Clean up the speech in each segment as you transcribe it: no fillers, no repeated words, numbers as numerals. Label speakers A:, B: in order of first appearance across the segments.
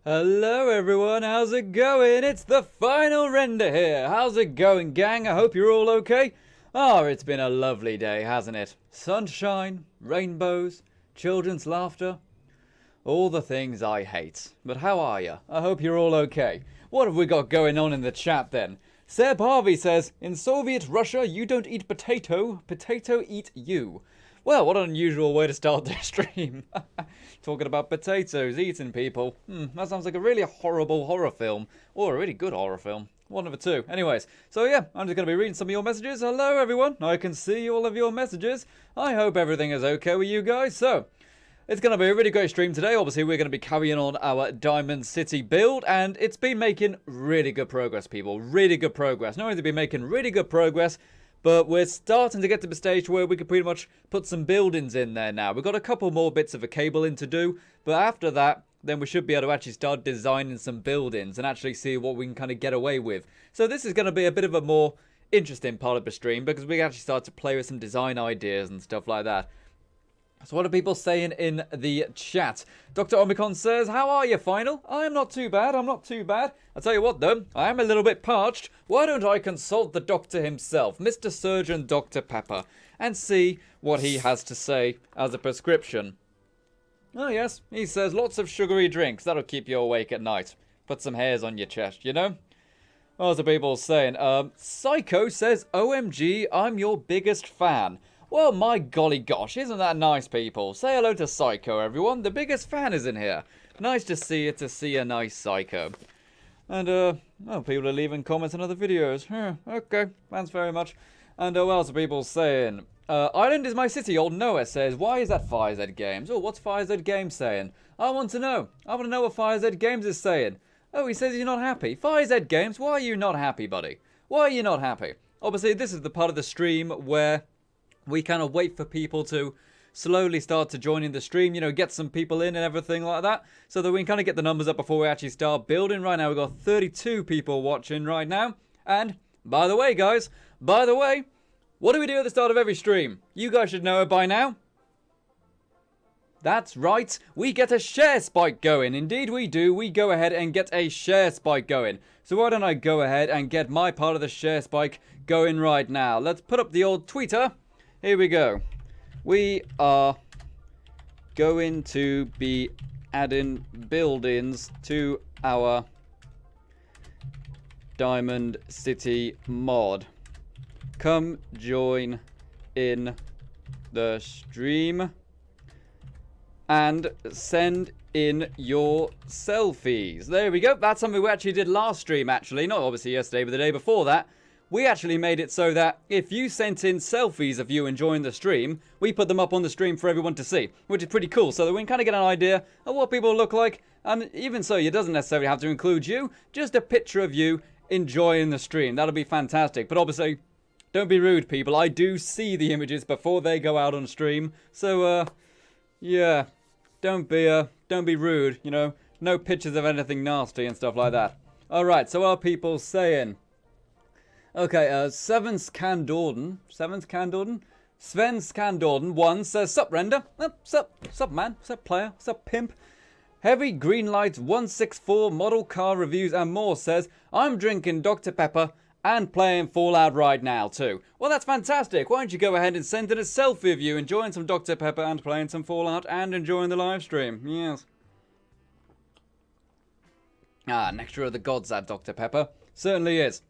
A: Hello everyone, how's it going? It's the final render here. How's it going, gang? I hope you're all okay. Oh, it's been a lovely day, hasn't it? Sunshine, rainbows, children's laughter. All the things I hate. But how are you? I hope you're all okay. What have we got going on in the chat then? Seb Harvey says, in Soviet Russia, you don't eat potato, potato eat you. Well, what an unusual way to start their stream. Talking about potatoes, eating people. That sounds like a really horrible horror film. Or a really good horror film. One of the two. Anyways, so yeah, I'm just going to be reading some of your messages. Hello, everyone. I can see all of your messages. I hope everything is okay with you guys. So, it's going to be a really great stream today. Obviously, we're going to be carrying on our Diamond City build. And it's been making really good progress, people. Really good progress. Not only has it been making really good progress, but we're starting to get to the stage where we can pretty much put some buildings in there now. We've got a couple more bits of a cable in to do, but after that, then we should be able to actually start designing some buildings and actually see what we can kind of get away with. So this is going to be a bit of a more interesting part of the stream because we can actually start to play with some design ideas and stuff like that. So what are people saying in the chat? Dr. Omicron says, how are you, Final? I'm not too bad, I'm not too bad. I'll tell you what, though, I am a little bit parched. Why don't I consult the doctor himself, Mr. Surgeon Dr. Pepper, and see what he has to say as a prescription? Oh, yes, he says lots of sugary drinks. That'll keep you awake at night. Put some hairs on your chest, you know? What are people saying? Psycho says, OMG, I'm your biggest fan. Well, my golly gosh, isn't that nice, people? Say hello to Psycho, everyone. The biggest fan is in here. Nice to see a nice Psycho. And, well, people are leaving comments on other videos. Okay, thanks very much. And, what else are people saying? Ireland is my city, old Noah says. Why is that FireZ Games? Oh, what's FireZ Games saying? I want to know. I want to know what FireZ Games is saying. Oh, he says he's not happy. FireZ Games, why are you not happy, buddy? Why are you not happy? Obviously, this is the part of the stream where we kind of wait for people to slowly start to join in the stream, you know, get some people in and everything like that, so that we can kind of get the numbers up before we actually start building. Right now, we've got 32 people watching right now. And, by the way, guys, what do we do at the start of every stream? You guys should know it by now. That's right, we get a share spike going. Indeed we do, we go ahead and get a share spike going. So why don't I go ahead and get my part of the share spike going right now. Let's put up the old tweeter. Here we go. We are going to be adding buildings to our Diamond City mod. Come join in the stream and send in your selfies. There we go. That's something we actually did last stream, actually. Not obviously yesterday, but the day before that. We actually made it so that if you sent in selfies of you enjoying the stream, we put them up on the stream for everyone to see, which is pretty cool, so that we can kind of get an idea of what people look like. And even so, it doesn't necessarily have to include you, just a picture of you enjoying the stream. That'll be fantastic. But obviously, don't be rude, people. I do see the images before they go out on stream. So, yeah, don't be rude, you know. No pictures of anything nasty and stuff like that. Alright, so what are people saying? Okay, Sven Skandorden, Sven Skandorden 1 says, sup render, sup man, sup player, sup pimp. Heavy Green Light 164 model car reviews and more says, I'm drinking Dr. Pepper and playing Fallout right now too. Well, that's fantastic. Why don't you go ahead and send in a selfie of you enjoying some Dr. Pepper and playing some Fallout and enjoying the live stream. Yes. Ah, Nectar of the Gods, that Dr. Pepper. Certainly is.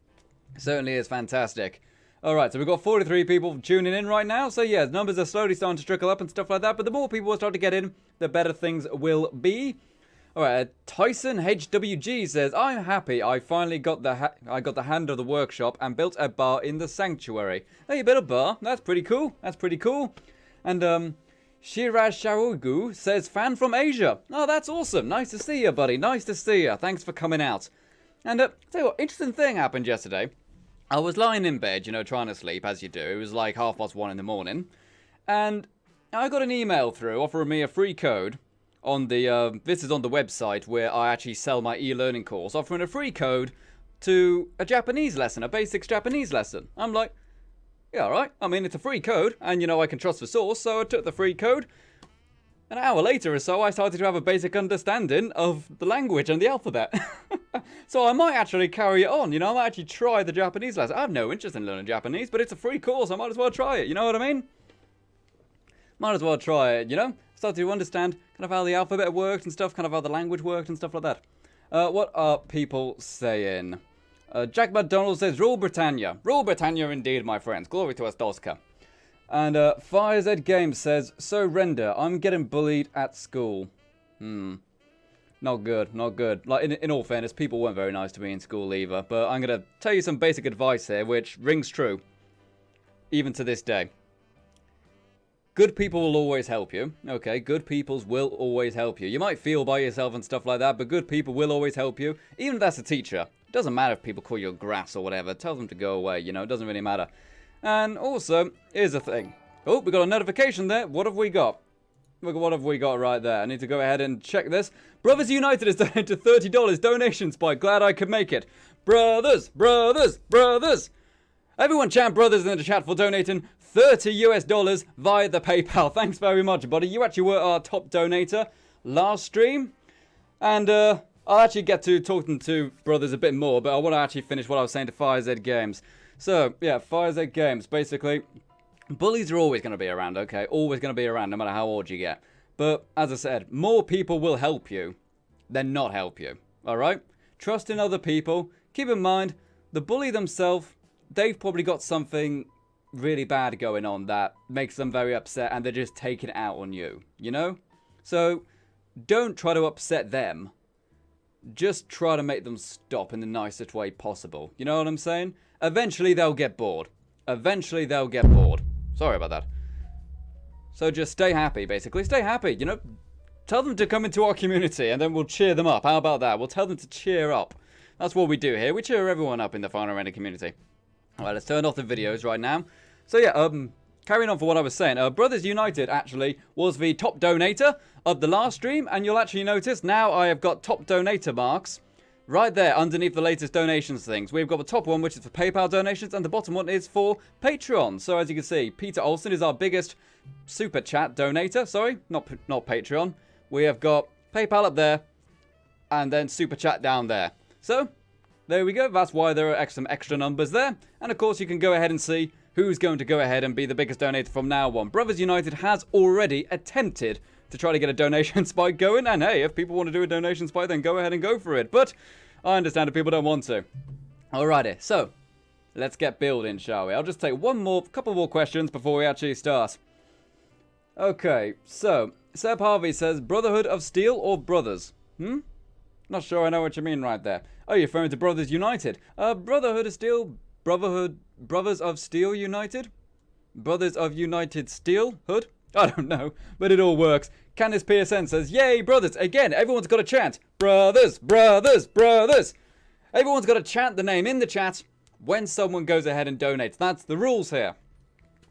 A: Certainly is fantastic. Alright, so we've got 43 people tuning in right now. So yeah, numbers are slowly starting to trickle up and stuff like that. But the more people start to get in, the better things will be. Alright, Tyson HWG says, I'm happy I finally got the hand of the workshop and built a bar in the sanctuary. Hey, you built a bar? That's pretty cool. That's pretty cool. And Shiraz Sharugu says, fan from Asia. Oh, that's awesome. Nice to see you, buddy. Nice to see you. Thanks for coming out. And tell you what, interesting thing happened yesterday. I was lying in bed, you know, trying to sleep, as you do. It was like 1:30 in the morning. And I got an email through offering me a free code on the, this is on the website where I actually sell my e-learning course, offering a free code to a Japanese lesson, a basics Japanese lesson. I'm like, yeah, alright. I mean, it's a free code, and you know I can trust the source, so I took the free code. an hour later or so, I started to have a basic understanding of the language and the alphabet. So I might actually carry it on, you know, I might actually try the Japanese lesson. I have no interest in learning Japanese, but it's a free course, I might as well try it, you know what I mean? Might as well try it, you know? Start to understand kind of how the alphabet worked and stuff, kind of how the language worked and stuff like that. What are people saying? Jack McDonald says, Rule Britannia. Rule Britannia indeed, my friends. Glory to us, Doska. And FireZ Games says, so Render, I'm getting bullied at school. Not good, not good. Like, in all fairness, people weren't very nice to me in school either. But I'm going to tell you some basic advice here, which rings true. Even to this day. Good people will always help you. Okay, good peoples will always help you. You might feel by yourself and stuff like that, but good people will always help you. Even if that's a teacher. It doesn't matter if people call you a grass or whatever. Tell them to go away, you know, it doesn't really matter. And also, here's the thing. Oh, we got a notification there. What have we got? Look, what have we got right there? I need to go ahead and check this. Brothers United has donated $30 donation spike. Glad I could make it. Brothers, brothers, brothers. Everyone chant brothers in the chat for donating $30 US via the PayPal. Thanks very much, buddy. You actually were our top donator last stream. And I'll actually get to talking to brothers a bit more, but I want to actually finish what I was saying to FireZ Games. So, yeah, FireZ Games, basically, bullies are always going to be around, okay? Always going to be around, no matter how old you get. But, as I said, more people will help you than not help you, alright? Trust in other people. Keep in mind, the bully themselves, they've probably got something really bad going on that makes them very upset, and they're just taking it out on you, you know? So, don't try to upset them. Just try to make them stop in the nicest way possible. You know what I'm saying? Eventually they'll get bored. Eventually they'll get bored. Sorry about that. So just stay happy, basically. Stay happy, you know? Tell them to come into our community and then we'll cheer them up. How about that? We'll tell them to cheer up. That's what we do here. We cheer everyone up in the Final Render community. Alright, let's turn off the videos right now. So yeah, carrying on for what I was saying. Brothers United actually was the top donator of the last stream. And you'll actually notice now I have got top donator marks right there underneath the latest donations things. We've got the top one, which is for PayPal donations, and the bottom one is for Patreon. So as you can see, Peter Olsen is our biggest super chat donator. Sorry, not Patreon. We have got PayPal up there, and then super chat down there. So there we go. That's why there are some extra numbers there. And of course, you can go ahead and see who's going to go ahead and be the biggest donator from now on. Brothers United has already attempted to try to get a donation spike going, and hey, if people want to do a donation spike, then go ahead and go for it, but I understand if people don't want to. Alrighty, so let's get building, shall we? I'll just take couple more questions before we actually start. Okay, so Seb Harvey says, Brotherhood of Steel or Brothers? Not sure I know what you mean right there. Oh, you're referring to Brothers United. Brotherhood of Steel, Brothers of Steel United? Brothers of United Steel Hood? I don't know, but it all works. Candice PSN says, yay, brothers. Again, everyone's got to chant. Brothers, brothers, brothers. Everyone's got to chant the name in the chat when someone goes ahead and donates. That's the rules here.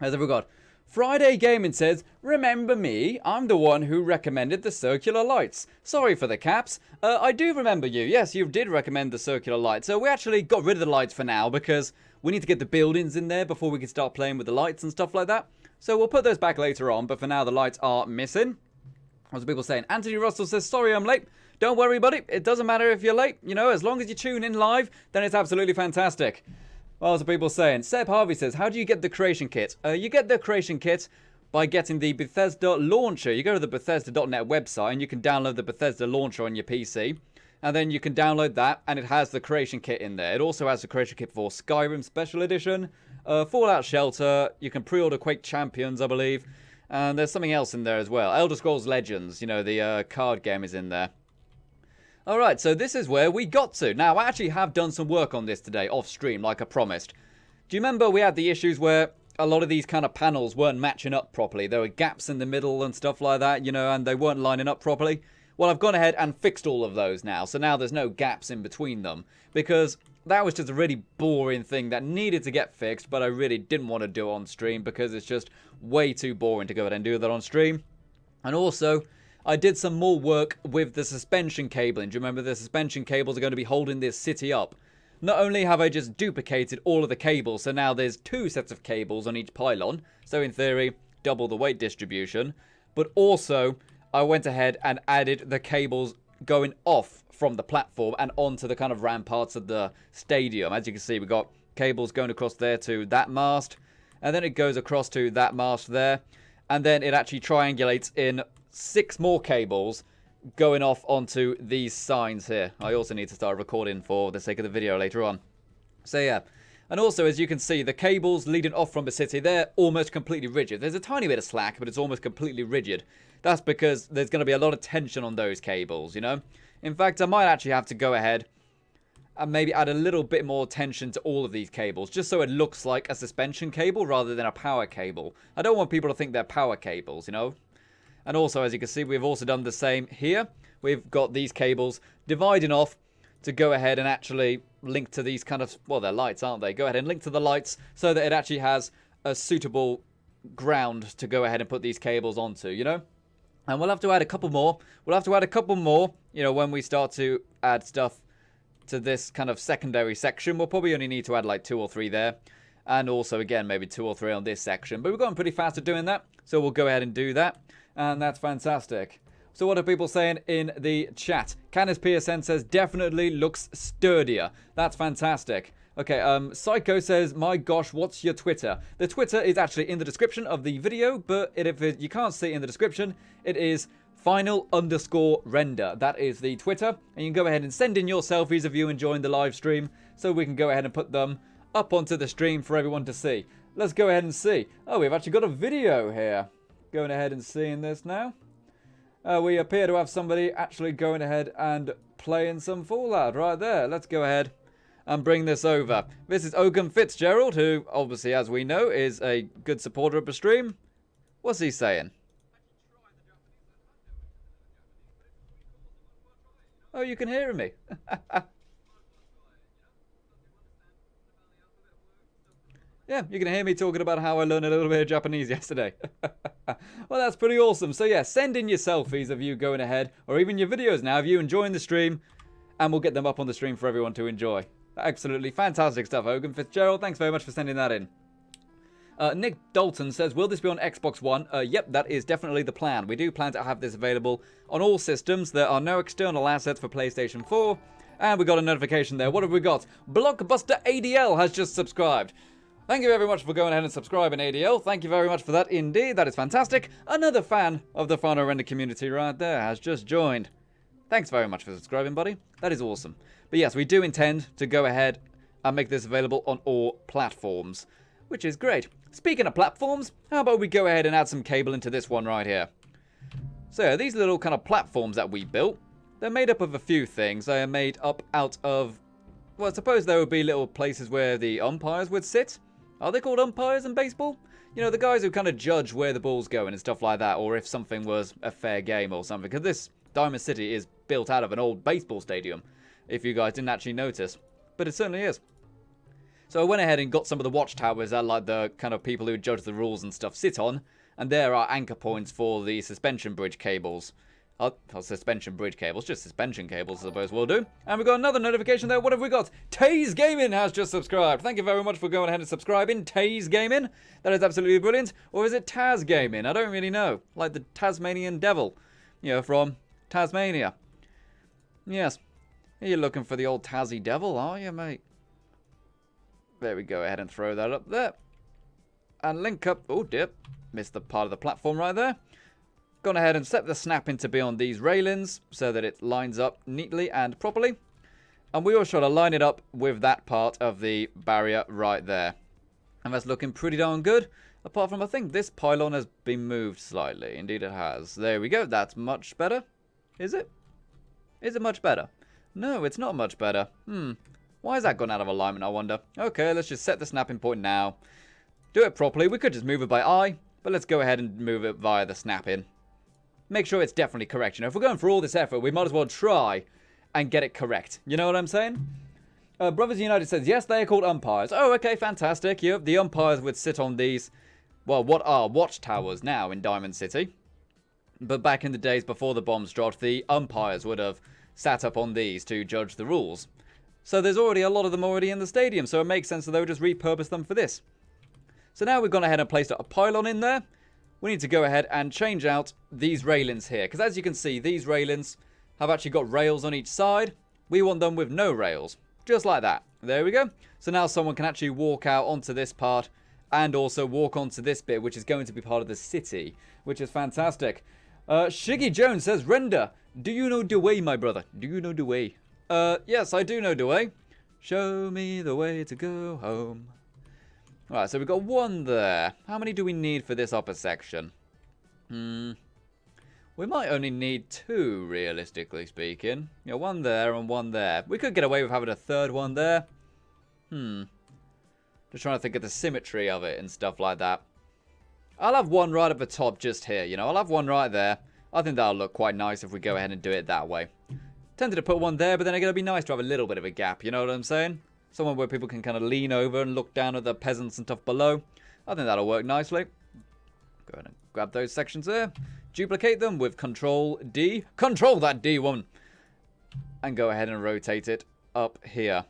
A: As have we got? Friday Gaming says, remember me? I'm the one who recommended the circular lights. Sorry for the caps. I do remember you. Yes, you did recommend the circular lights. So we actually got rid of the lights for now because we need to get the buildings in there before we can start playing with the lights and stuff like that. So we'll put those back later on, but for now the lights are missing. What's the people saying? Anthony Russell says, sorry I'm late. Don't worry, buddy. It doesn't matter if you're late. You know, as long as you tune in live, then it's absolutely fantastic. What's the people saying? Seb Harvey says, how do you get the creation kit? You get the creation kit by getting the Bethesda launcher. You go to the Bethesda.net website and you can download the Bethesda launcher on your PC. And then you can download that and it has the creation kit in there. It also has the creation kit for Skyrim Special Edition. Fallout Shelter, you can pre-order Quake Champions, I believe. And there's something else in there as well. Elder Scrolls Legends, you know, the card game is in there. Alright, so this is where we got to. Now, I actually have done some work on this today, off stream, like I promised. Do you remember we had the issues where a lot of these kind of panels weren't matching up properly? There were gaps in the middle and stuff like that, you know, and they weren't lining up properly. Well, I've gone ahead and fixed all of those now. So now there's no gaps in between them. Because that was just a really boring thing that needed to get fixed, but I really didn't want to do it on stream because it's just way too boring to go ahead and do that on stream. And also, I did some more work with the suspension cabling. Do you remember the suspension cables are going to be holding this city up? Not only have I just duplicated all of the cables, so now there's 2 sets of cables on each pylon, so in theory, double the weight distribution, but also I went ahead and added the cables going off from the platform and onto the kind of ramparts of the stadium. As you can see, we've got cables going across there to that mast, and then it goes across to that mast there, and then it actually triangulates in 6 more cables going off onto these signs here. I also need to start recording for the sake of the video later on. So yeah. And also, as you can see, the cables leading off from the city, they're almost completely rigid. There's a tiny bit of slack, but it's almost completely rigid. That's because there's going to be a lot of tension on those cables, you know? In fact, I might actually have to go ahead and maybe add a little bit more tension to all of these cables, just so it looks like a suspension cable rather than a power cable. I don't want people to think they're power cables, you know? And also, as you can see, we've also done the same here. We've got these cables dividing off to go ahead and actually link to these kind of, well, they're lights, aren't they? Go ahead and link to the lights so that it actually has a suitable ground to go ahead and put these cables onto, you know? And we'll have to add a couple more. We'll have to add a couple more, you know, when we start to add stuff to this kind of secondary section. We'll probably only need to add like 2 or 3 there. And also, again, maybe 2 or 3 on this section. But we're going pretty fast at doing that, so we'll go ahead and do that. And that's fantastic. So what are people saying in the chat? Canis PSN says, definitely looks sturdier. That's fantastic. Okay, Psycho says, my gosh, what's your Twitter? The Twitter is actually in the description of the video, but if you can't see it in the description, it is final_render. That is the Twitter. And you can go ahead and send in your selfies of you enjoying the live stream, so we can go ahead and put them up onto the stream for everyone to see. Let's go ahead and see. Oh, we've actually got a video here. Going ahead and seeing this now. We appear to have somebody actually going ahead and playing some Fallout right there. Let's go ahead and bring this over. This is Oakham Fitzgerald, who obviously, as we know, is a good supporter of the stream. What's he saying? Oh, you can hear me. Yeah, you can hear me talking about how I learned a little bit of Japanese yesterday. Well, that's pretty awesome. So yeah, send in your selfies of you going ahead, or even your videos now of you enjoying the stream, and we'll get them up on the stream for everyone to enjoy. Absolutely fantastic stuff, Hogan Fitzgerald. Thanks very much for sending that in. Nick Dalton says, will this be on Xbox One? Yep, that is definitely the plan. We do plan to have this available on all systems. There are no external assets for PlayStation 4. And we got a notification there. What have we got? Blockbuster ADL has just subscribed. Thank you very much for going ahead and subscribing, ADL. Thank you very much for that indeed. That is fantastic. Another fan of the Final Render community right there has just joined. Thanks very much for subscribing, buddy. That is awesome. But yes, we do intend to go ahead and make this available on all platforms, which is great. Speaking of platforms, how about we go ahead and add some cable into this one right here. So these little kind of platforms that we built, they're made up of a few things. They are made up out of, well, I suppose there would be little places where the umpires would sit. Are they called umpires in baseball? You know, the guys who kind of judge where the ball's going and stuff like that, or if something was a fair game or something. Because this Diamond City is built out of an old baseball stadium, if you guys didn't actually notice. But it certainly is. So I went ahead and got some of the watchtowers that like the kind of people who judge the rules and stuff sit on. And there are anchor points for the suspension bridge cables. Suspension bridge cables, just suspension cables, I suppose we'll do. And we've got another notification there. What have we got? Taze Gaming has just subscribed. Thank you very much for going ahead and subscribing, Taze Gaming. That is absolutely brilliant. Or is it Taz Gaming? I don't really know. Like the Tasmanian devil, you know, from Tasmania. Yes. You're looking for the old Tassie devil, are you, mate? There we go. Ahead and throw that up there. And link up. Oh, dip. Missed the part of the platform right there. Gone ahead and set the snapping to be on these railings so that it lines up neatly and properly. And we also want to line it up with that part of the barrier right there. And that's looking pretty darn good. Apart from, I think this pylon has been moved slightly. Indeed it has. There we go. That's much better. Is it? Is it much better? No, it's not much better. Why has that gone out of alignment, I wonder? Okay, let's just set the snapping point now. Do it properly. We could just move it by eye. But let's go ahead and move it via the snap-in. Make sure it's definitely correct. You know, if we're going for all this effort, we might as well try and get it correct. You know what I'm saying? Brothers United says, yes, they are called umpires. Oh, okay, fantastic. Yep, the umpires would sit on these, well, what are watchtowers now in Diamond City. But back in the days before the bombs dropped, the umpires would have sat up on these to judge the rules. So there's already a lot of them already in the stadium, so it makes sense that they would just repurpose them for this. So now we've gone ahead and placed a pylon in there. we need to go ahead and change out these railings here. Because as you can see, these railings have actually got rails on each side. We want them with no rails. Just like that. There we go. So now someone can actually walk out onto this part and also walk onto this bit, which is going to be part of the city, which is fantastic. Shiggy Jones says, Render, do you know the way, my brother? Do you know the way? Yes, I do know the way. Show me the way to go home. Alright, so we've got one there. How many do we need for this upper section? We might only need 2, realistically speaking. You know, one there and one there. We could get away with having a third one there. Just trying to think of the symmetry of it and stuff like that. I'll have one right at the top just here, you know. I'll have one right there. I think that'll look quite nice if we go ahead and do it that way. Tempted to put one there, but then again, it'd be nice to have a little bit of a gap, you know what I'm saying? Somewhere where people can kind of lean over and look down at the peasants and stuff below. I think that'll work nicely. Go ahead and grab those sections there. Duplicate them with Control D. Control that D, woman! And go ahead and rotate it up here.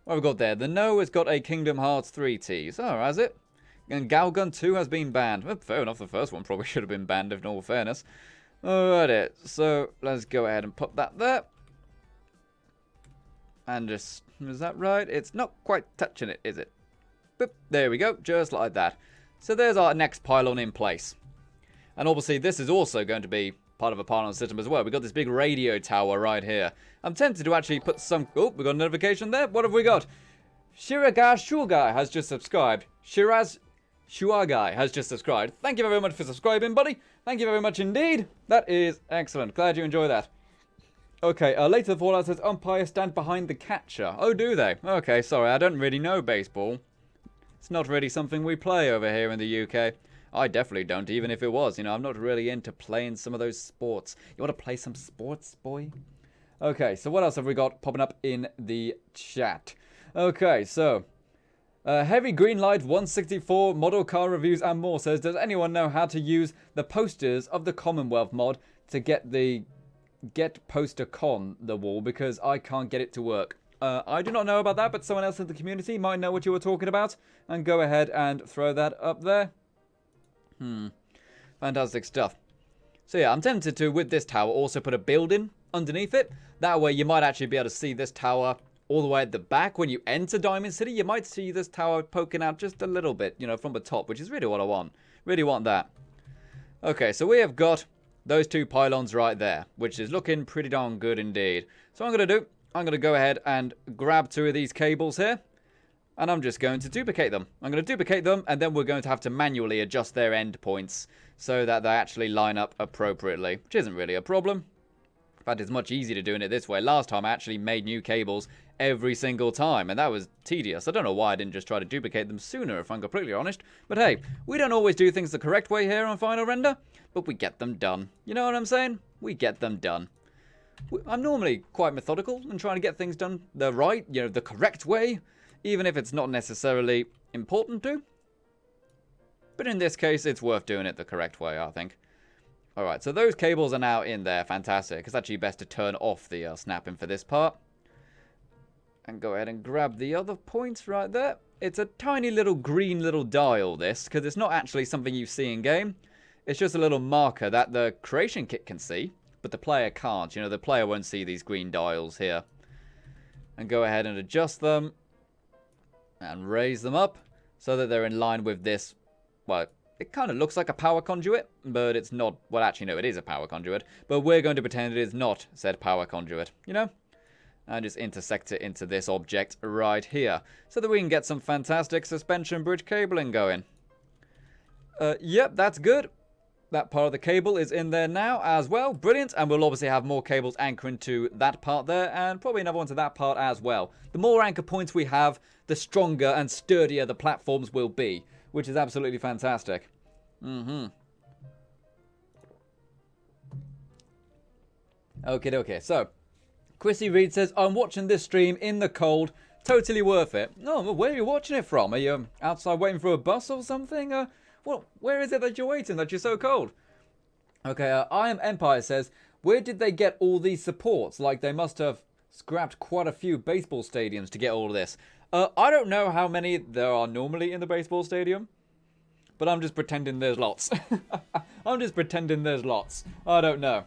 A: What have we got there? The No has got a Kingdom Hearts 3 tease. Oh, has it? And Galgun 2 has been banned. Well, fair enough, the first one probably should have been banned, in all fairness. Alrighty, so let's go ahead and put that there. And just, is that right? It's not quite touching it, is it? Boop, there we go, just like that. So there's our next pylon in place. And obviously this is also going to be part of a pylon system as well. We've got this big radio tower right here. I'm tempted to actually put some... Oh, we got a notification there. What have we got? Shiraga Shugai has just subscribed. Shiraz Shuagai has just subscribed. Thank you very much for subscribing, buddy. Thank you very much indeed. That is excellent. Glad you enjoy that. Okay, later the Fallout says umpires stand behind the catcher. Oh, do they? Okay, sorry, I don't really know baseball. It's not really something we play over here in the UK. I definitely don't, even if it was. You know, I'm not really into playing some of those sports. You want to play some sports, boy? Okay, so what else have we got popping up in the chat? Okay, so... Heavy Green Light 164 model car reviews and more says, does anyone know how to use the posters of the Commonwealth mod to get the... Get poster con the wall, because I can't get it to work. I do not know about that, but someone else in the community might know what you were talking about. And go ahead and throw that up there. Fantastic stuff. So yeah, I'm tempted to, with this tower, also put a building underneath it. That way you might actually be able to see this tower all the way at the back. When you enter Diamond City, you might see this tower poking out just a little bit, you know, from the top, which is really what I want. Really want that. Okay, so we have got those 2 pylons right there, which is looking pretty darn good indeed. So what I'm going to do, I'm going to go ahead and grab 2 of these cables here, and I'm just going to duplicate them. I'm going to duplicate them, and then we're going to have to manually adjust their endpoints so that they actually line up appropriately, which isn't really a problem. In fact, it's much easier to doing it this way. Last time I actually made new cables every single time, and that was tedious. I don't know why I didn't just try to duplicate them sooner, if I'm completely honest. But hey, we don't always do things the correct way here on Final Render, but we get them done. You know what I'm saying? We get them done. I'm normally quite methodical in trying to get things done the right, you know, the correct way, even if it's not necessarily important to. But in this case, it's worth doing it the correct way, I think. Alright, so those cables are now in there. Fantastic. It's actually best to turn off the snapping for this part. And go ahead and grab the other points right there. It's a tiny little green little dial, this, because it's not actually something you see in-game. It's just a little marker that the creation kit can see, but the player can't. You know, the player won't see these green dials here. And go ahead and adjust them. And raise them up so that they're in line with this. Well, it kind of looks like a power conduit, but it's not. Well, actually, no, it is a power conduit. But we're going to pretend it is not said power conduit, you know? And just intersect it into this object right here, so that we can get some fantastic suspension bridge cabling going. Yep, that's good. That part of the cable is in there now as well. Brilliant. And we'll obviously have more cables anchoring to that part there, and probably another one to that part as well. The more anchor points we have, the stronger and sturdier the platforms will be, which is absolutely fantastic. Okay, so Chrissy Reed says, I'm watching this stream in the cold. Totally worth it. Oh, well, where are you watching it from? Are you outside waiting for a bus or something? Well, where is it that you're waiting that you're so cold? Okay, I Am Empire says, where did they get all these supports? Like, they must have scrapped quite a few baseball stadiums to get all of this. I don't know how many there are normally in the baseball stadium. but I'm just pretending there's lots. I'm just pretending there's lots. I don't know.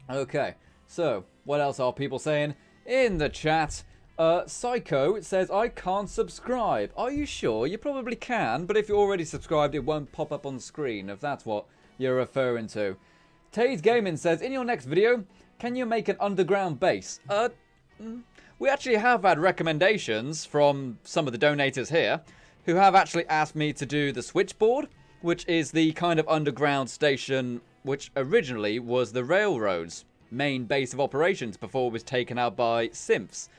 A: Okay, so what else are people saying in the chat? Psycho says, I can't subscribe. Are you sure? You probably can, but if you're already subscribed, it won't pop up on the screen, if that's what you're referring to. Taze Gaming says, in your next video, can you make an underground base? We actually have had recommendations from some of the donators here who have actually asked me to do the switchboard, which is the kind of underground station which originally was the railroad's main base of operations before it was taken out by simps.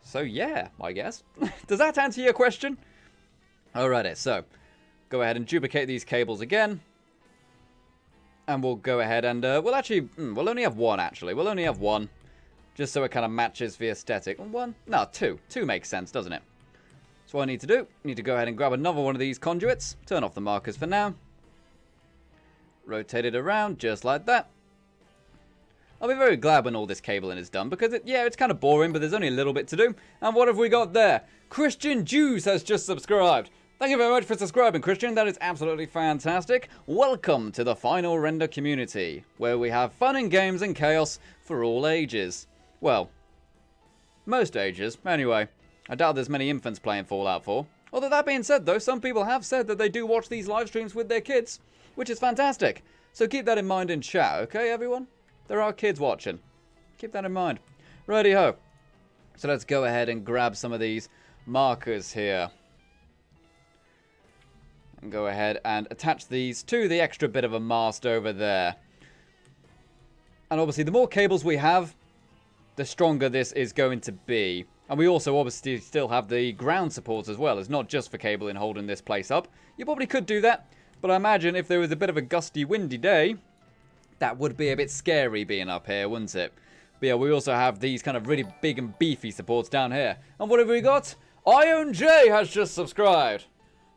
A: So yeah, I guess. Does that answer your question? Alrighty, so go ahead and duplicate these cables again. And we'll go ahead and, we'll only have one actually. We'll only have one. Just so it kind of matches the aesthetic. One? No, two. Two makes sense, doesn't it? So what I need to do, I need to go ahead and grab another one of these conduits. Turn off the markers for now. Rotate it around just like that. I'll be very glad when all this cabling is done because, it's kind of boring, but there's only a little bit to do. And what have we got there? Christian Jews has just subscribed. Thank you very much for subscribing, Christian. That is absolutely fantastic. Welcome to the Final Render community, where we have fun and games and chaos for all ages. Well, most ages. Anyway, I doubt there's many infants playing Fallout 4. Although that being said, though, some people have said that they do watch these live streams with their kids, which is fantastic. So keep that in mind in chat, okay, everyone? There are kids watching. Keep that in mind. Righty-ho. So let's go ahead and grab some of these markers here. And go ahead and attach these to the extra bit of a mast over there. And obviously, the more cables we have, the stronger this is going to be. And we also obviously still have the ground support as well. It's not just for cabling holding this place up. You probably could do that. But I imagine if there was a bit of a gusty, windy day, that would be a bit scary being up here, wouldn't it? But yeah, we also have these kind of really big and beefy supports down here. And what have we got? Ion J has just subscribed.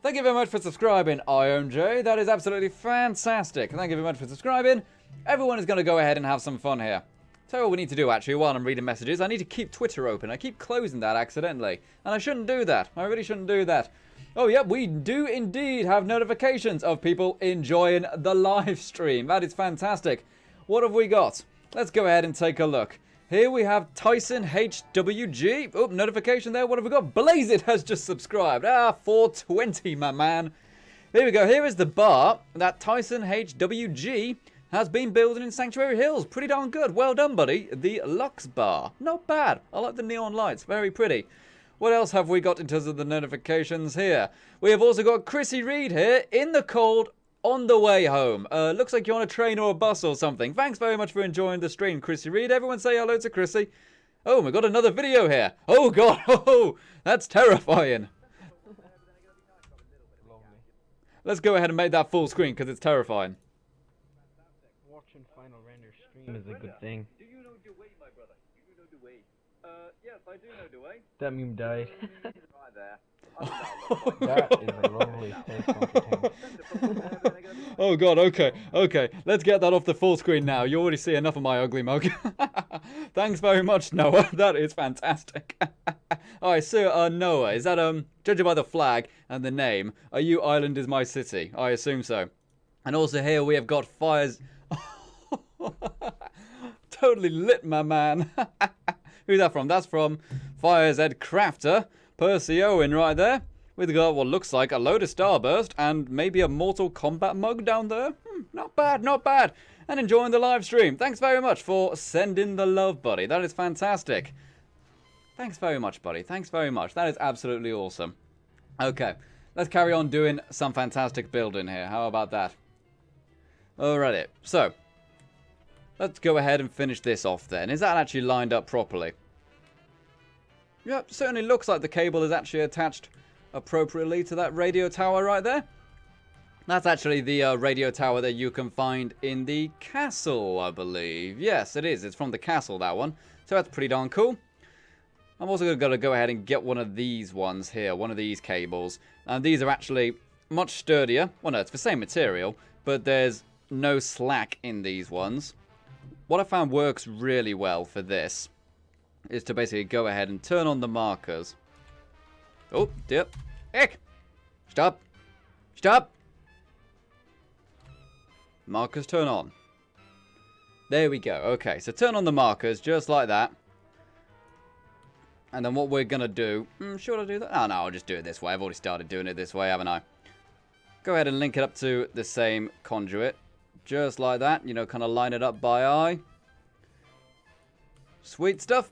A: Thank you very much for subscribing, Ion J. That is absolutely fantastic. Thank you very much for subscribing. Everyone is going to go ahead and have some fun here. Tell you what we need to do, actually, while I'm reading messages. I need to keep Twitter open. I keep closing that accidentally. And I shouldn't do that. I really shouldn't do that. Oh, yeah, we do indeed have notifications of people enjoying the live stream. That is fantastic. What have we got? Let's go ahead and take a look. Here we have Tyson HWG. Oh, notification there. What have we got? Blaze It has just subscribed. 420, my man. Here we go. Here is the bar that Tyson HWG has been building in Sanctuary Hills. Pretty darn good. Well done, buddy. The Lux Bar. Not bad. I like the neon lights. Very pretty. What else have we got in terms of the notifications here? We have also got Chrissy Reed here in the cold on the way home. Looks like you're on a train or a bus or something. Thanks very much for enjoying the stream, Chrissy Reed. Everyone say hello to Chrissy. Oh, we've got another video here. Oh, God. Oh, that's terrifying. Let's go ahead and make that full screen because it's terrifying.
B: Watching Final Render stream is a good thing.
A: Do you know the way, my brother? Do you know the way? Yes, I do know the way.
B: That meme died.
A: Right there.
B: That is a lovely face computing.
A: Oh god, okay. Let's get that off the full screen now. You already see enough of my ugly mug. Thanks very much, Noah. That is fantastic. Alright, so Noah, is that judging by the flag and the name, are you Island is my city? I assume so. And also here we have got Fires. Totally lit, my man. Who's that from? That's from Fires Ed Crafter, Percy Owen right there. We've got what looks like a load of Starburst and maybe a Mortal Kombat mug down there. Not bad, not bad. And enjoying the live stream. Thanks very much for sending the love, buddy. That is fantastic. Thanks very much, buddy. Thanks very much. That is absolutely awesome. Okay, let's carry on doing some fantastic building here. How about that? Alrighty, so let's go ahead and finish this off then. Is that actually lined up properly? Yep, certainly looks like the cable is actually attached appropriately to that radio tower right there. That's actually the radio tower that you can find in the castle, I believe. Yes, it is. It's from the castle, that one. So that's pretty darn cool. I'm also going to go ahead and get one of these ones here, one of these cables. And these are actually much sturdier. Well, no, it's the same material, but there's no slack in these ones. What I found works really well for this is to basically go ahead and turn on the markers. Oh, dear. Ick! Stop! Stop! Markers turn on. There we go. Okay, so turn on the markers just like that. And then what we're going to do... should I do that? Oh, no, I'll just do it this way. I've already started doing it this way, haven't I? Go ahead and link it up to the same conduit. Just like that. You know, kind of line it up by eye. Sweet stuff.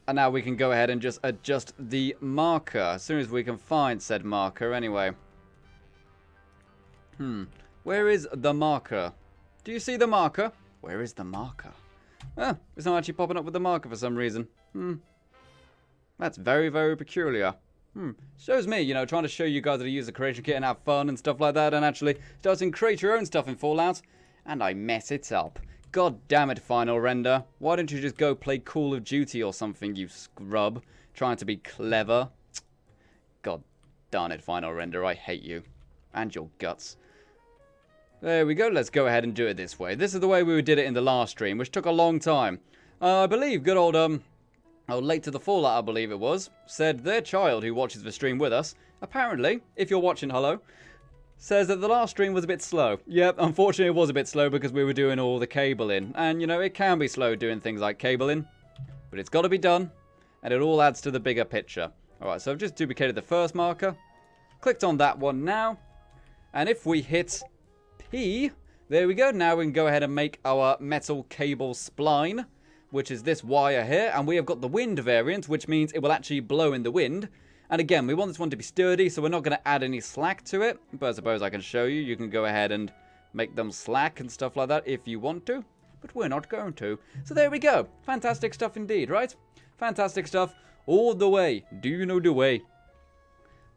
A: And now we can go ahead and just adjust the marker. As soon as we can find said marker, anyway. Where is the marker? Do you see the marker? Where is the marker? Ah, it's not actually popping up with the marker for some reason. That's very, very peculiar. Shows me, you know, trying to show you guys how to use the creation kit and have fun and stuff like that, and actually starting to create your own stuff in Fallout, and I mess it up. God damn it, Final Render. Why don't you just go play Call of Duty or something, you scrub, trying to be clever? God darn it, Final Render, I hate you. And your guts. There we go, let's go ahead and do it this way. This is the way we did it in the last stream, which took a long time. I believe good old, Late to the Fallout, I believe it was, said their child who watches the stream with us, apparently, if you're watching, hello, says that the last stream was a bit slow. Yep, unfortunately it was a bit slow because we were doing all the cabling. And, you know, it can be slow doing things like cabling, but it's got to be done, and it all adds to the bigger picture. Alright, so I've just duplicated the first marker, clicked on that one now, and if we hit P, there we go. Now we can go ahead and make our metal cable spline, which is this wire here, and we have got the wind variant, which means it will actually blow in the wind. And again, we want this one to be sturdy, so we're not going to add any slack to it, but I suppose I can show you. You can go ahead and make them slack and stuff like that if you want to, but we're not going to. So there we go. Fantastic stuff indeed, right? Fantastic stuff all the way. Do you know the way?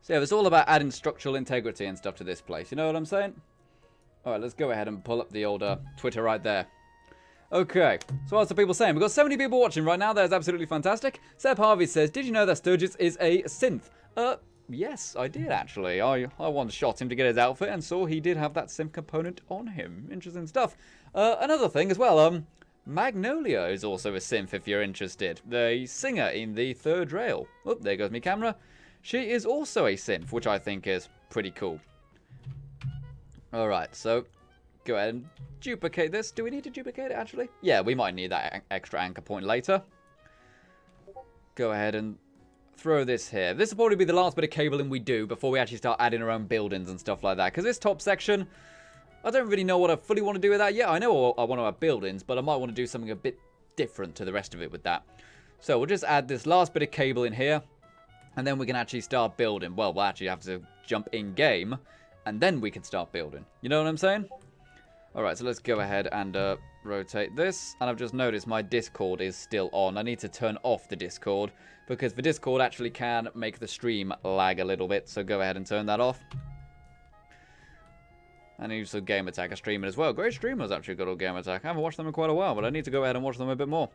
A: So yeah, it's all about adding structural integrity and stuff to this place. You know what I'm saying? Alright, let's go ahead and pull up the old Twitter right there. Okay, so what's the people saying? We've got 70 people watching right now. That is absolutely fantastic. Seb Harvey says, did you know that Sturgis is a synth? Yes, I did actually. I once shot him to get his outfit and saw he did have that synth component on him. Interesting stuff. Another thing as well, Magnolia is also a synth if you're interested. The singer in the Third Rail. Oh, there goes my camera. She is also a synth, which I think is pretty cool. Alright, so go ahead and duplicate this. Do we need to duplicate it, actually? Yeah, we might need that extra anchor point later. Go ahead and throw this here. This will probably be the last bit of cabling we do before we actually start adding our own buildings and stuff like that. Because this top section, I don't really know what I fully want to do with that yet. I know I want to add buildings, but I might want to do something a bit different to the rest of it with that. So we'll just add this last bit of cable in here. And then we can actually start building. Well, we'll actually have to jump in-game. And then we can start building. You know what I'm saying? Alright, so let's go ahead and rotate this. And I've just noticed my Discord is still on. I need to turn off the Discord, because the Discord actually can make the stream lag a little bit. So go ahead and turn that off. And also Game Attack are streaming as well. Great streamers actually, good old Game Attack. I haven't watched them in quite a while, but I need to go ahead and watch them a bit more.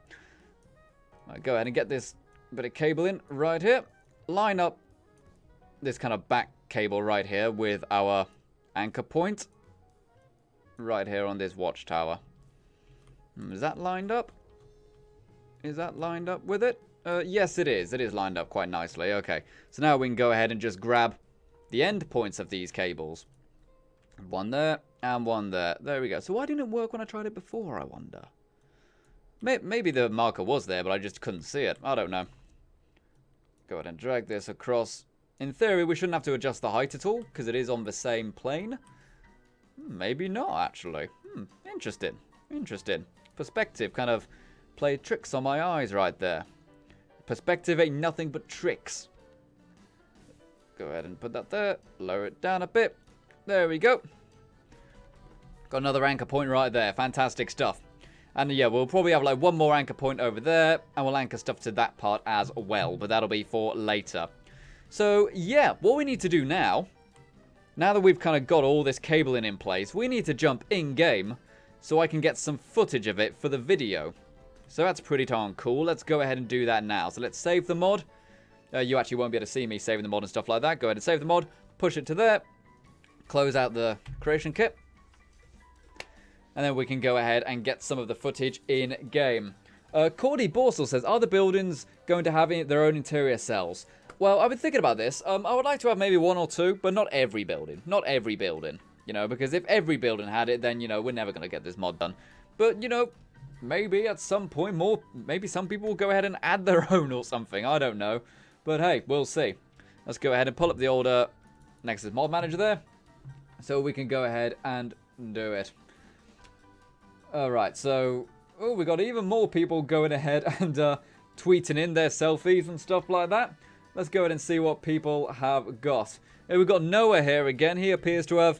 A: Right, go ahead and get this bit of cable in right here. Line up this kind of back cable right here with our anchor point right here on this watchtower. Is that lined up? Is that lined up with it? Yes, it is. It is lined up quite nicely. Okay, so now we can go ahead and just grab the end points of these cables. One there and one there. There we go. So why didn't it work when I tried it before, I wonder? Maybe the marker was there, but I just couldn't see it. I don't know. Go ahead and drag this across. In theory, we shouldn't have to adjust the height at all, because it is on the same plane. Maybe not, actually. Interesting. Interesting. Perspective kind of played tricks on my eyes right there. Perspective ain't nothing but tricks. Go ahead and put that there. Lower it down a bit. There we go. Got another anchor point right there. Fantastic stuff. And yeah, we'll probably have like one more anchor point over there, and we'll anchor stuff to that part as well, but that'll be for later. So yeah, what we need to do now that we've kind of got all this cabling in place, we need to jump in-game so I can get some footage of it for the video. So that's pretty darn cool. Let's go ahead and do that now. So let's save the mod. You actually won't be able to see me saving the mod and stuff like that. Go ahead and save the mod, push it to there, close out the creation kit. And then we can go ahead and get some of the footage in-game. Cordy Borsell says, are the buildings going to have their own interior cells? Well, I've been thinking about this. I would like to have maybe one or two, but not every building. Not every building. You know, because if every building had it, then, you know, we're never going to get this mod done. But, you know, maybe at some point maybe some people will go ahead and add their own or something. I don't know. But hey, we'll see. Let's go ahead and pull up the old Nexus mod manager there. So we can go ahead and do it. Alright, so... Oh, we got even more people going ahead and tweeting in their selfies and stuff like that. Let's go ahead and see what people have got. Hey, we've got Noah here again. He appears to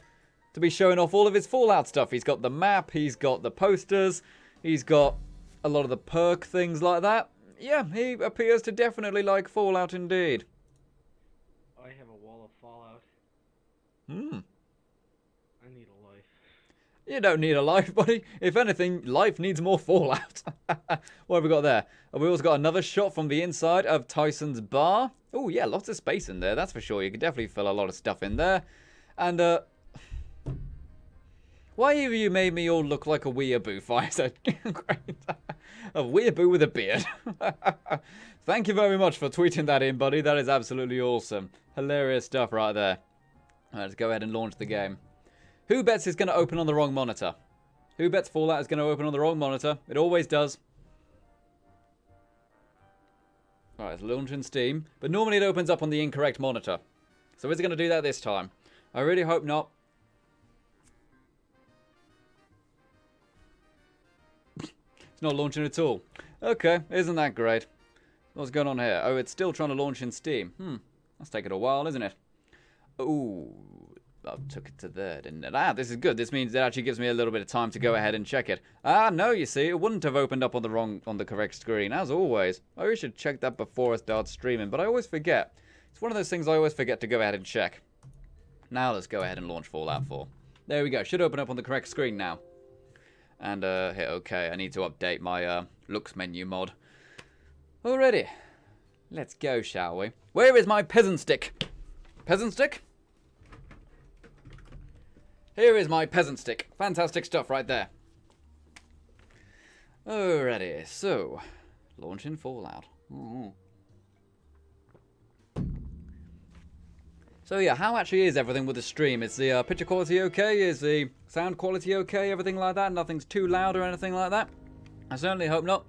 A: be showing off all of his Fallout stuff. He's got the map, he's got the posters, he's got a lot of the perk things like that. Yeah, he appears to definitely like Fallout indeed.
B: I have a wall of Fallout.
A: Hmm.
B: I need a life.
A: You don't need a life, buddy. If anything, life needs more Fallout. What have we got there? We also got another shot from the inside of Tyson's bar. Oh, yeah, lots of space in there, that's for sure. You could definitely fill a lot of stuff in there. And, why have you made me all look like a weeaboo, Fire said. Great. A weeaboo with a beard. Thank you very much for tweeting that in, buddy. That is absolutely awesome. Hilarious stuff right there. All right, let's go ahead and launch the game. Who bets it's going to open on the wrong monitor? Who bets Fallout is going to open on the wrong monitor? It always does. Alright, it's launching Steam. But normally it opens up on the incorrect monitor. So is it going to do that this time? I really hope not. It's not launching at all. Okay, isn't that great? What's going on here? Oh, it's still trying to launch in Steam. That's taken a while, isn't it? Ooh, I took it to there, didn't it? Ah, this is good. This means it actually gives me a little bit of time to go ahead and check it. Ah, no, you see, it wouldn't have opened up on the correct screen, as always. I always should check that before I start streaming, but I always forget. It's one of those things I always forget to go ahead and check. Now let's go ahead and launch Fallout 4. There we go. Should open up on the correct screen now. And hit OK. I need to update my looks menu mod. Alrighty. Let's go, shall we? Where is my peasant stick? Peasant stick? Here is my peasant stick. Fantastic stuff right there. Alrighty. So, launching Fallout. Ooh. So yeah, how actually is everything with the stream? Is the picture quality okay? Is the sound quality okay? Everything like that? Nothing's too loud or anything like that? I certainly hope not.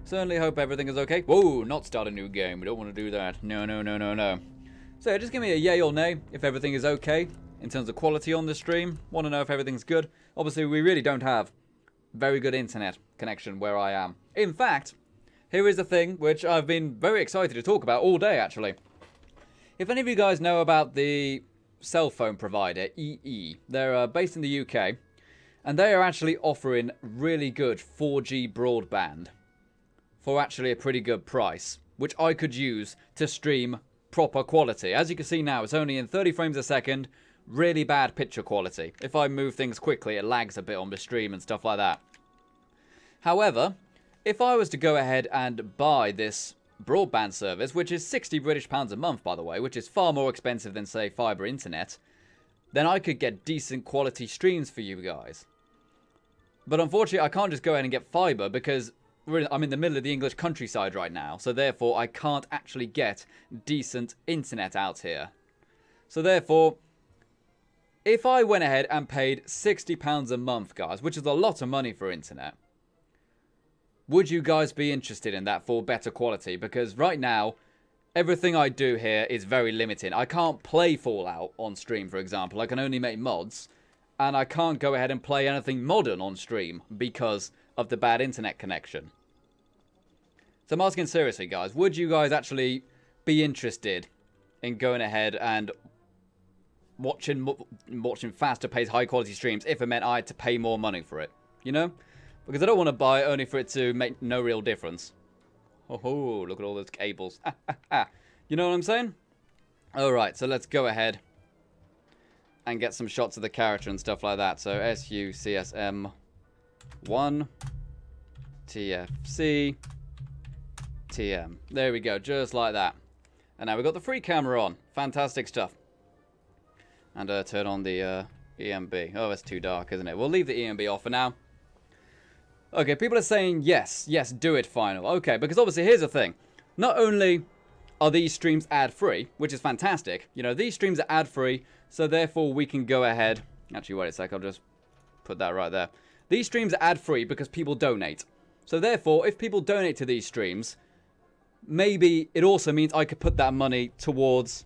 A: Certainly hope everything is okay. Whoa, not start a new game. We don't want to do that. No, no, no, no, no. So just give me a yay or nay if everything is okay in terms of quality on the stream. Want to know if everything's good. Obviously, we really don't have very good internet connection where I am. In fact, here is a thing which I've been very excited to talk about all day, actually. If any of you guys know about the cell phone provider, EE, they're based in the UK, and they are actually offering really good 4G broadband for actually a pretty good price, which I could use to stream proper quality. As you can see now, it's only in 30 frames a second, really bad picture quality. If I move things quickly, it lags a bit on the stream and stuff like that. However, if I was to go ahead and buy this broadband service, which is £60 a month, by the way, which is far more expensive than, say, fibre internet, then I could get decent quality streams for you guys. But unfortunately, I can't just go ahead and get fibre because I'm in the middle of the English countryside right now, so therefore I can't actually get decent internet out here. So therefore, if I went ahead and paid £60 a month, guys, which is a lot of money for internet, would you guys be interested in that for better quality? Because right now, everything I do here is very limited. I can't play Fallout on stream, for example. I can only make mods. And I can't go ahead and play anything modern on stream because of the bad internet connection. So I'm asking seriously, guys. Would you guys actually be interested in going ahead and watching faster-paced, high-quality streams if it meant I had to pay more money for it? You know? Because I don't want to buy it only for it to make no real difference. Oh, look at all those cables. You know what I'm saying? Alright, so let's go ahead and get some shots of the character and stuff like that. So SUCSM 1 TFC TM. There we go, just like that. And now we've got the free camera on. Fantastic stuff. And turn on the EMB. Oh, it's too dark, isn't it? We'll leave the EMB off for now. Okay, people are saying yes, do it, Final. Okay, because obviously here's the thing. Not only are these streams ad-free, which is fantastic. You know, these streams are ad-free, so therefore we can go ahead Actually, wait a sec. I'll just put that right there. These streams are ad-free because people donate. So therefore, if people donate to these streams, maybe it also means I could put that money towards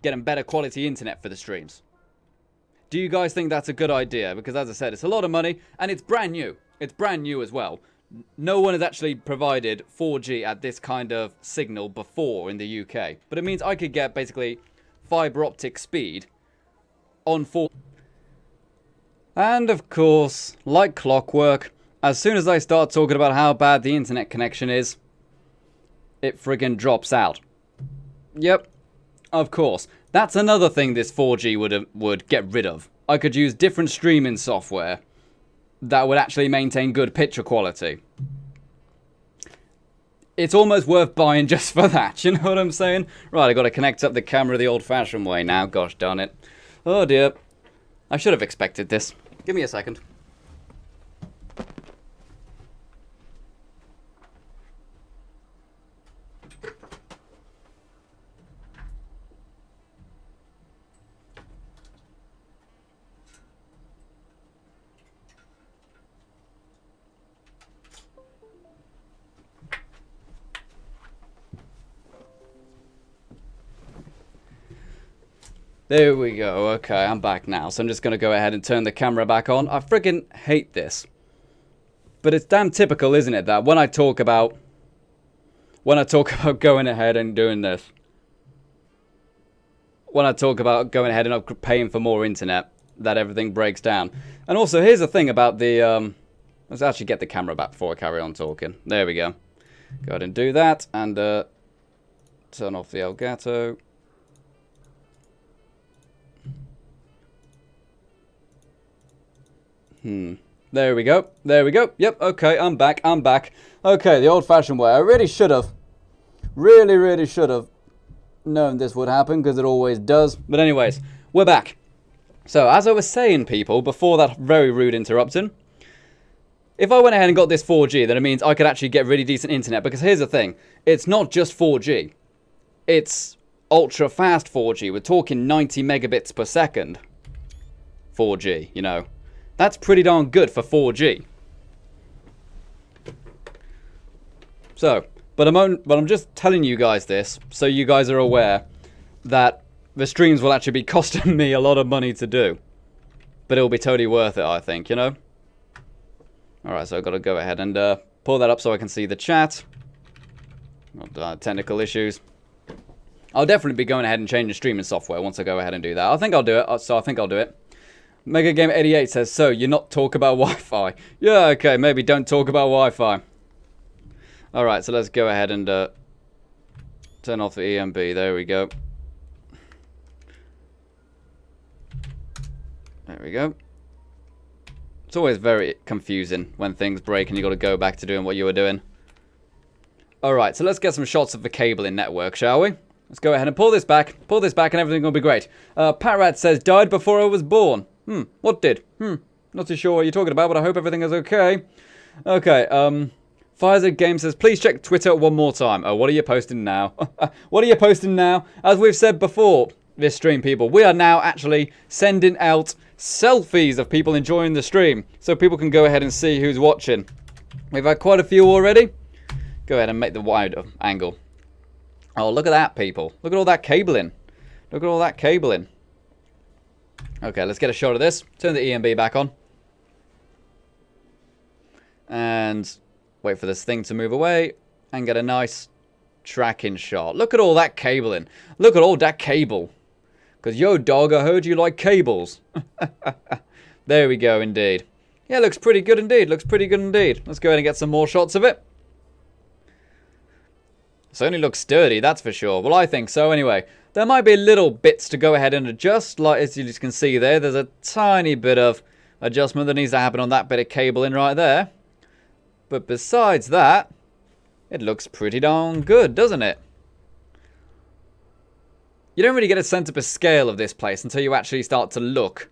A: getting better quality internet for the streams. Do you guys think that's a good idea? Because as I said, it's a lot of money and it's brand new. It's brand new as well. No one has actually provided 4G at this kind of signal before in the UK. But it means I could get basically fiber optic speed on 4G. And of course, like clockwork, as soon as I start talking about how bad the internet connection is, it friggin' drops out. Yep, of course. That's another thing this 4G would get rid of. I could use different streaming software that would actually maintain good picture quality. It's almost worth buying just for that, you know what I'm saying? Right, I gotta connect up the camera the old-fashioned way now, gosh darn it. Oh dear. I should have expected this. Give me a second. There we go. Okay, I'm back now. So I'm just going to go ahead and turn the camera back on. I friggin' hate this. But it's damn typical, isn't it, that when I talk about going ahead and doing this, when I talk about going ahead and paying for more internet, that everything breaks down. And also, here's the thing about the, let's actually get the camera back before I carry on talking. There we go. Go ahead and do that, and turn off the Elgato. There we go. There we go. Yep, okay, I'm back. I'm back. Okay, the old-fashioned way. I really should have. Really should have known this would happen, because it always does. But anyways, we're back. So, as I was saying, people, before that very rude interruption, if I went ahead and got this 4G, then it means I could actually get really decent internet. Because here's the thing. It's not just 4G. It's ultra-fast 4G. We're talking 90 megabits per second 4G, you know. That's pretty darn good for 4G. So, but I'm just telling you guys this, so you guys are aware that the streams will actually be costing me a lot of money to do. But it'll be totally worth it, I think, you know? Alright, so I've got to go ahead and pull that up so I can see the chat. Technical issues. I'll definitely be going ahead and changing streaming software once I go ahead and do that. I think I'll do it, so I think I'll do it. Mega Game 88 says, so, you're not talk about Wi-Fi. Yeah, okay, maybe don't talk about Wi-Fi. Alright, so let's go ahead and turn off the EMB. There we go. There we go. It's always very confusing when things break and you got to go back to doing what you were doing. Alright, so let's get some shots of the cabling network, shall we? Let's go ahead and pull this back and everything will be great. Patrat says, died before I was born. What did? Not too sure what you're talking about, but I hope everything is okay. Okay, Pfizer Game says, please check Twitter one more time. Oh, what are you posting now? What are you posting now? As we've said before, this stream, people, we are now actually sending out selfies of people enjoying the stream, so people can go ahead and see who's watching. We've had quite a few already. Go ahead and make the wide angle. Oh, look at that, people. Look at all that cabling. Look at all that cabling. Okay, let's get a shot of this. Turn the EMB back on. And wait for this thing to move away. And get a nice tracking shot. Look at all that cabling. Look at all that cable. Because, yo, dog, I heard you like cables. There we go, indeed. Yeah, looks pretty good indeed. Looks pretty good indeed. Let's go ahead and get some more shots of it. Certainly looks sturdy, that's for sure. Well, I think so anyway. There might be little bits to go ahead and adjust, like as you can see there. There's a tiny bit of adjustment that needs to happen on that bit of cabling right there. But besides that, it looks pretty darn good, doesn't it? You don't really get a sense of the scale of this place until you actually start to look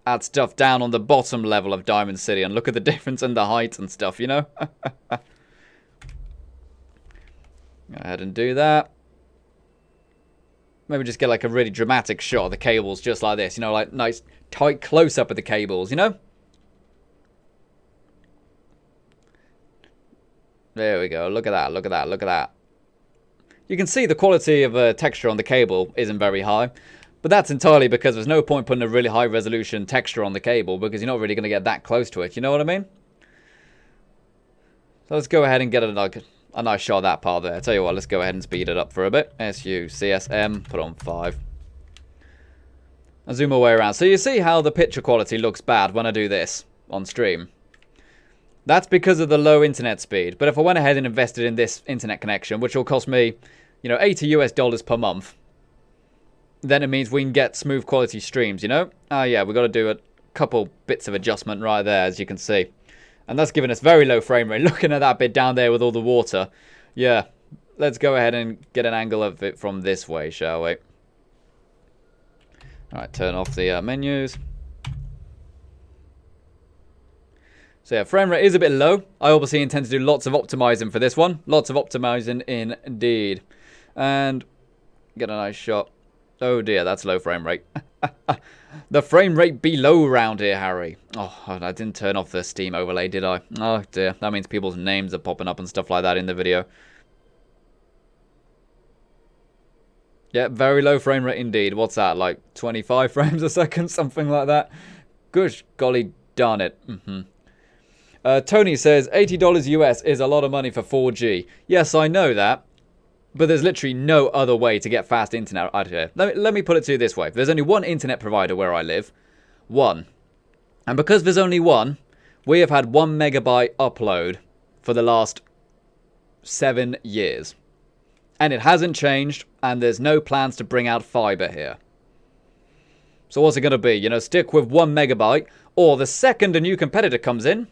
A: at stuff down on the bottom level of Diamond City and look at the difference in the height and stuff, you know? Go ahead and do that. maybe just get like a really dramatic shot of the cables just like this. You know, like nice tight close-up of the cables, you know? There we go. Look at that. Look at that. Look at that. You can see the quality of texture on the cable isn't very high. But that's entirely because there's no point putting a really high resolution texture on the cable because you're not really going to get that close to it. You know what I mean? So let's go ahead and get a nice shot of that part there. Tell you what, let's go ahead and speed it up for a bit. SUCSM, put on 5. I'll zoom my way around. So you see how the picture quality looks bad when I do this on stream. That's because of the low internet speed. But if I went ahead and invested in this internet connection, which will cost me, you know, $80 per month, then it means we can get smooth quality streams, you know? Oh yeah, we've got to do a couple bits of adjustment right there, as you can see. And that's giving us very low frame rate. Looking at that bit down there with all the water. Yeah, let's go ahead and get an angle of it from this way, shall we? Alright, turn off the menus. So yeah, frame rate is a bit low. I obviously intend to do lots of optimizing for this one. Lots of optimizing indeed. And get a nice shot. Oh dear, that's low frame rate. The frame rate be low around here, Harry. Oh, I didn't turn off the Steam overlay, did I? Oh dear, that means people's names are popping up and stuff like that in the video. Yeah, very low frame rate indeed. What's that, like 25 frames a second? Something like that? Gosh, golly darn it. Tony says, $80 US is a lot of money for 4G. Yes, I know that. But there's literally no other way to get fast internet out here. Let me put it to you this way. There's only one internet provider where I live. One. And because there's only one, we have had 1 megabyte upload for the last 7 years. And it hasn't changed, and there's no plans to bring out fiber here. So what's it going to be? You know, stick with 1 megabyte, or the second a new competitor comes in,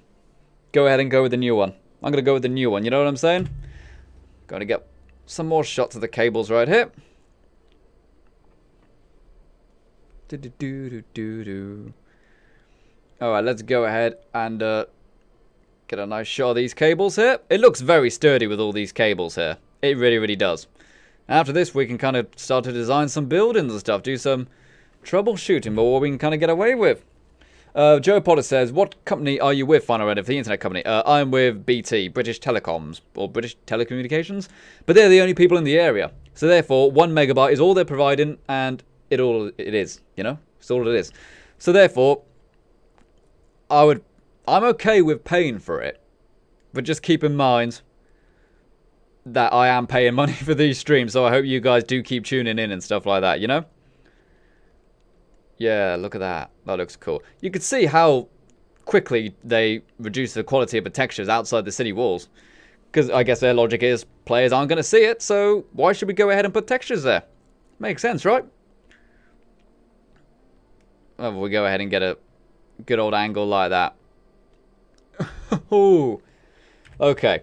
A: go ahead and go with the new one. I'm going to go with the new one, you know what I'm saying? Going to get some more shots of the cables right here. Alright, let's go ahead and get a nice shot of these cables here. It looks very sturdy with all these cables here. It really, really does. After this, we can kind of start to design some buildings and stuff. Do some troubleshooting, but what we can kind of get away with. Joe Potter says, what company are you with, Final Red, the internet company? I'm with BT, British Telecoms, or British Telecommunications. But they're the only people in the area. So therefore, 1 megabyte is all they're providing, and it is, you know? It's all it is. So therefore, I'm okay with paying for it. But just keep in mind that I am paying money for these streams, so I hope you guys do keep tuning in and stuff like that, you know? Yeah, look at that. That looks cool. You can see how quickly they reduce the quality of the textures outside the city walls. Because I guess their logic is players aren't going to see it, so why should we go ahead and put textures there? Makes sense, right? Well, we go ahead and get a good old angle like that. Ooh. Okay.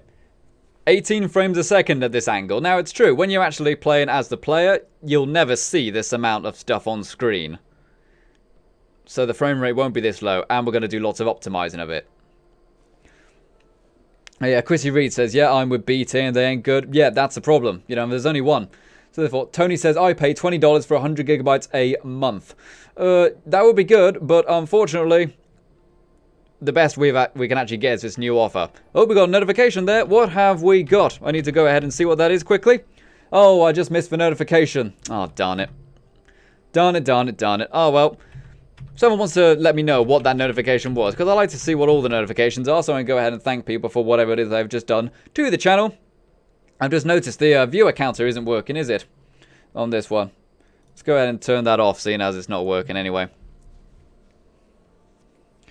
A: 18 frames a second at this angle. Now, it's true. When you're actually playing as the player, you'll never see this amount of stuff on screen. So the frame rate won't be this low, and we're going to do lots of optimizing of it. Yeah, Chrissy Reed says, yeah, I'm with BT and they ain't good. Yeah, that's the problem. You know, there's only one. So therefore, Tony says, I pay $20 for 100 gigabytes a month. That would be good, but unfortunately, the best we can actually get is this new offer. Oh, we got a notification there. What have we got? I need to go ahead and see what that is quickly. Oh, I just missed the notification. Oh, darn it. Darn it, darn it, darn it. Oh, well. Someone wants to let me know what that notification was, because I like to see what all the notifications are, so I can go ahead and thank people for whatever it is they've just done to the channel. I've just noticed the viewer counter isn't working, is it? On this one. Let's go ahead and turn that off, seeing as it's not working anyway.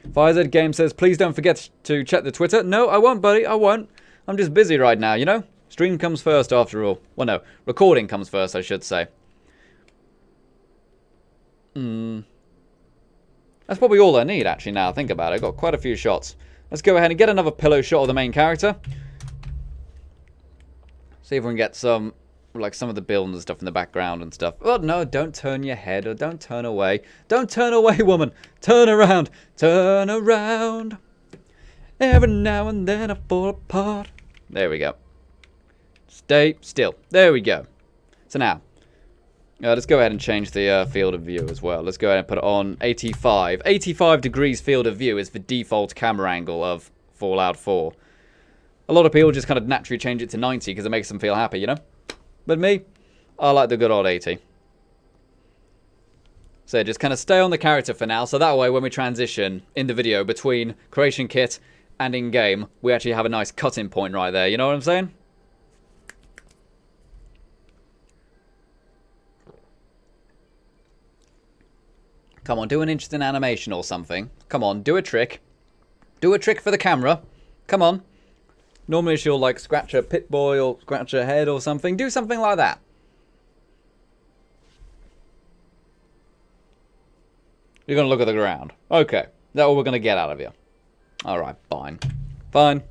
A: FireZ Game says, please don't forget to check the Twitter. No, I won't, buddy, I won't. I'm just busy right now, you know? Stream comes first after all. Well, no, recording comes first, I should say. That's probably all I need, actually, now I think about it. I've got quite a few shots. Let's go ahead and get another pillow shot of the main character. See if we can get some, like, some of the buildings and stuff in the background and stuff. Oh, no, don't turn your head or don't turn away. Don't turn away, woman. Turn around. Turn around. Every now and then I fall apart. There we go. Stay still. There we go. So now, Let's go ahead and change the field of view as well. Let's go ahead and put it on 85. 85 degrees field of view is the default camera angle of Fallout 4. A lot of people just kind of naturally change it to 90 because it makes them feel happy, you know? But me, I like the good old 80. So just kind of stay on the character for now, so that way when we transition in the video between creation kit and in-game, we actually have a nice cutting point right there, you know what I'm saying? Come on, do an interesting animation or something. Come on, do a trick. Do a trick for the camera. Come on. Normally she'll like scratch her pit boy or scratch her head or something. Do something like that. You're going to look at the ground. Okay. That's all we're going to get out of you. Alright, fine. Fine.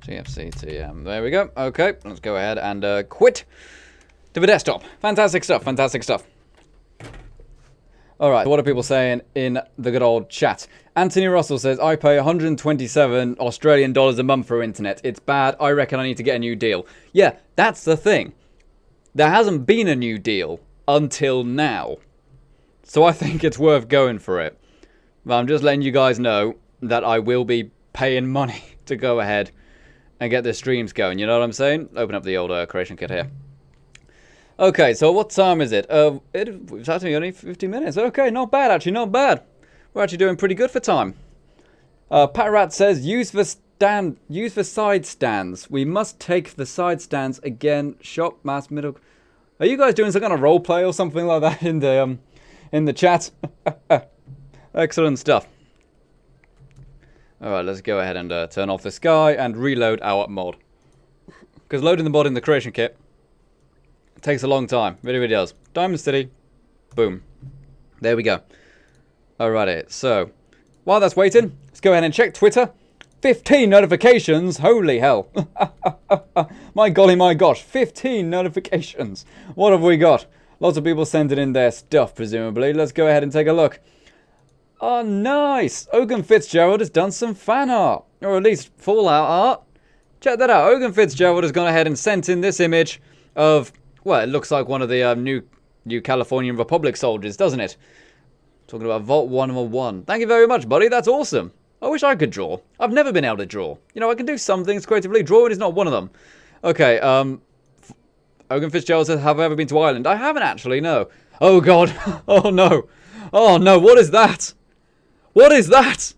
A: GFCTM. There we go. Okay, let's go ahead and quit to the desktop. Fantastic stuff. Fantastic stuff. Alright, what are people saying in the good old chat? Anthony Russell says, I pay 127 Australian dollars a month for internet. It's bad. I reckon I need to get a new deal. Yeah, that's the thing. There hasn't been a new deal until now. So I think it's worth going for it. But I'm just letting you guys know that I will be paying money to go ahead and get the streams going. You know what I'm saying? Open up the old creation kit here. Okay, so what time is it? It's actually only 50 minutes. Okay, not bad, actually, not bad. We're actually doing pretty good for time. Pat Rat says, use the side stands. We must take the side stands again. Shop, mass, middle. Are you guys doing some kind of role play or something like that in the chat? Excellent stuff. Alright, let's go ahead and turn off the sky and reload our mod. Because loading the mod in the creation kit takes a long time. Really, really does. Diamond City. Boom. There we go. Alrighty. So, while that's waiting, let's go ahead and check Twitter. 15 notifications. Holy hell. My golly, my gosh. 15 notifications. What have we got? Lots of people sending in their stuff, presumably. Let's go ahead and take a look. Oh, nice. Ogan Fitzgerald has done some fan art. Or at least Fallout art. Check that out. Ogan Fitzgerald has gone ahead and sent in this image of... Well, it looks like one of the new Californian Republic soldiers, doesn't it? Talking about Vault 101. Thank you very much, buddy. That's awesome. I wish I could draw. I've never been able to draw. You know, I can do some things creatively. Drawing is not one of them. Okay, Ogan Fitzgerald says, have I ever been to Ireland? I haven't actually, no. Oh, God. Oh, no. Oh, no. What is that? What is that?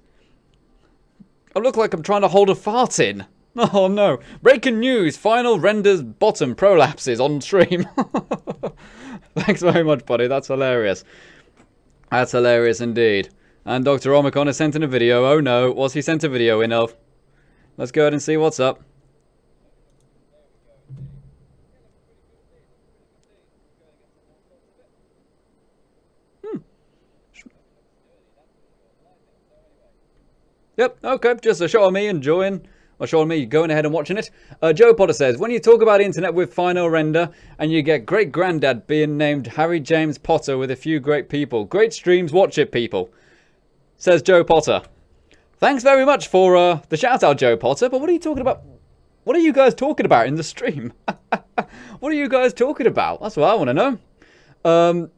A: I look like I'm trying to hold a fart in. Oh no. Breaking news. Final renders bottom prolapses on stream. Thanks very much, buddy. That's hilarious. That's hilarious indeed. And Dr. Omicron has sent in a video. Oh no. What's he sent a video in of? Let's go ahead and see what's up. Yep, okay. Just a shot of me enjoying... Or showing me going ahead and watching it. Joe Potter says, when you talk about internet with final render and you get great granddad being named Harry James Potter with a few great people. Great streams, watch it, people. Says Joe Potter. Thanks very much for the shout out, Joe Potter. But what are you talking about? What are you guys talking about in the stream? What are you guys talking about? That's what I want to know.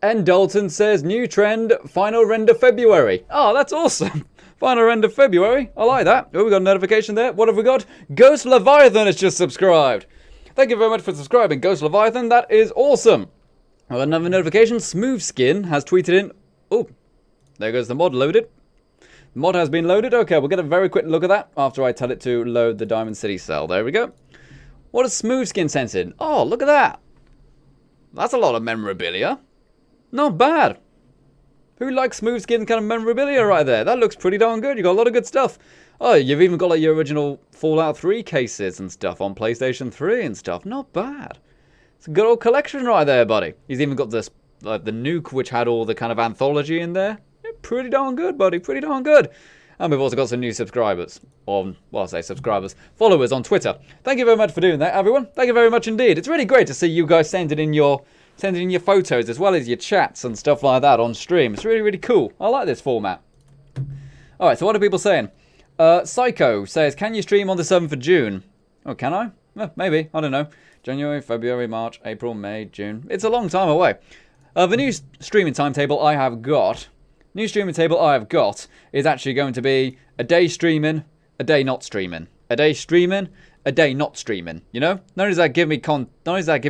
A: N. Dalton says, new trend, final render February. Oh, that's awesome. Final render February. I like that. Oh, we got a notification there. What have we got? Ghost Leviathan has just subscribed. Thank you very much for subscribing, Ghost Leviathan. That is awesome. I got another notification. Smooth Skin has tweeted in. Oh, there goes the mod loaded. The mod has been loaded. Okay, we'll get a very quick look at that after I tell it to load the Diamond City cell. There we go. What has Smooth Skin sent in? Oh, look at that. That's a lot of memorabilia. Not bad. Who likes Smooth Skin kind of memorabilia right there? That looks pretty darn good. You got a lot of good stuff. Oh, you've even got like your original Fallout 3 cases and stuff on PlayStation 3 and stuff. Not bad. It's a good old collection right there, buddy. He's even got this, like the nuke, which had all the kind of anthology in there. Yeah, pretty darn good, buddy. Pretty darn good. And we've also got some new subscribers. Well, I say subscribers. Followers on Twitter. Thank you very much for doing that, everyone. Thank you very much indeed. It's really great to see you guys sending in your photos as well as your chats and stuff like that on stream. It's really, really cool. I like this format. Alright, so what are people saying? Psycho says, can you stream on the 7th of June? Oh, can I? Maybe. I don't know. January, February, March, April, May, June. It's a long time away. The new streaming timetable I have got is actually going to be a day streaming, a day not streaming. A day streaming, a day not streaming. You know? Not only does that give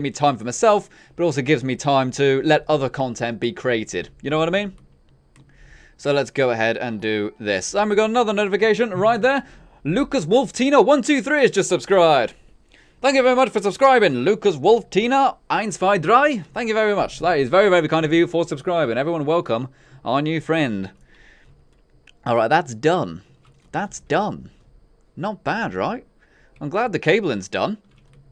A: me time for myself, but also gives me time to let other content be created. You know what I mean? So let's go ahead and do this. And we got another notification right there. Lucas Wolf Tina 123 has just subscribed. Thank you very much for subscribing, Lucas Wolf Tina 123. Thank you very much. That is very, very kind of you for subscribing. Everyone, welcome our new friend. All right, that's done. That's done. Not bad, right? I'm glad the cabling's done.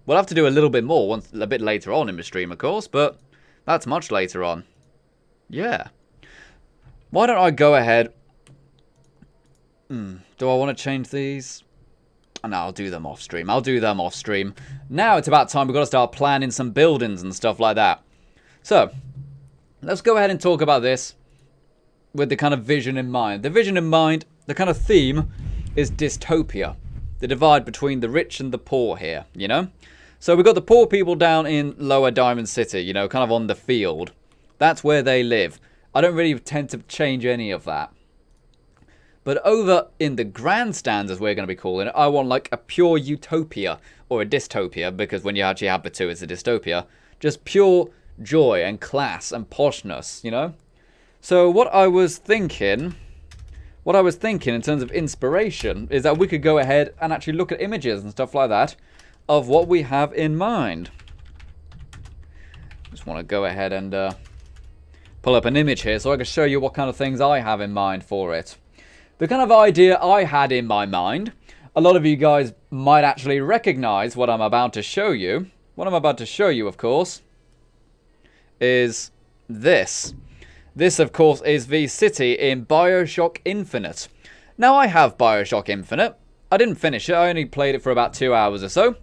A: We'll have to do a little bit more a bit later on in the stream, of course, but that's much later on. Yeah. Why don't I go ahead? Do I want to change these? No, I'll do them off stream. Now it's about time we've got to start planning some buildings and stuff like that. So, let's go ahead and talk about this with the kind of vision in mind. The vision in mind, the kind of theme is dystopia. The divide between the rich and the poor here, you know? So we've got the poor people down in Lower Diamond City, you know, kind of on the field. That's where they live. I don't really tend to change any of that. But over in the grandstands, as we're going to be calling it, I want like a pure utopia or a dystopia, because when you actually have the two, it's a dystopia. Just pure joy and class and poshness, you know? So what I was thinking in terms of inspiration is that we could go ahead and actually look at images and stuff like that of what we have in mind. Just want to go ahead and pull up an image here so I can show you what kind of things I have in mind for it. The kind of idea I had in my mind, a lot of you guys might actually recognize what I'm about to show you. What I'm about to show you, of course, is this. This, of course, is the city in BioShock Infinite. Now, I have BioShock Infinite. I didn't finish it. I only played it for about 2 hours or so.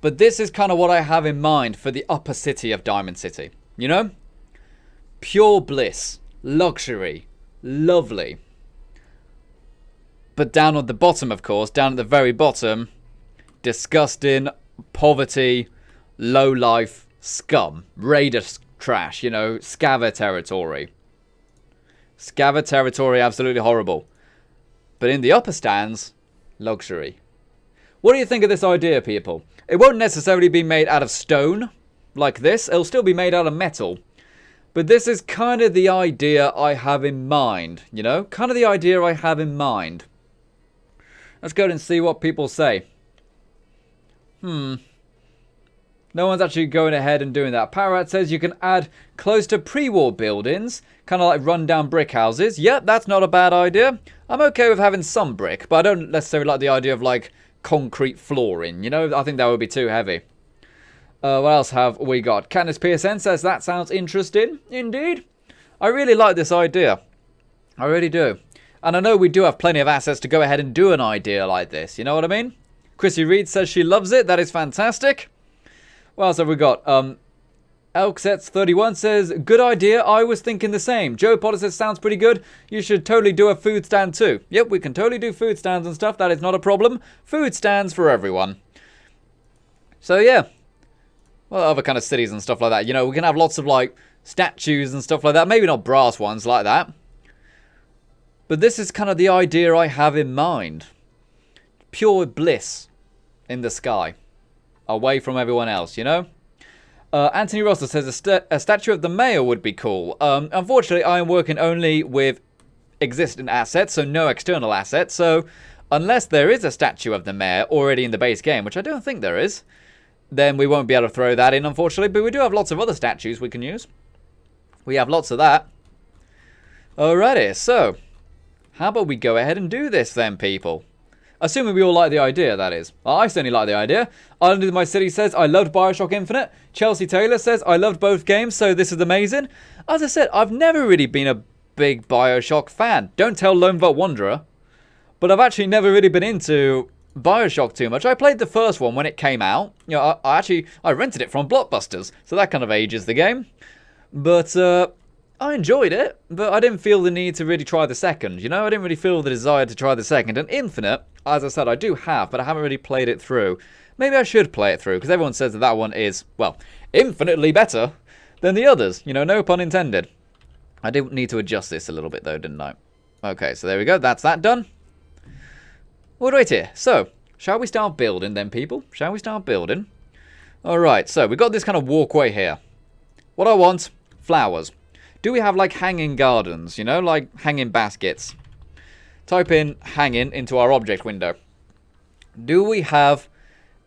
A: But this is kind of what I have in mind for the upper city of Diamond City. You know? Pure bliss. Luxury. Lovely. But down at the bottom, of course, down at the very bottom, disgusting, poverty, low-life scum. Raider trash, you know, scaver territory. Scaver territory, absolutely horrible. But in the upper stands, luxury. What do you think of this idea, people? It won't necessarily be made out of stone, like this. It'll still be made out of metal. But this is kind of the idea I have in mind, you know? Kind of the idea I have in mind. Let's go and see what people say. No one's actually going ahead and doing that. Parrot says you can add close to pre-war buildings, kind of like run-down brick houses. Yep, that's not a bad idea. I'm okay with having some brick, but I don't necessarily like the idea of like concrete flooring. You know, I think that would be too heavy. What else have we got? Candice PSN says that sounds interesting. Indeed. I really like this idea. I really do. And I know we do have plenty of assets to go ahead and do an idea like this. You know what I mean? Chrissy Reed says she loves it. That is fantastic. What else have we got? Elksets31 says, good idea. I was thinking the same. Joe Potter says, sounds pretty good. You should totally do a food stand too. Yep, we can totally do food stands and stuff. That is not a problem. Food stands for everyone. So yeah. Well, other kind of cities and stuff like that. You know, we can have lots of like statues and stuff like that. Maybe not brass ones like that. But this is kind of the idea I have in mind. Pure bliss in the sky. Away from everyone else, you know? Anthony Russell says a statue of the mayor would be cool. Unfortunately, I am working only with existing assets, so no external assets. So unless there is a statue of the mayor already in the base game, which I don't think there is, then we won't be able to throw that in, unfortunately. But we do have lots of other statues we can use. We have lots of that. Alrighty, so how about we go ahead and do this then, people? Assuming we all like the idea, that is. I certainly like the idea. Island of My City says, I loved BioShock Infinite. Chelsea Taylor says, I loved both games, so this is amazing. As I said, I've never really been a big BioShock fan. Don't tell Lone Vote Wanderer. But I've actually never really been into BioShock too much. I played the first one when it came out. You know, I rented it from Blockbusters, so that kind of ages the game. But I enjoyed it, but I didn't feel the need to really try the second, you know? I didn't really feel the desire to try the second. And Infinite, as I said, I do have, but I haven't really played it through. Maybe I should play it through, because everyone says that that one is, well, infinitely better than the others. You know, no pun intended. I did need to adjust this a little bit, though, didn't I? Okay, so there we go. That's that done. All right here. So, shall we start building then, people? Shall we start building? All right, so we've got this kind of walkway here. What I want, flowers. Do we have, like, hanging gardens, you know, like hanging baskets? Type in hanging into our object window. Do we have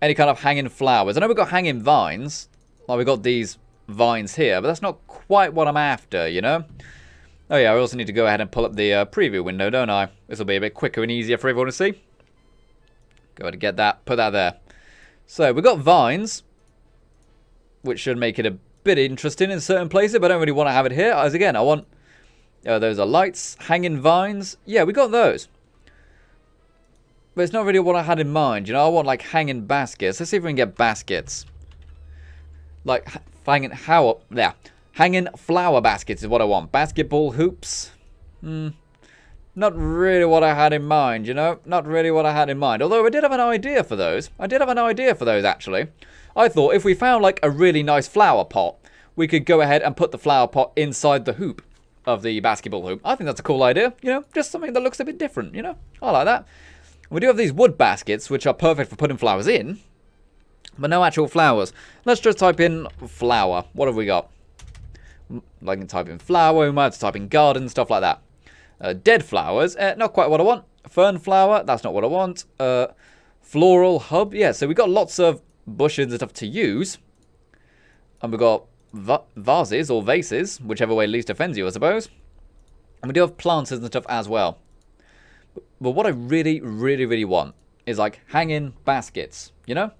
A: any kind of hanging flowers? I know we've got hanging vines. Like, we've got these vines here, but that's not quite what I'm after, you know? Oh, yeah, I also need to go ahead and pull up the preview window, don't I? This will be a bit quicker and easier for everyone to see. Go ahead and get that, put that there. So, we've got vines, which should make it a bit interesting in certain places, but I don't really want to have it here. As again, I want... those are lights, hanging vines. Yeah, we got those. But it's not really what I had in mind. You know, I want, like, hanging baskets. Let's see if we can get baskets. Like, hanging flower baskets is what I want. Basketball hoops. Not really what I had in mind, you know? Not really what I had in mind. Although I did have an idea for those. Actually. I thought if we found, like, a really nice flower pot, we could go ahead and put the flower pot inside the hoop of the basketball hoop. I think that's a cool idea, you know? Just something that looks a bit different, you know? I like that. We do have these wood baskets, which are perfect for putting flowers in, but no actual flowers. Let's just type in flower. What have we got? I can type in flower, we might have to type in garden, stuff like that. Dead flowers, not quite what I want. Fern flower, that's not what I want. Floral hub, yeah, so we've got lots of bushes and stuff to use. And we've got vases or vases, whichever way least offends you, I suppose. And we do have planters and stuff as well. But what I really, really, really want is, like, hanging baskets, you know?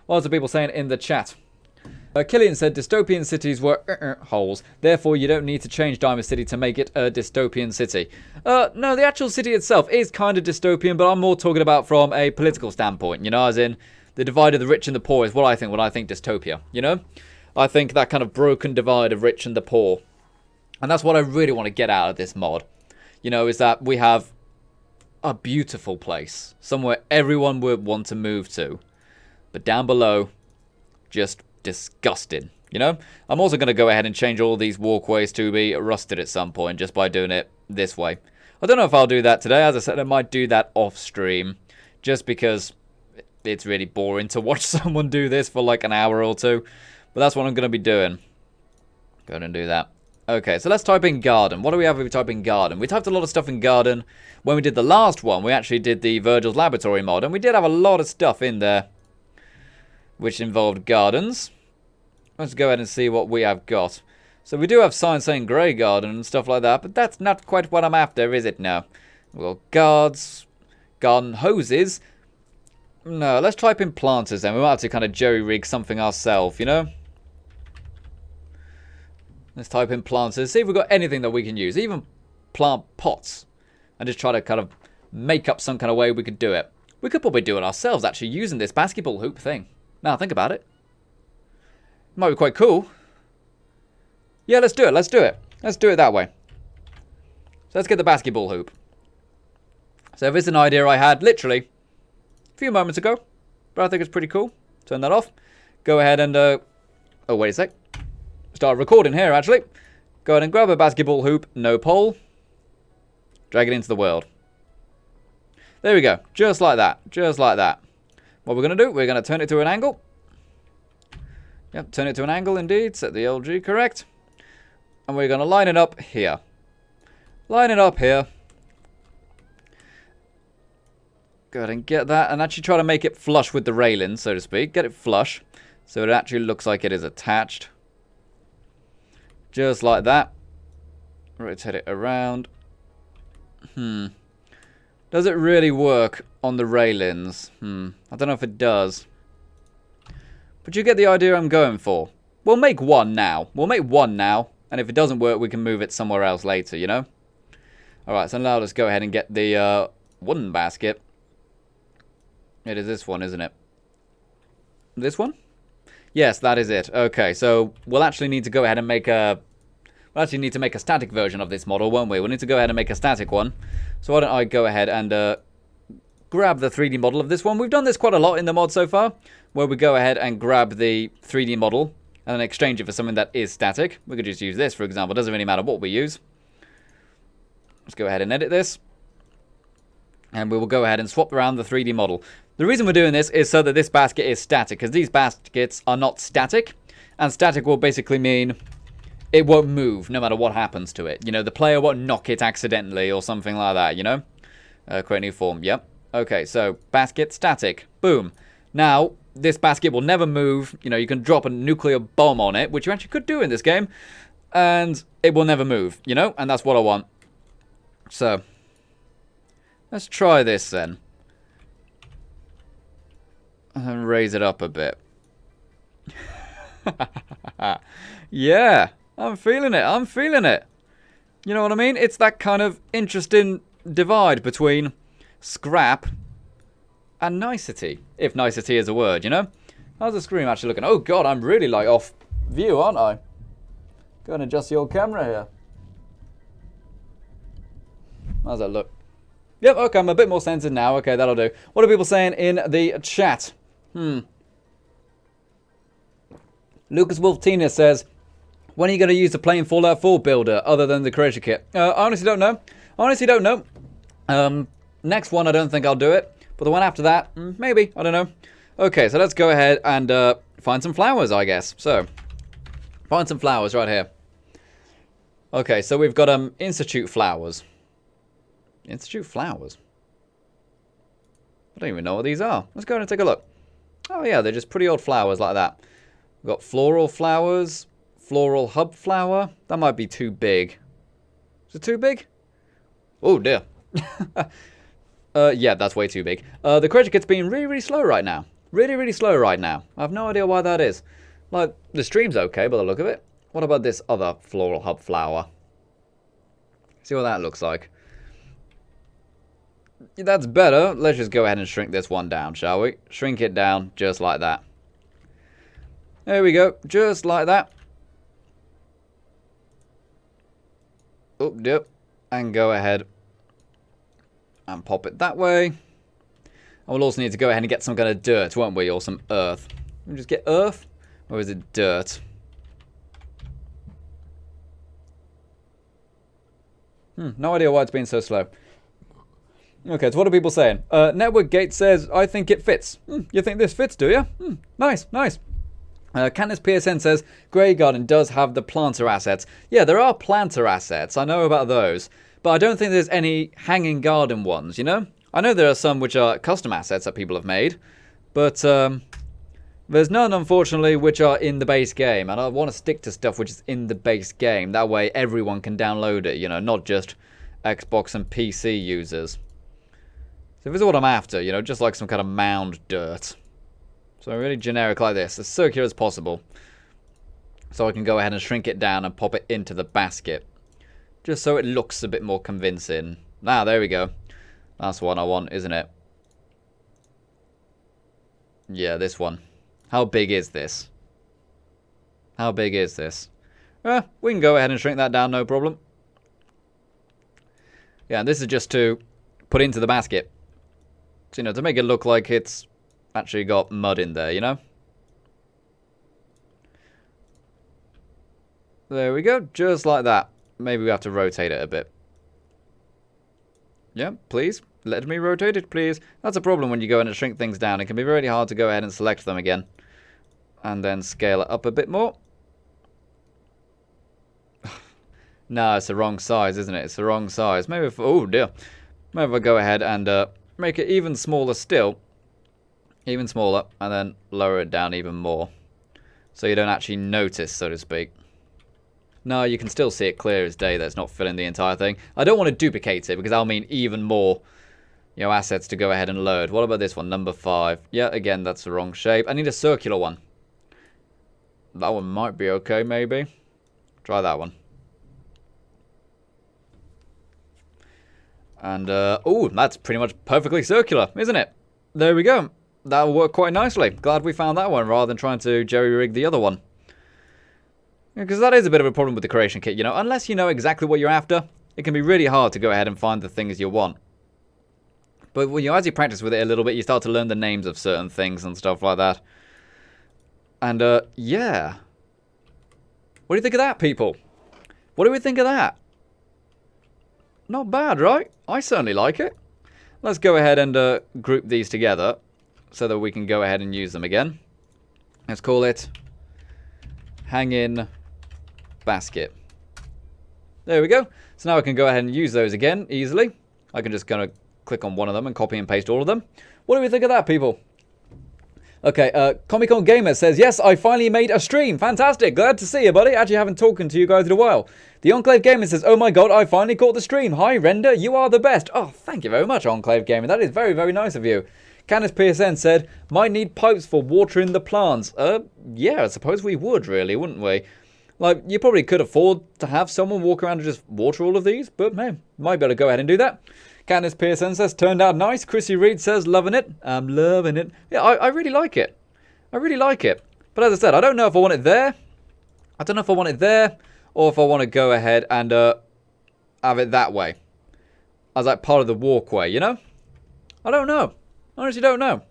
A: What are the people saying in the chat? Killian said dystopian cities were holes. Therefore, you don't need to change Diamond City to make it a dystopian city. No, the actual city itself is kind of dystopian, but I'm more talking about from a political standpoint, you know? As in, the divide of the rich and the poor is what I think dystopia, you know? I think that kind of broken divide of rich and the poor. And that's what I really want to get out of this mod. You know, is that we have a beautiful place. Somewhere everyone would want to move to. But down below, just disgusting. You know? I'm also going to go ahead and change all these walkways to be rusted at some point just by doing it this way. I don't know if I'll do that today. As I said, I might do that off stream. Just because it's really boring to watch someone do this for like an hour or two. But that's what I'm going to be doing. Go ahead and do that. Okay, so let's type in garden. What do we have if we type in garden? We typed a lot of stuff in garden. When we did the last one, we actually did the Virgil's Laboratory mod. And we did have a lot of stuff in there, which involved gardens. Let's go ahead and see what we have got. So we do have Science Saying Grey Garden and stuff like that. But that's not quite what I'm after, is it now? Well, guards, garden hoses. No, let's type in planters then. We might have to kind of jerry-rig something ourselves, you know? Let's type in planters. See if we've got anything that we can use. Even plant pots. And just try to kind of make up some kind of way we could do it. We could probably do it ourselves, actually, using this basketball hoop thing. Now, think about it. Might be quite cool. Yeah, let's do it. Let's do it. Let's do it that way. So let's get the basketball hoop. So this is an idea I had literally a few moments ago. But I think it's pretty cool. Turn that off. Go ahead and... oh, wait a sec. Start recording here, actually. Go ahead and grab a basketball hoop, no pole. Drag it into the world. There we go. Just like that. Just like that. What we're going to do, we're going to turn it to an angle. Yep, turn it to an angle indeed. Set the LG correct. And we're going to line it up here. Line it up here. Go ahead and get that. And actually try to make it flush with the railing, so to speak. Get it flush. So it actually looks like it is attached. Just like that. Rotate it around. Does it really work on the railings? I don't know if it does. But you get the idea I'm going for. We'll make one now. And if it doesn't work, we can move it somewhere else later, you know? Alright, so now let's go ahead and get the wooden basket. It is this one, isn't it? This one? Yes, that is it. Okay, so we'll actually need to go ahead and make a... We'll actually need to make a static version of this model, won't we? We'll need to go ahead and make a static one. So why don't I go ahead and grab the 3D model of this one. We've done this quite a lot in the mod so far, where we go ahead and grab the 3D model and then exchange it for something that is static. We could just use this, for example. It doesn't really matter what we use. Let's go ahead and edit this. And we will go ahead and swap around the 3D model. The reason we're doing this is so that this basket is static, because these baskets are not static. And static will basically mean it won't move no matter what happens to it. You know, the player won't knock it accidentally or something like that, you know? Create new form, yep. Okay, so basket static, boom. Now, this basket will never move. You know, you can drop a nuclear bomb on it, which you actually could do in this game. And it will never move, you know? And that's what I want. So, let's try this then. And raise it up a bit. Yeah, I'm feeling it. I'm feeling it. You know what I mean? It's that kind of interesting divide between scrap and nicety. If nicety is a word, you know? How's the screen actually looking? Oh god, I'm really like off view, aren't I? Go and adjust the old camera here. How's that look? Yep, okay, I'm a bit more centered now. Okay, that'll do. What are people saying in the chat? Lucas Wolftina says, when are you going to use the plain Fallout 4 builder other than the creature kit? I honestly don't know. Honestly don't know. Next one, I don't think I'll do it. But the one after that, maybe. I don't know. Okay, so let's go ahead and find some flowers, I guess. So, find some flowers right here. Okay, so we've got Institute flowers. Institute flowers? I don't even know what these are. Let's go ahead and take a look. Oh yeah, they're just pretty old flowers like that. We've got floral flowers, floral hub flower. That might be too big. Is it too big? Oh dear. Yeah, that's way too big. The creature kit's being really, really slow right now. Really, really slow right now. I have no idea why that is. Like, the stream's okay by the look of it. What about this other floral hub flower? See what that looks like. That's better. Let's just go ahead and shrink this one down, shall we? Shrink it down just like that. There we go. Just like that. Oh, yep. And go ahead and pop it that way. And we'll also need to go ahead and get some kind of dirt, won't we? Or some earth. We'll just get earth? Or is it dirt? No idea why it's been so slow. Okay, so what are people saying? Network Gate says, I think it fits. You think this fits, do you? Nice, nice. Candice PSN says, Grey Garden does have the planter assets. Yeah, there are planter assets. I know about those. But I don't think there's any hanging garden ones, you know? I know there are some which are custom assets that people have made. But there's none, unfortunately, which are in the base game. And I want to stick to stuff which is in the base game. That way everyone can download it, you know, not just Xbox and PC users. So this is what I'm after, you know, just like some kind of mound dirt. So really generic like this, as circular as possible. So I can go ahead and shrink it down and pop it into the basket. Just so it looks a bit more convincing. Ah, there we go. That's what I want, isn't it? Yeah, this one. How big is this? How big is this? We can go ahead and shrink that down, no problem. Yeah, and this is just to put into the basket. So, you know, to make it look like it's actually got mud in there, you know? There we go, just like that. Maybe we have to rotate it a bit. Yeah, please. Let me rotate it, please. That's a problem when you go in and shrink things down. It can be really hard to go ahead and select them again. And then scale it up a bit more. No, it's the wrong size, isn't it? It's the wrong size. Maybe if... Oh, dear. Maybe if I go ahead and make it even smaller still. Even smaller. And then lower it down even more. So you don't actually notice, so to speak. No, you can still see it clear as day that it's not filling the entire thing. I don't want to duplicate it because that'll mean even more, you know, assets to go ahead and load. What about this one? Number 5. Yeah, again, that's the wrong shape. I need a circular one. That one might be okay, maybe. Try that one. And, oh, that's pretty much perfectly circular, isn't it? There we go. That'll work quite nicely. Glad we found that one rather than trying to jerry-rig the other one. Because that is a bit of a problem with the creation kit, you know. Unless you know exactly what you're after, it can be really hard to go ahead and find the things you want. But when as you practice with it a little bit, you start to learn the names of certain things and stuff like that. And, yeah. What do you think of that, people? What do we think of that? Not bad, right? I certainly like it. Let's go ahead and group these together so that we can go ahead and use them again. Let's call it Hang-In Basket. There we go. So now I can go ahead and use those again easily. I can just kind of click on one of them and copy and paste all of them. What do we think of that, people? Okay, Comic-Con Gamer says, yes, I finally made a stream. Fantastic. Glad to see you, buddy. Actually haven't talked to you guys in a while. The Enclave Gamer says, oh my god, I finally caught the stream. Hi, Render. You are the best. Oh, thank you very much, Enclave Gamer. That is very, very nice of you. Candice PSN said, might need pipes for watering the plants. Yeah, I suppose we would, really, wouldn't we? Like, you probably could afford to have someone walk around and just water all of these, but man, might be able to go ahead and do that. Candice Pearson says, turned out nice. Chrissy Reed says, loving it. I'm loving it. Yeah, I really like it. I really like it. But as I said, I don't know if I want it there. I don't know if I want it there, or if I want to go ahead and have it that way. As like part of the walkway, you know? I don't know. I honestly don't know.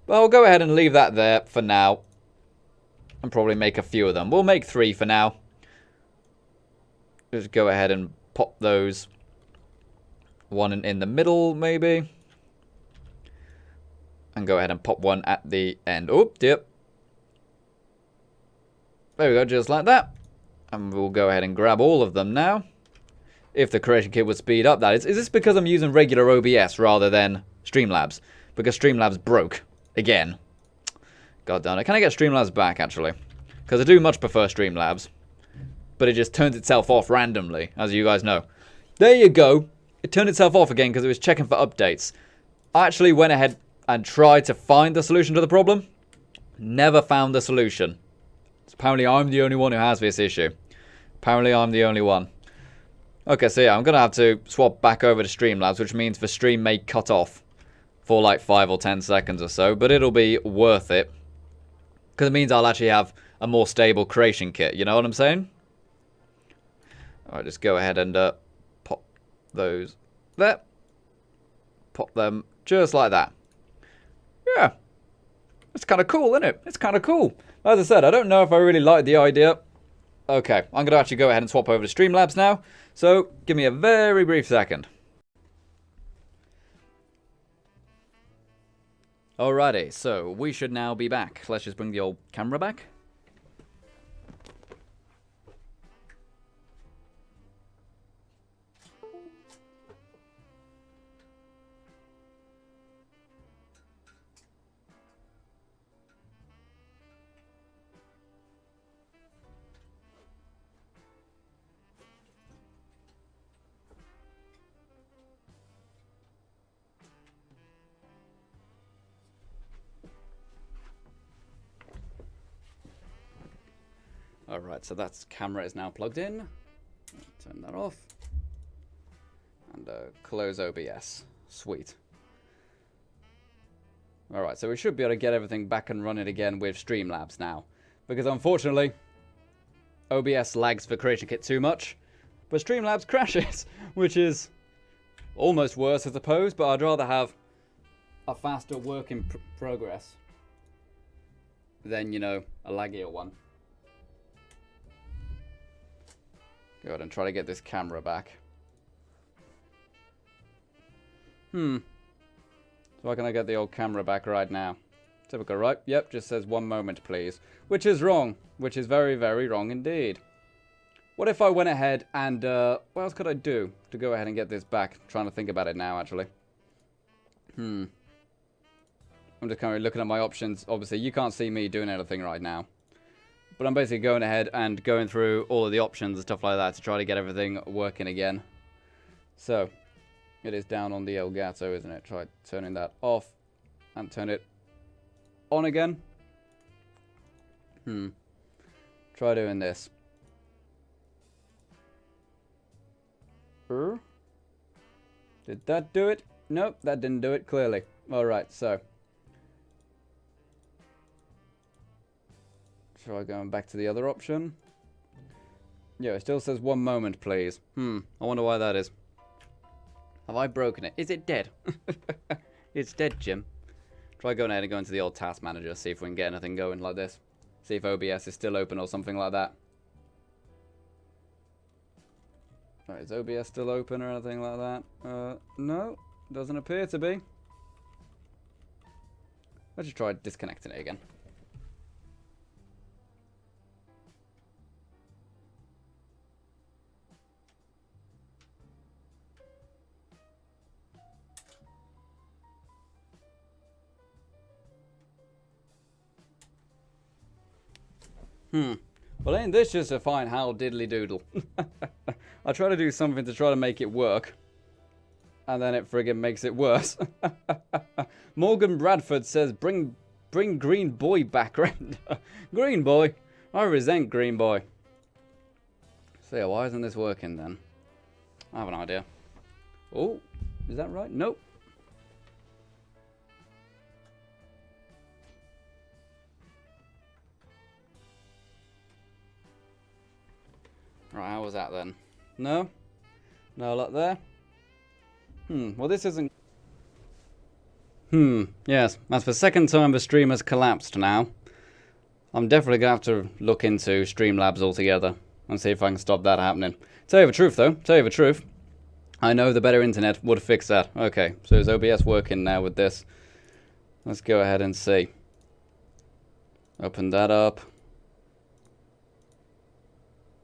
A: But I'll go ahead and leave that there for now. And probably make a few of them. We'll make 3 for now. Just go ahead and pop those. One in the middle, maybe. And go ahead and pop one at the end. Oh, yep. There we go, just like that. And we'll go ahead and grab all of them now. If the creation kit would speed up, that is. Is this because I'm using regular OBS rather than Streamlabs? Because Streamlabs broke. Again. God damn it. Can I get Streamlabs back, actually? Because I do much prefer Streamlabs. But it just turns itself off randomly, as you guys know. There you go. It turned itself off again because it was checking for updates. I actually went ahead and tried to find the solution to the problem. Never found the solution. Apparently I'm the only one who has this issue. Apparently I'm the only one. Okay, so yeah, I'm going to have to swap back over to Streamlabs, which means the stream may cut off for like 5 or 10 seconds or so. But it'll be worth it. Because it means I'll actually have a more stable creation kit. You know what I'm saying? Alright, just go ahead and pop those there. Pop them just like that. Yeah. It's kind of cool, isn't it? It's kind of cool. As I said, I don't know if I really like the idea. Okay, I'm going to actually go ahead and swap over to Streamlabs now. So, give me a very brief second. Alrighty, so we should now be back. Let's just bring the old camera back. Alright, so that camera is now plugged in. Turn that off. And close OBS. Sweet. Alright, so we should be able to get everything back and running again with Streamlabs now. Because unfortunately, OBS lags for Creation Kit too much. But Streamlabs crashes, which is almost worse, I suppose. But I'd rather have a faster work in progress than, you know, a laggier one. Go ahead and try to get this camera back. So why can I get the old camera back right now? Typical, right? Yep, just says 1 moment, please. Which is wrong. Which is very, very wrong indeed. What if I went ahead and, what else could I do to go ahead and get this back? I'm trying to think about it now, actually. I'm just kind of looking at my options. Obviously, you can't see me doing anything right now. But I'm basically going ahead and going through all of the options and stuff like that to try to get everything working again. So, it is down on the Elgato, isn't it? Try turning that off and turn it on again. Try doing this. Did that do it? Nope, that didn't do it, clearly. Alright, so. Try going back to the other option. Yeah, it still says 1 moment, please. I wonder why that is. Have I broken it? Is it dead? It's dead, Jim. Try going ahead and going to the old task manager, see if we can get anything going like this. See if OBS is still open or something like that. Right, is OBS still open or anything like that? No, doesn't appear to be. Let's just try disconnecting it again. Well, ain't this just a fine how diddly doodle? I try to do something to try to make it work. And then it friggin' makes it worse. Morgan Bradford says, bring Green Boy back. Green Boy? I resent Green Boy. So yeah, why isn't this working then? I have an idea. Oh, is that right? Nope. Right, how was that then? No? No luck there? Well this isn't... yes. That's the second time the stream has collapsed now. I'm definitely going to have to look into Streamlabs altogether and see if I can stop that happening. Tell you the truth though, tell you the truth. I know the better internet would fix that. Okay, so is OBS working now with this? Let's go ahead and see. Open that up.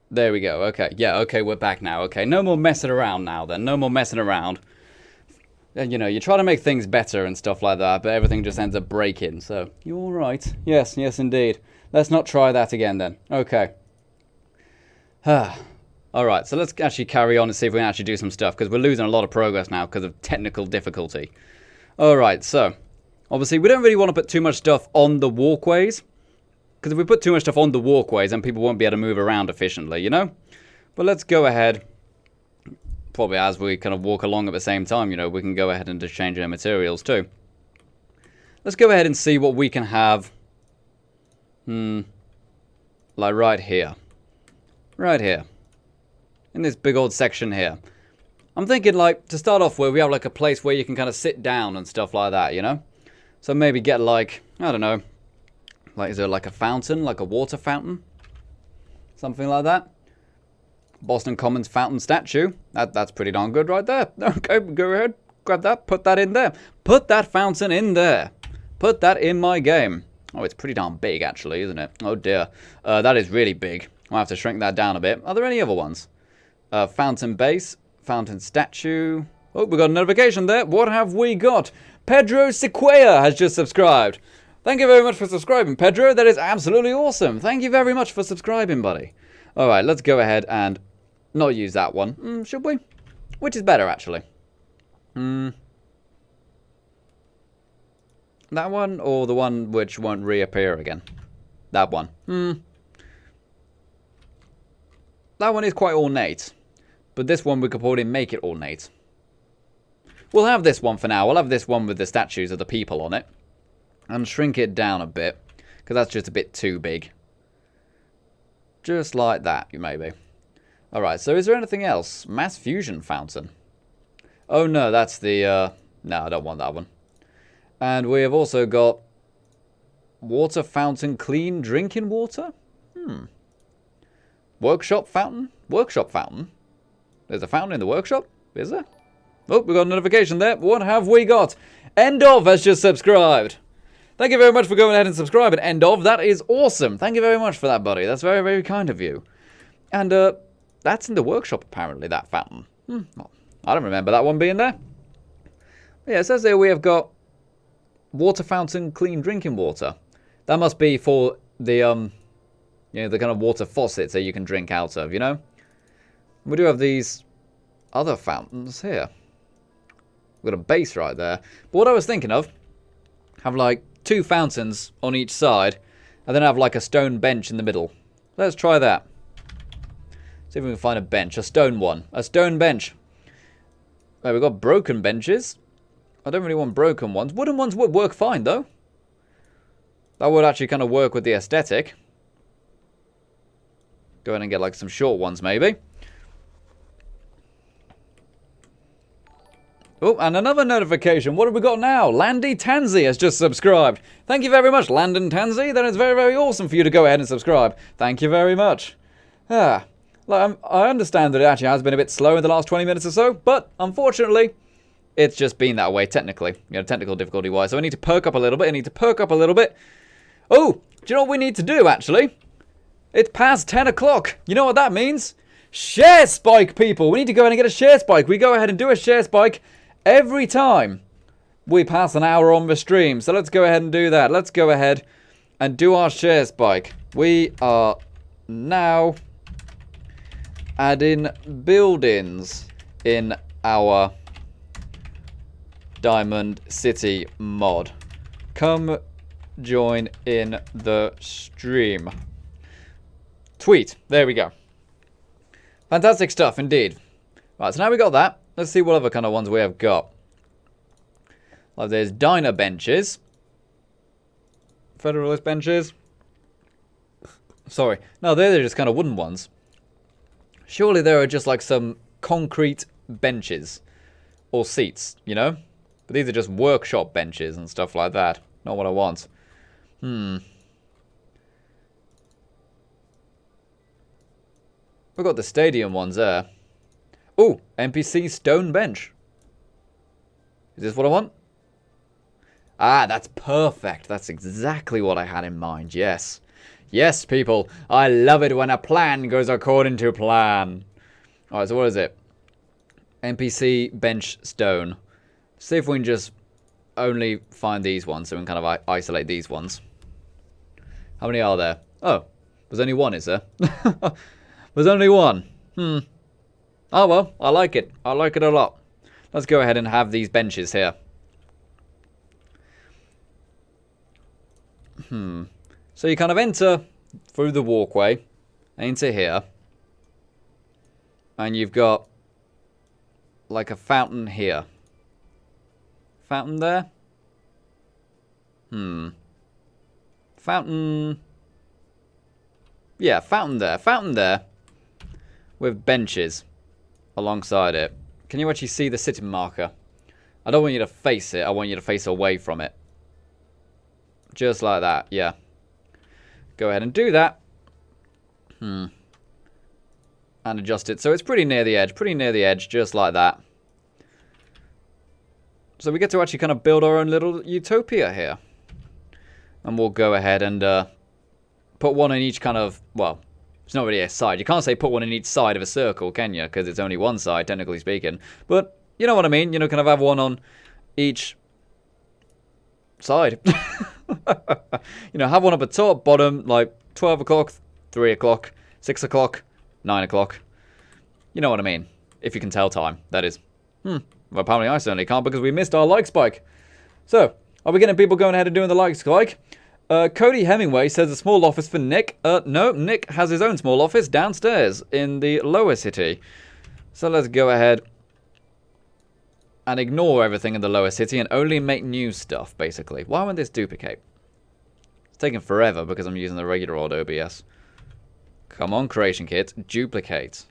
A: There we go. Okay. Yeah, okay, we're back now. Okay, no more messing around now then. No more messing around. And, you know, you try to make things better and stuff like that, but everything just ends up breaking. So, you're all right. Yes, yes, indeed. Let's not try that again then. Okay. Alright, so let's actually carry on and see if we can actually do some stuff, because we're losing a lot of progress now because of technical difficulty. Alright, so, obviously we don't really want to put too much stuff on the walkways. Because if we put too much stuff on the walkways, then people won't be able to move around efficiently, you know? But let's go ahead, probably as we kind of walk along at the same time, you know, we can go ahead and just change our materials too. Let's go ahead and see what we can have, like right here. Right here. In this big old section here. I'm thinking, like, to start off with, we have, like, a place where you can kind of sit down and stuff like that, you know? So maybe get, like, I don't know. Like, is there like a fountain? Like a water fountain? Something like that? Boston Commons fountain statue. That's pretty darn good right there. Okay, go ahead. Grab that. Put that in there. Put that fountain in there. Put that in my game. Oh, it's pretty darn big, actually, isn't it? Oh, dear. That is really big. I'll have to shrink that down a bit. Are there any other ones? Fountain base. Fountain statue. Oh, we got a notification there. What have we got? Pedro Sequoia has just subscribed. Thank you very much for subscribing, Pedro. That is absolutely awesome. Thank you very much for subscribing, buddy. Alright, let's go ahead and not use that one. Should we? Which is better, actually? That one or the one which won't reappear again? That one. That one is quite ornate. But this one we could probably make it ornate. We'll have this one for now. We'll have this one with the statues of the people on it. And shrink it down a bit, because that's just a bit too big. Just like that, maybe. Alright, so is there anything else? Mass fusion fountain. Oh no, that's the, no, I don't want that one. And we have also got water fountain, clean drinking water? Workshop fountain? Workshop fountain? There's a fountain in the workshop? Is there? Oh, we got a notification there. What have we got? End of has just subscribed. Thank you very much for going ahead and subscribing. End of. That is awesome. Thank you very much for that, buddy. That's very, very kind of you. And, that's in the workshop, apparently, that fountain. Well, I don't remember that one being there. But yeah, it says there we have got water fountain, clean drinking water. That must be for the, you know, the kind of water faucets that you can drink out of, you know? We do have these other fountains here. We've got a base right there. But what I was thinking of, have like 2 fountains on each side, and then have like a stone bench in the middle. Let's try that. See if we can find a bench. A stone one. A stone bench. Right, we've got broken benches. I don't really want broken ones. Wooden ones would work fine, though. That would actually kind of work with the aesthetic. Go ahead and get like some short ones maybe. Oh, and another notification. What have we got now? Landy Tansy has just subscribed. Thank you very much, Landon Tansy. That is very, very awesome for you to go ahead and subscribe. Thank you very much. I understand that it actually has been a bit slow in the last 20 minutes or so, but unfortunately, it's just been that way technically. Technical difficulty-wise. So I need to perk up a little bit. Oh, do you know what we need to do, actually? It's past 10 o'clock. You know what that means? Share spike, people. We need to go ahead and get a share spike. We go ahead and do a share spike every time we pass an hour on the stream. So let's go ahead and do that. Let's go ahead and do our share spike. We are now adding buildings in our Diamond City mod. Come join in the stream. Tweet. There we go. Fantastic stuff indeed. Right, so now we got that. Let's see what other kind of ones we have got. Like there's diner benches. Federalist benches. Sorry. No, they're just kind of wooden ones. Surely there are just like some concrete benches. Or seats, you know? But these are just workshop benches and stuff like that. Not what I want. We've got the stadium ones there. Ooh, NPC stone bench. Is this what I want? Ah, that's perfect. That's exactly what I had in mind, yes. Yes, people. I love it when a plan goes according to plan. Alright, so what is it? NPC bench stone. See if we can just only find these ones so we can kind of isolate these ones. How many are there? Oh, there's only one, is there? There's only one. Oh well, I like it. I like it a lot. Let's go ahead and have these benches here. So you kind of enter through the walkway into here. And you've got like a fountain here. Fountain there? Fountain. Yeah, fountain there. Fountain there. With benches alongside it. Can you actually see the sitting marker? I don't want you to face it. I want you to face away from it. Just like that. Yeah. Go ahead and do that. And adjust it. So it's pretty near the edge. Pretty near the edge. Just like that. So we get to actually kind of build our own little utopia here. And we'll go ahead and put one in each kind of, well, it's not really a side. You can't say put one in each side of a circle, can you? Because it's only one side, technically speaking. But you know what I mean. You know, kind of have one on each side. You know, have one up at top, bottom, like 12 o'clock, 3 o'clock, 6 o'clock, 9 o'clock. You know what I mean. If you can tell time, that is. Well, apparently I certainly can't because we missed our like spike. So, are we getting people going ahead and doing the like spike? Cody Hemingway says a small office for Nick. No, Nick has his own small office downstairs in the lower city. So let's go ahead and ignore everything in the lower city and only make new stuff, basically. Why won't this duplicate? It's taking forever because I'm using the regular old OBS. Come on, Creation Kit. Duplicate.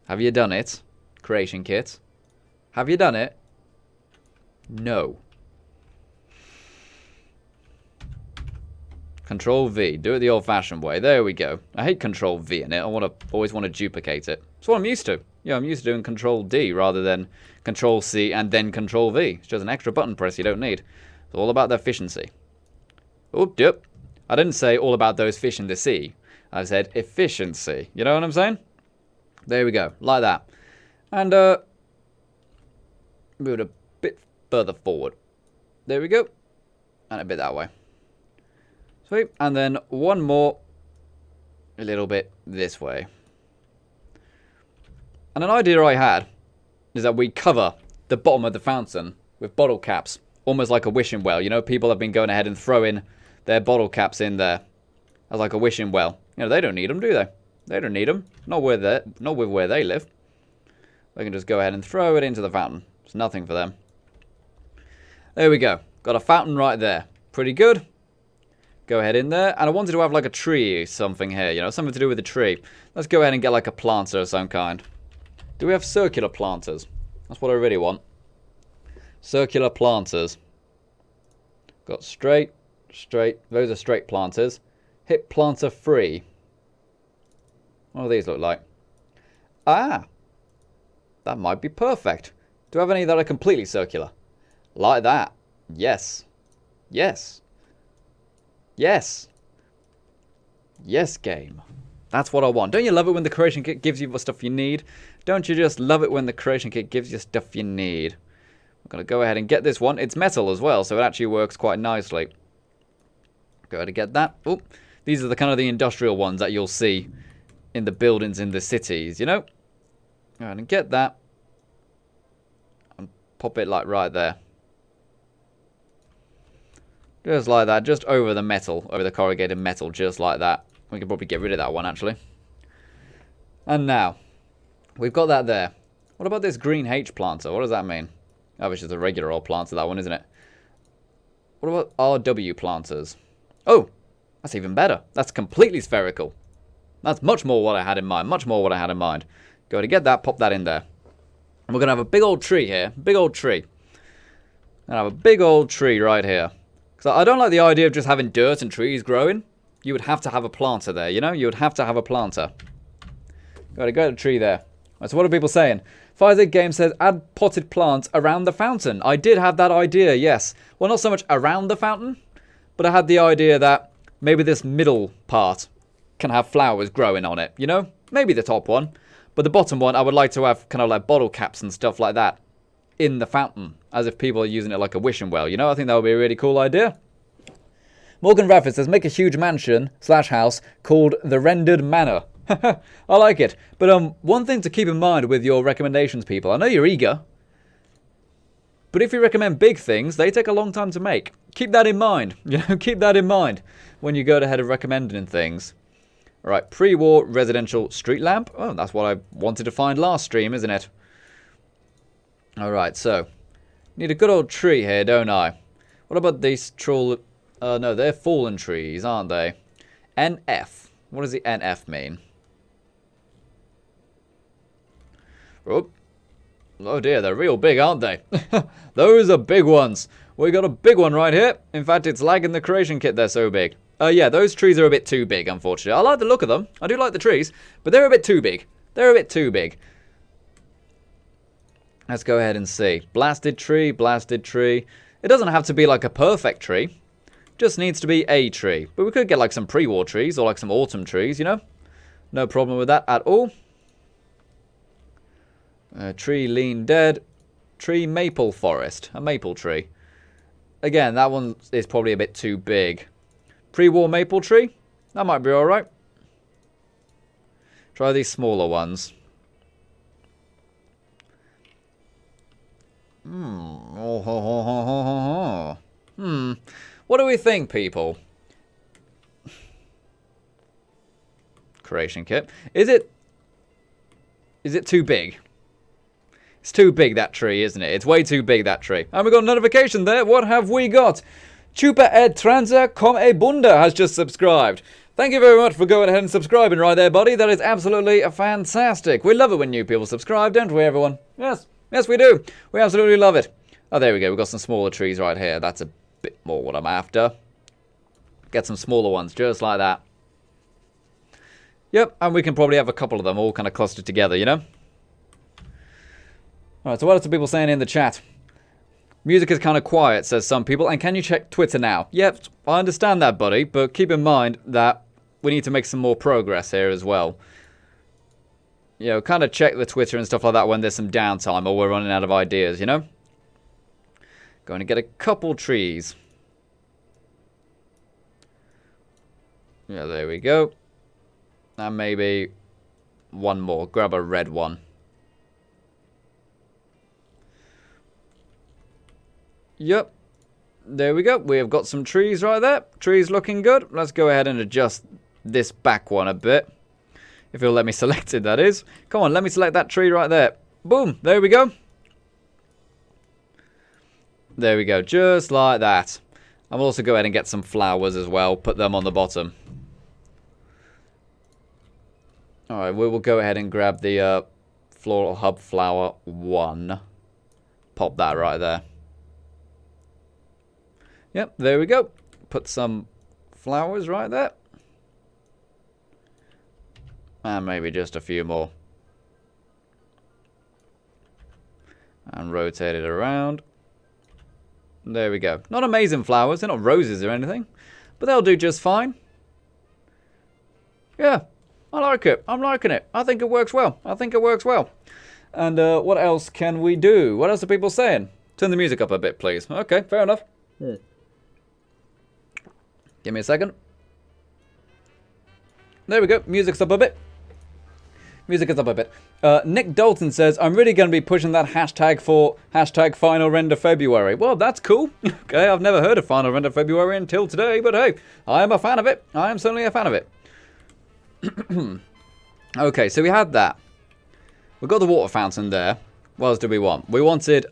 A: Have you done it? Creation Kit. Have you done it? No. Control V. Do it the old-fashioned way. There we go. I hate Control V in it. I always want to duplicate it. That's what I'm used to. Yeah, I'm used to doing Control D rather than Control C and then Control V. It's just an extra button press you don't need. It's all about the efficiency. Oh, yep. I didn't say all about those fish in the sea. I said efficiency. You know what I'm saying? There we go. Like that. And, move it a bit further forward. There we go. And a bit that way. Sweet. And then one more a little bit this way. And an idea I had is that we cover the bottom of the fountain with bottle caps. Almost like a wishing well. You know, people have been going ahead and throwing their bottle caps in there as like a wishing well. You know, they don't need them, do they? They don't need them. Not with where they live. They can just go ahead and throw it into the fountain. It's nothing for them. There we go. Got a fountain right there. Pretty good. Go ahead in there. And I wanted to have like a tree or something here, you know, something to do with a tree. Let's go ahead and get like a planter of some kind. Do we have circular planters? That's what I really want. Circular planters. Got straight, straight. Those are straight planters. Hit planter free. What do these look like? Ah! That might be perfect. Do I have any that are completely circular? Like that. Yes. Yes. Yes. Yes, game. That's what I want. Don't you love it when the creation kit gives you the stuff you need? Don't you just love it when the creation kit gives you stuff you need? I'm going to go ahead and get this one. It's metal as well, so it actually works quite nicely. Go ahead and get that. Oh, these are the kind of the industrial ones that you'll see in the buildings in the cities, you know? Go ahead and get that. And pop it like right there. Just like that, just over the metal, over the corrugated metal, just like that. We can probably get rid of that one, actually. And now, we've got that there. What about this green H planter? What does that mean? Oh, it's just a regular old planter, that one, isn't it? What about RW planters? Oh, that's even better. That's completely spherical. That's much more what I had in mind, much more what I had in mind. Go to get that, pop that in there. And we're going to have a big old tree here, big old tree. And I have a big old tree right here. Because I don't like the idea of just having dirt and trees growing. You would have to have a planter there, you know? You would have to have a planter. Go to the tree there. Right, so what are people saying? Firezig Game says, add potted plants around the fountain. I did have that idea, yes. Well, not so much around the fountain, but I had the idea that maybe this middle part can have flowers growing on it, you know? Maybe the top one. But the bottom one, I would like to have kind of like bottle caps and stuff like that in the fountain, as if people are using it like a wishing well, you know? I think that would be a really cool idea. Morgan Rafford says, make a huge mansion / house called the Rendered Manor. I like it. But one thing to keep in mind with your recommendations, people, I know you're eager, but if you recommend big things, they take a long time to make. Keep that in mind. You know, keep that in mind when you go ahead of recommending things. All right, pre-war residential street lamp. Oh, that's what I wanted to find last stream, isn't it? All right, so need a good old tree here, don't I? What about these troll? No, they're fallen trees, aren't they? NF. What does the NF mean? Oh dear, they're real big, aren't they? Those are big ones. We got a big one right here. In fact, it's lagging the creation kit. They're so big. Yeah, those trees are a bit too big, unfortunately. I like the look of them. I do like the trees, but they're a bit too big. They're a bit too big. Let's go ahead and see. Blasted tree, blasted tree. It doesn't have to be like a perfect tree. Just needs to be a tree. But we could get like some pre-war trees or like some autumn trees, you know? No problem with that at all. Tree lean dead. Tree maple forest. A maple tree. Again, that one is probably a bit too big. Pre-war maple tree. That might be alright. Try these smaller ones. What do we think, people? Creation kit. Is it too big? It's too big, that tree, isn't it? It's way too big, that tree. And we got a notification there. What have we got? Chupa Ed Transa Com E Bunda has just subscribed. Thank you very much for going ahead and subscribing right there, buddy. That is absolutely fantastic. We love it when new people subscribe, don't we, everyone? Yes. Yes, we do. We absolutely love it. Oh, there we go. We've got some smaller trees right here. That's a bit more what I'm after. Get some smaller ones, just like that. Yep, and we can probably have a couple of them all kind of clustered together, you know? Alright, so what are some people saying in the chat? Music is kind of quiet, says some people. And can you check Twitter now? Yep, I understand that, buddy. But keep in mind that we need to make some more progress here as well. You know, kind of check the Twitter and stuff like that when there's some downtime or we're running out of ideas, you know? Going to get a couple trees. Yeah, there we go. And maybe one more. Grab a red one. Yep. There we go. We have got some trees right there. Trees looking good. Let's go ahead and adjust this back one a bit. If you'll let me select it, that is. Come on, let me select that tree right there. Boom. There we go. There we go. Just like that. I'll also go ahead and get some flowers as well. Put them on the bottom. Alright, we will go ahead and grab the floral hub flower 1. Pop that right there. Yep, there we go. Put some flowers right there. And maybe just a few more. And rotate it around. There we go. Not amazing flowers. They're not roses or anything. But they'll do just fine. Yeah. I like it. I'm liking it. I think it works well. I think it works well. And what else can we do? What else are people saying? Turn the music up a bit, please. Okay, fair enough. Give me a second. There we go. Music's up a bit. Music is up a bit. Nick Dalton says, I'm really going to be pushing that hashtag for hashtag Final Render February. Well, that's cool. Okay, I've never heard of Final Render February until today, but hey, I am a fan of it. I am certainly a fan of it. Okay, so we had that. We got the water fountain there. What else did we want? We wanted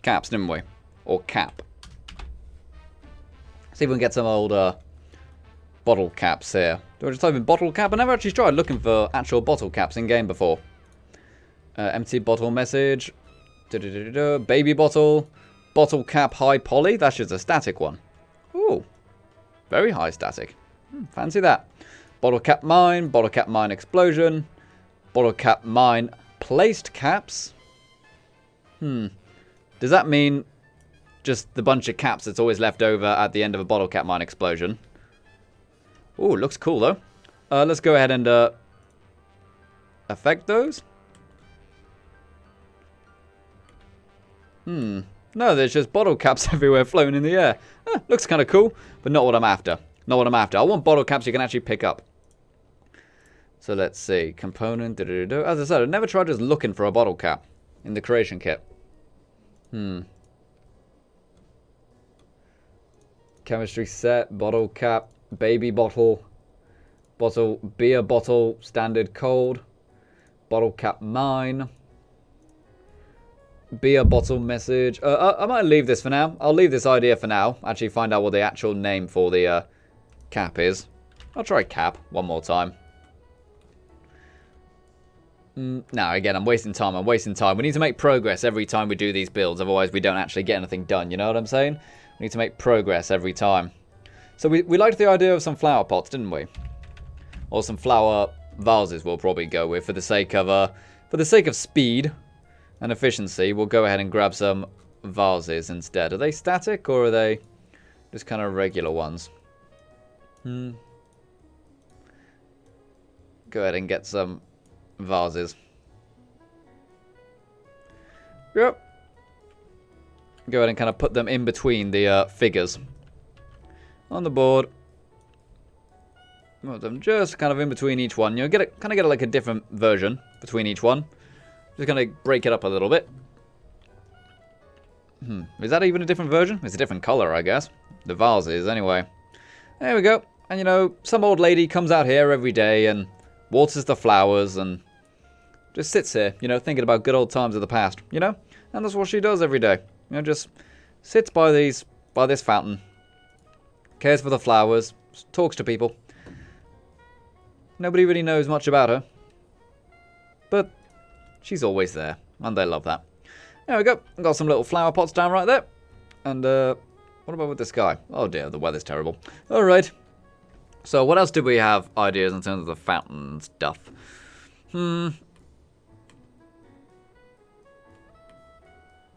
A: caps, didn't we? Or cap. See if we can get some old bottle caps here. Do I just type in bottle cap? I never actually tried looking for actual bottle caps in game before. Empty bottle message. Baby bottle. Bottle cap high poly. That's just a static one. Ooh. Very high static. Fancy that. Bottle cap mine. Bottle cap mine explosion. Bottle cap mine placed caps. Does that mean just the bunch of caps that's always left over at the end of a bottle cap mine explosion? Ooh, looks cool though. Let's go ahead and affect those. No, there's just bottle caps everywhere floating in the air. Looks kind of cool, but not what I'm after. Not what I'm after. I want bottle caps you can actually pick up. So let's see. Component. As I said, I never tried just looking for a bottle cap in the creation kit. Chemistry set. Bottle cap. Baby bottle. Beer bottle. Standard cold. Bottle cap mine. Beer bottle message. I might leave this for now. I'll leave this idea for now. Actually find out what the actual name for the cap is. I'll try cap one more time. No, again, I'm wasting time. I'm wasting time. We need to make progress every time we do these builds. Otherwise, we don't actually get anything done. You know what I'm saying? We need to make progress every time. So we liked the idea of some flower pots, didn't we? Or some flower vases we'll probably go with for the sake of speed and efficiency. We'll go ahead and grab some vases instead. Are they static or are they just kind of regular ones? Go ahead and get some vases. Yep. Go ahead and kind of put them in between the figures on the board. Put them just kind of in between each one. You know, kind of get like a different version between each one. Just gonna break it up a little bit. Is that even a different version? It's a different color, I guess. The vases, anyway. There we go. And you know, some old lady comes out here every day and waters the flowers and just sits here, you know, thinking about good old times of the past, you know? And that's what she does every day. You know, just sits by this fountain, cares for the flowers, talks to people. Nobody really knows much about her, but she's always there, and they love that. There we go. I've got some little flower pots down right there. And what about with this guy? Oh dear, the weather's terrible. All right. So what else did we have ideas in terms of the fountain stuff?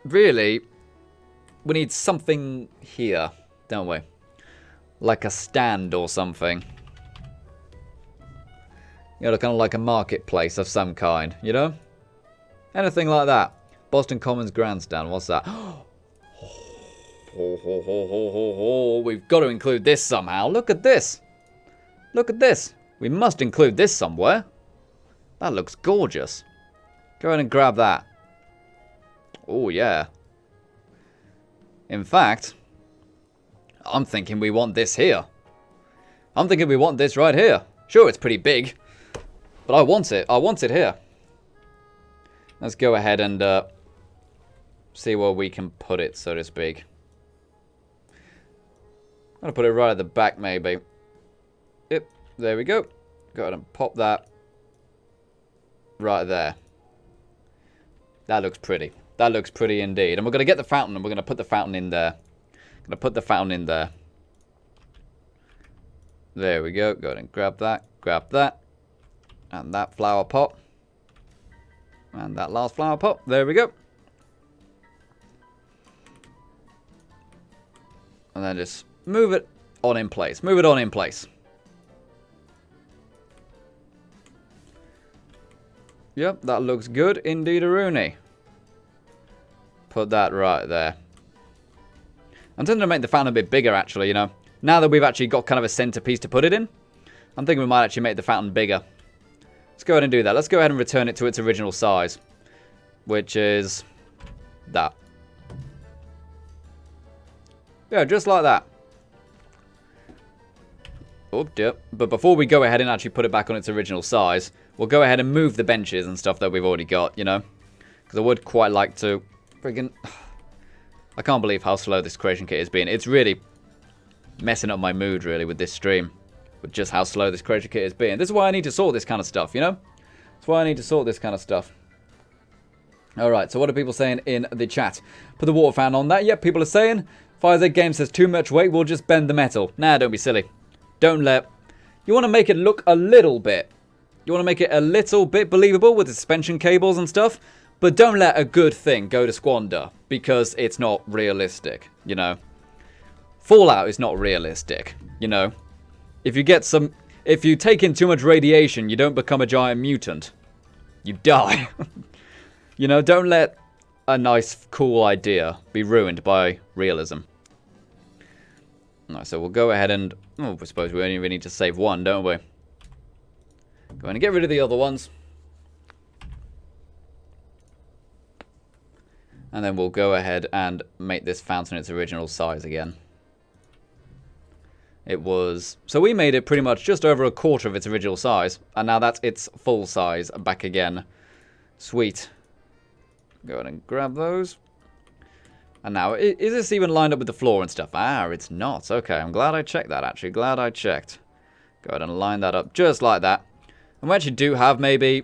A: Really, we need something here, don't we? Like a stand or something. You know, kind of like a marketplace of some kind, you know? Anything like that. Boston Commons Grandstand, what's that? We've got to include this somehow. Look at this. Look at this. We must include this somewhere. That looks gorgeous. Go ahead and grab that. Oh, yeah. In fact, I'm thinking we want this here. I'm thinking we want this right here. Sure, it's pretty big. But I want it. I want it here. Let's go ahead and see where we can put it, so to speak. I'm going to put it right at the back, maybe. Yep, there we go. Go ahead and pop that right there. That looks pretty. That looks pretty indeed. And we're going to get the fountain, and we're going to put the fountain in there. Going to put the fountain in there. There we go. Go ahead and grab that. Grab that. And that flower pot. And that last flower pot. There we go. And then just move it on in place. Move it on in place. Yep, that looks good indeed-a-rooney. Put that right there. I'm thinking to make the fountain a bit bigger, actually, you know. Now that we've actually got kind of a centerpiece to put it in, I'm thinking we might actually make the fountain bigger. Let's go ahead and do that. Let's go ahead and return it to its original size, which is that. Yeah, just like that. Oh, dear. But before we go ahead and actually put it back on its original size, we'll go ahead and move the benches and stuff that we've already got, you know. Because I would quite like to... Friggin'... I can't believe how slow this creation kit has been. It's really messing up my mood, really, with this stream. With just how slow this creation kit has been. This is why I need to sort this kind of stuff, you know. That's why I need to sort this kind of stuff. Alright, so what are people saying in the chat? Put the water fountain on that. Yep, people are saying... FireZ Game says too much weight, we'll just bend the metal. Nah, don't be silly. Don't let... You want to make it look a little bit. You want to make it a little bit believable with the suspension cables and stuff. But don't let a good thing go to squander. Because it's not realistic, you know. Fallout is not realistic, you know. If you get some... If you take in too much radiation, you don't become a giant mutant. You die. You know, don't let a nice, cool idea be ruined by realism. Alright, so we'll go ahead and... Oh, I suppose we only really need to save one, don't we? Go ahead and get rid of the other ones. And then we'll go ahead and make this fountain its original size again. It was... So we made it pretty much just over a quarter of its original size. And now that's its full size back again. Sweet. Go ahead and grab those. And now, is this even lined up with the floor and stuff? Ah, it's not. Okay, I'm glad I checked that, actually. Glad I checked. Go ahead and line that up just like that. And we actually do have maybe,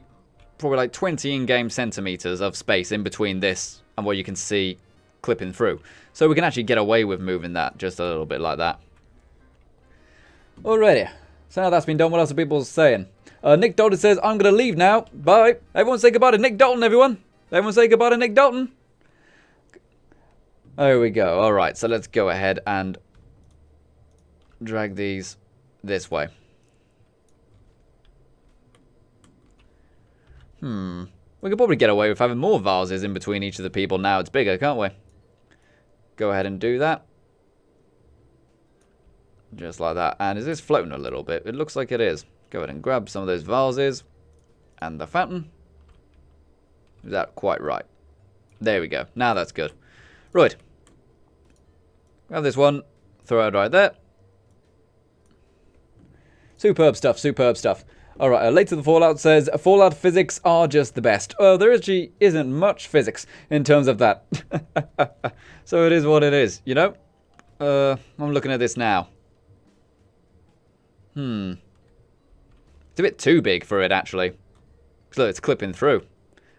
A: probably like 20 in-game centimeters of space in between this and what you can see clipping through. So we can actually get away with moving that just a little bit like that. Alrighty. So now that's been done, what else are people saying? Nick Dalton says, I'm going to leave now. Bye. Everyone say goodbye to Nick Dalton, everyone. Everyone say goodbye to Nick Dalton. There we go. Alright, so let's go ahead and drag these this way. We could probably get away with having more vases in between each of the people now it's bigger, can't we? Go ahead and do that. Just like that. And is this floating a little bit? It looks like it is. Go ahead and grab some of those vases. And the fountain. Is that quite right? There we go. Now that's good. Right. Grab this one. Throw it right there. Superb stuff. Superb stuff. Alright, Later the Fallout says, Fallout physics are just the best. There actually isn't much physics in terms of that. So it is what it is, you know? I'm looking at this now. It's a bit too big for it, actually. Look, it's clipping through.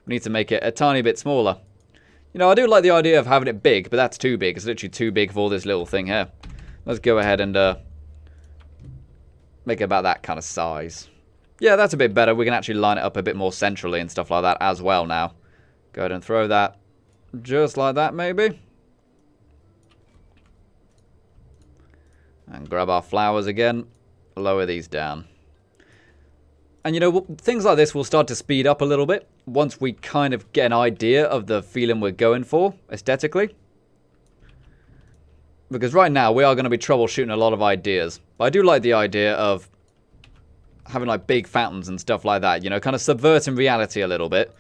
A: We need to make it a tiny bit smaller. You know, I do like the idea of having it big, but that's too big. It's literally too big for this little thing here. Let's go ahead and make it about that kind of size. Yeah, that's a bit better. We can actually line it up a bit more centrally and stuff like that as well now. Go ahead and throw that just like that, maybe. And grab our flowers again. Lower these down. And you know, things like this will start to speed up a little bit once we kind of get an idea of the feeling we're going for aesthetically. Because right now we are going to be troubleshooting a lot of ideas. But I do like the idea of having like big fountains and stuff like that, you know, kind of subverting reality a little bit.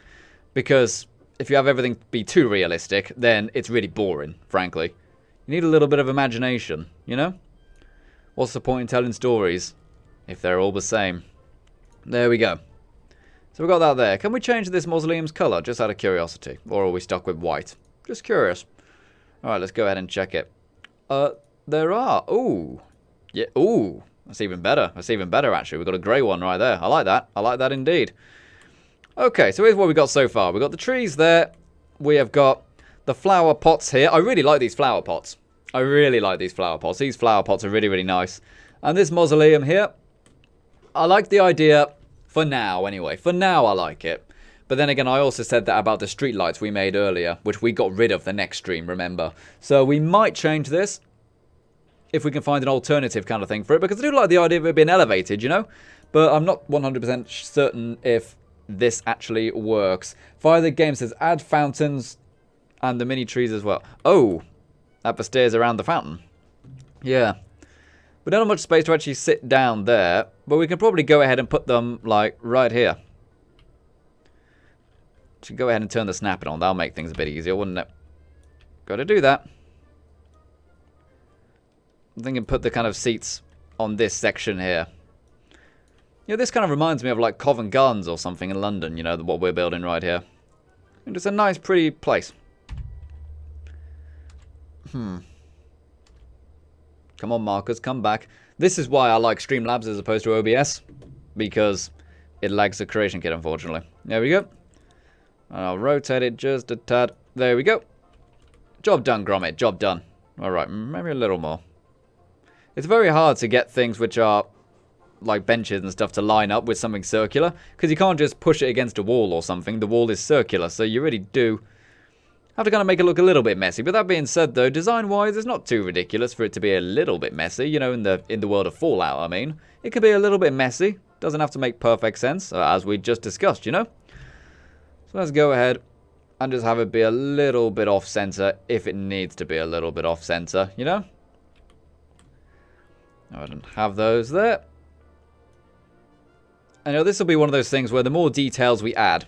A: Because if you have everything be too realistic, then it's really boring, frankly. You need a little bit of imagination, you know? What's the point in telling stories if they're all the same? There we go. So we've got that there. Can we change this mausoleum's colour, just out of curiosity? Or are we stuck with white? Just curious. Alright, let's go ahead and check it. there are. Ooh. Yeah, ooh. That's even better. That's even better, actually. We've got a grey one right there. I like that. I like that indeed. Okay, so here's what we've got so far. We've got the trees there. We have got the flower pots here. I really like these flower pots. I really like these flower pots. These flower pots are really, really nice. And this mausoleum here, I like the idea for now, anyway. For now, I like it. But then again, I also said that about the streetlights we made earlier, which we got rid of the next stream, remember? So we might change this if we can find an alternative kind of thing for it, because I do like the idea of it being elevated, you know? But I'm not 100% certain if this actually works. Fire the game says add fountains and the mini trees as well. Oh, at the stairs around the fountain. Yeah. We don't have much space to actually sit down there, but we can probably go ahead and put them, like, right here. Should go ahead and turn the snapping on. That'll make things a bit easier, wouldn't it? Got to do that. I'm thinking put the kind of seats on this section here. Yeah, this kind of reminds me of like Covent Gardens or something in London, you know, what we're building right here. And it's a nice, pretty place. Come on, Marcus, come back. This is why I like Streamlabs as opposed to OBS. Because it lags the creation kit, unfortunately. There we go. And I'll rotate it just a tad. There we go. Job done, Gromit. Job done. Alright, maybe a little more. It's very hard to get things which are like benches and stuff to line up with something circular. Because you can't just push it against a wall or something. The wall is circular, so you really do have to kind of make it look a little bit messy. But that being said, though, design-wise, it's not too ridiculous for it to be a little bit messy. You know, in the world of Fallout, I mean. It could be a little bit messy. Doesn't have to make perfect sense, as we just discussed, you know? So let's go ahead and just have it be a little bit off-center if it needs to be a little bit off-center, you know? I don't have those there. And you know, this will be one of those things where the more details we add,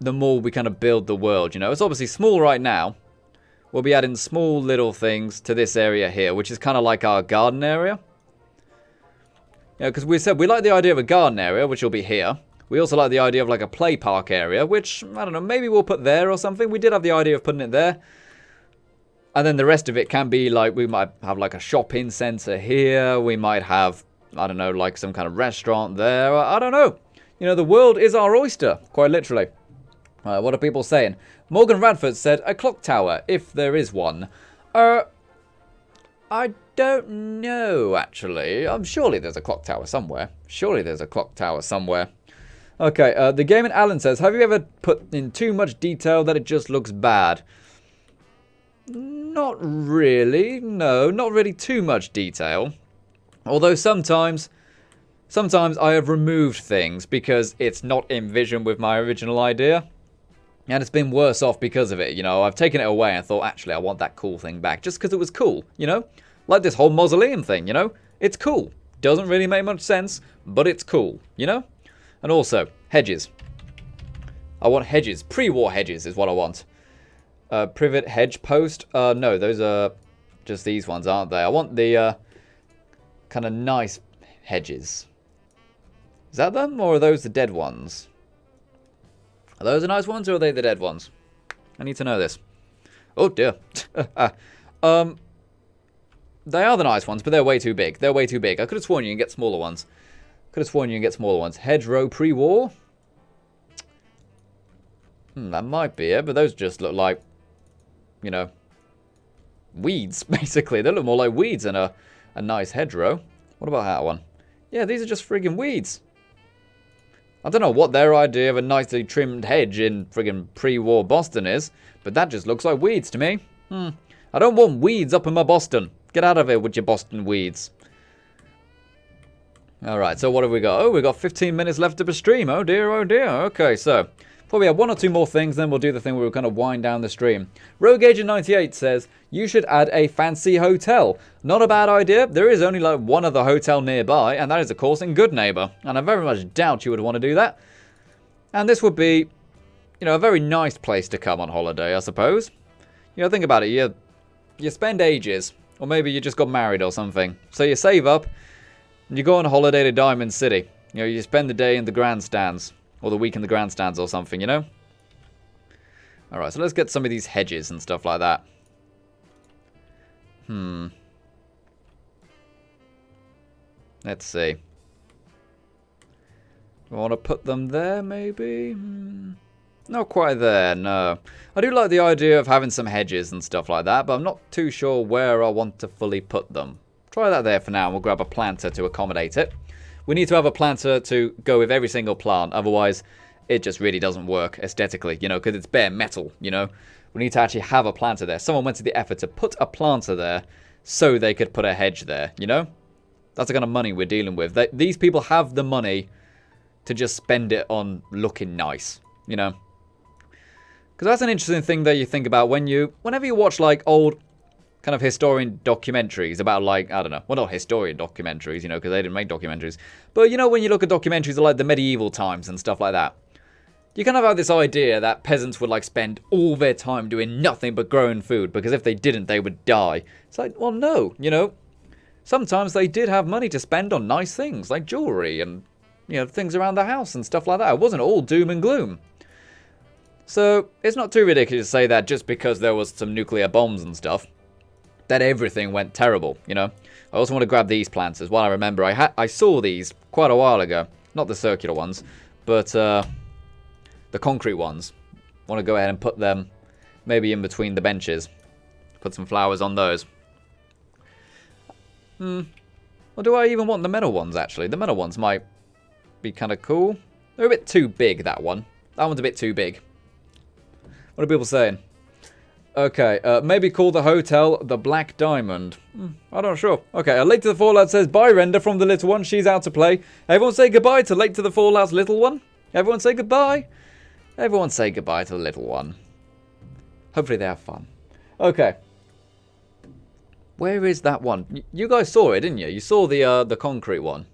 A: the more we kind of build the world, you know? It's obviously small right now. We'll be adding small little things to this area here, which is kind of like our garden area. You know, because we said we like the idea of a garden area, which will be here. We also like the idea of like a play park area, which, I don't know, maybe we'll put there or something. We did have the idea of putting it there. And then the rest of it can be like, we might have like a shopping center here. We might have, I don't know, like some kind of restaurant there. I don't know. You know, the world is our oyster, quite literally. What are people saying? Morgan Radford said, a clock tower, if there is one. I don't know, actually. Surely there's a clock tower somewhere. Surely there's a clock tower somewhere. Okay, the Game and Alan says, have you ever put in too much detail that it just looks bad? Not really. No, not really too much detail. Although sometimes I have removed things because it's not in vision with my original idea. And it's been worse off because of it, you know. I've taken it away and thought, actually, I want that cool thing back. Just because it was cool, you know. Like this whole mausoleum thing, you know. It's cool. Doesn't really make much sense, but it's cool, you know. And also, hedges. I want hedges. Pre-war hedges is what I want. Privet hedge post. No, those are just these ones, aren't they? I want the kind of nice hedges. Is that them, or are those the dead ones? Are those the nice ones, or are they the dead ones? I need to know this. Oh, dear. They are the nice ones, but they're way too big. They're way too big. I could have sworn you can get smaller ones. Hedgerow pre-war? That might be it, but those just look like, you know, weeds, basically. They look more like weeds than a nice hedgerow. What about that one? Yeah, these are just friggin' weeds. I don't know what their idea of a nicely trimmed hedge in friggin' pre-war Boston is, but that just looks like weeds to me. I don't want weeds up in my Boston. Get out of here with your Boston weeds. Alright, so what have we got? Oh, we've got 15 minutes left of the stream. Oh dear, oh dear. Okay, so probably have one or two more things, then we'll do the thing where we'll kind of wind down the stream. RogueAgent98 says, you should add a fancy hotel. Not a bad idea. There is only like one other hotel nearby, and that is, of course, in Goodneighbor. And I very much doubt you would want to do that. And this would be, you know, a very nice place to come on holiday, I suppose. You know, think about it. You spend ages, or maybe you just got married or something. So you save up, and you go on holiday to Diamond City. You know, you spend the day in the grandstands. Or the week in the grandstands or something, you know? Alright, so let's get some of these hedges and stuff like that. Let's see. Do I want to put them there, maybe? Not quite there, no. I do like the idea of having some hedges and stuff like that, but I'm not too sure where I want to fully put them. Try that there for now, and we'll grab a planter to accommodate it. We need to have a planter to go with every single plant, otherwise it just really doesn't work aesthetically, you know, because it's bare metal, you know. We need to actually have a planter there. Someone went to the effort to put a planter there so they could put a hedge there, you know? That's the kind of money we're dealing with. These people have the money to just spend it on looking nice, you know? Because that's an interesting thing that you think about whenever you watch, like, old kind of historian documentaries about, like, I don't know, well, not historian documentaries, you know, because they didn't make documentaries, but, you know, when you look at documentaries of, like, the medieval times and stuff like that, you kind of have this idea that peasants would, like, spend all their time doing nothing but growing food, because if they didn't, they would die. It's like, well, no, you know, sometimes they did have money to spend on nice things, like jewelry and, you know, things around the house and stuff like that. It wasn't all doom and gloom. So, it's not too ridiculous to say that just because there was some nuclear bombs and stuff, that everything went terrible, you know. I also want to grab these plants as well. I remember I saw these quite a while ago. Not the circular ones, but the concrete ones. I want to go ahead and put them maybe in between the benches. Put some flowers on those. Or do I even want the metal ones, actually? The metal ones might be kind of cool. They're a bit too big, that one. That one's a bit too big. What are people saying? Okay, maybe call the hotel the Black Diamond. I'm not sure. Okay, Late to the Fallout says, bye, Render, from the little one. She's out to play. Everyone say goodbye to Late to the Fallout's little one. Everyone say goodbye. Everyone say goodbye to the little one. Hopefully they have fun. Okay. Where is that one? You guys saw it, didn't you? You saw the concrete one.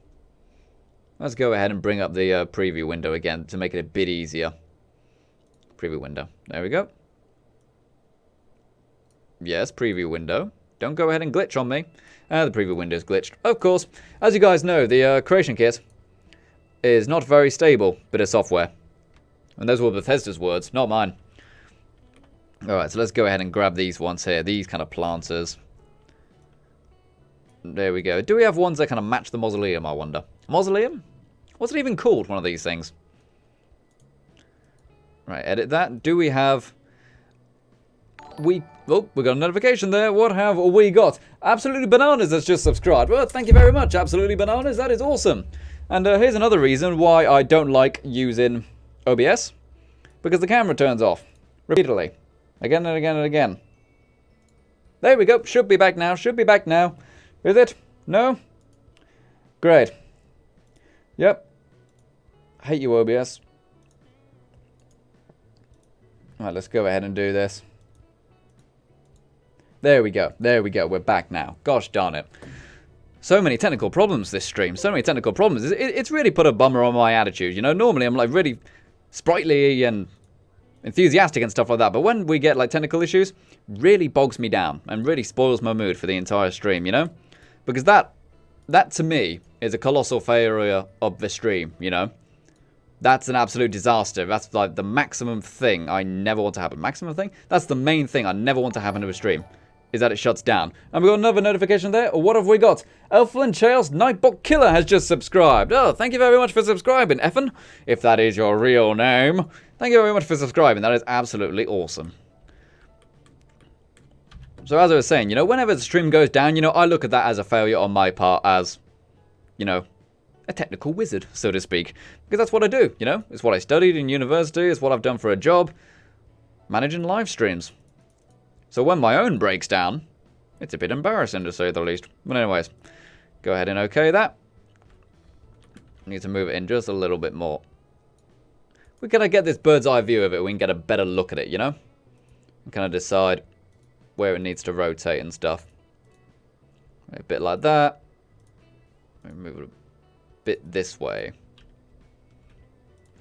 A: Let's go ahead and bring up the preview window again to make it a bit easier. Preview window. There we go. Yes, preview window. Don't go ahead and glitch on me. The preview window is glitched. Of course, as you guys know, the creation kit is not very stable bit of software. And those were Bethesda's words, not mine. Alright, so let's go ahead and grab these ones here. These kind of planters. There we go. Do we have ones that kind of match the mausoleum, I wonder? Mausoleum? What's it even called, one of these things? Right, edit that. Do we have... Oh, we got a notification there. What have we got? Absolutely Bananas has just subscribed. Well, thank you very much, Absolutely Bananas. That is awesome. And here's another reason why I don't like using OBS. Because the camera turns off. Repeatedly. Again and again and again. There we go. Should be back now. Should be back now. Is it? No? Great. Yep. Hate you, OBS. Alright, let's go ahead and do this. There we go. There we go. We're back now. Gosh darn it. So many technical problems this stream. So many technical problems. It's really put a bummer on my attitude. You know, normally I'm like really sprightly and enthusiastic and stuff like that. But when we get like technical issues, really bogs me down and really spoils my mood for the entire stream, you know? Because that to me is a colossal failure of the stream, you know? That's an absolute disaster. That's like the maximum thing I never want to happen. Maximum thing? That's the main thing I never want to happen to a stream. Is that it shuts down. And we got another notification there. What have we got? Elflin Chaos Nightbot Killer has just subscribed. Oh, thank you very much for subscribing, Effin. If that is your real name. Thank you very much for subscribing. That is absolutely awesome. So as I was saying, you know, whenever the stream goes down, you know, I look at that as a failure on my part as, you know, a technical wizard, so to speak. Because that's what I do, you know. It's what I studied in university. It's what I've done for a job. Managing live streams. So when my own breaks down, it's a bit embarrassing to say the least. But anyways, go ahead and OK that. Need to move it in just a little bit more. We kind of get this bird's eye view of it. We can get a better look at it, you know. And kind of decide where it needs to rotate and stuff. A bit like that. Move it a bit this way.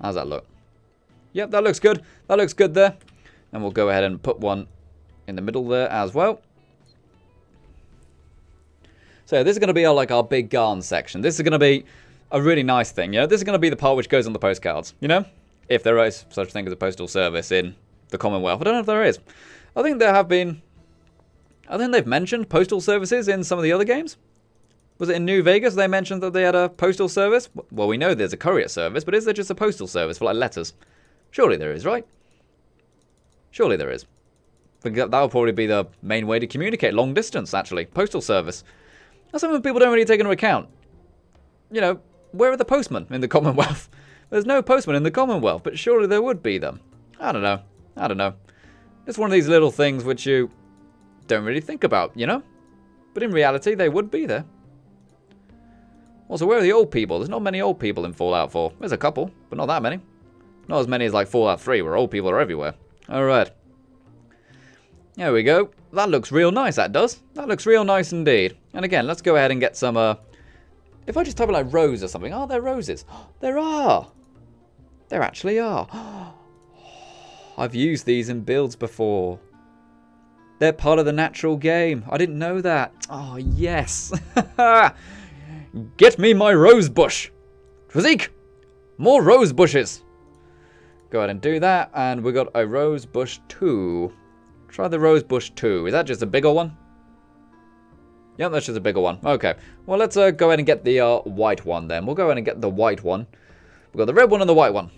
A: How's that look? Yep, that looks good. That looks good there. And we'll go ahead and put one in the middle there as well. So this is going to be our big garden section. This is going to be a really nice thing, you know. This is going to be the part which goes on the postcards, you know. If there is such a thing as a postal service in the Commonwealth. I don't know if there is. I think there have been... I think they've mentioned postal services in some of the other games. Was it in New Vegas they mentioned that they had a postal service? Well, we know there's a courier service, but is there just a postal service for like letters? Surely there is, right? Surely there is. That'll probably be the main way to communicate long distance, actually. Postal service. That's something people don't really take into account. You know, where are the postmen in the Commonwealth? There's no postman in the Commonwealth, but surely there would be them. I don't know. I don't know. It's one of these little things which you don't really think about, you know? But in reality, they would be there. Also, where are the old people? There's not many old people in Fallout 4. There's a couple, but not that many. Not as many as like Fallout 3, where old people are everywhere. Alright. There we go. That looks real nice, that does. That looks real nice indeed. And again, let's go ahead and get some, if I just type in like rose or something. Are there roses? There are! There actually are. I've used these in builds before. They're part of the natural game. I didn't know that. Oh, yes. Get me my rose bush. Twazik! More rose bushes. Go ahead and do that. And we got a rose bush 2. Try the rose bush 2. Is that just a bigger one? Yep, that's just a bigger one. Okay. Well, let's go ahead and get the white one then. We'll go ahead and get the white one. We've got the red one and the white one.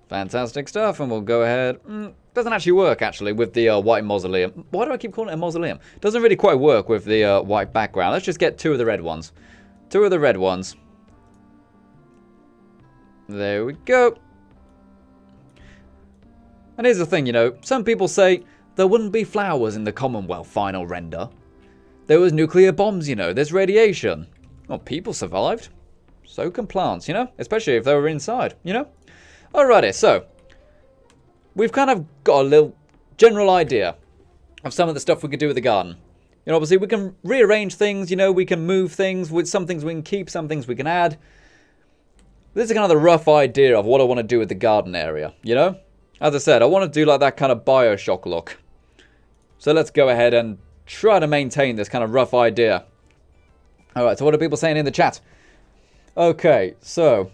A: Fantastic stuff. And we'll go ahead. Doesn't actually work, actually, with the white mausoleum. Why do I keep calling it a mausoleum? Doesn't really quite work with the white background. Let's just get 2 of the red ones. 2 of the red ones. There we go. And here's the thing, you know. Some people say there wouldn't be flowers in the Commonwealth final render. There was nuclear bombs, you know. There's radiation. Well, people survived. So can plants, you know. Especially if they were inside, you know. Alrighty, so. We've kind of got a little general idea of some of the stuff we could do with the garden. You know, obviously we can rearrange things, you know. We can move things. With some things we can keep, some things we can add. This is kind of the rough idea of what I want to do with the garden area, you know. As I said, I want to do like that kind of Bioshock look. So let's go ahead and try to maintain this kind of rough idea. Alright, so what are people saying in the chat? Okay, so.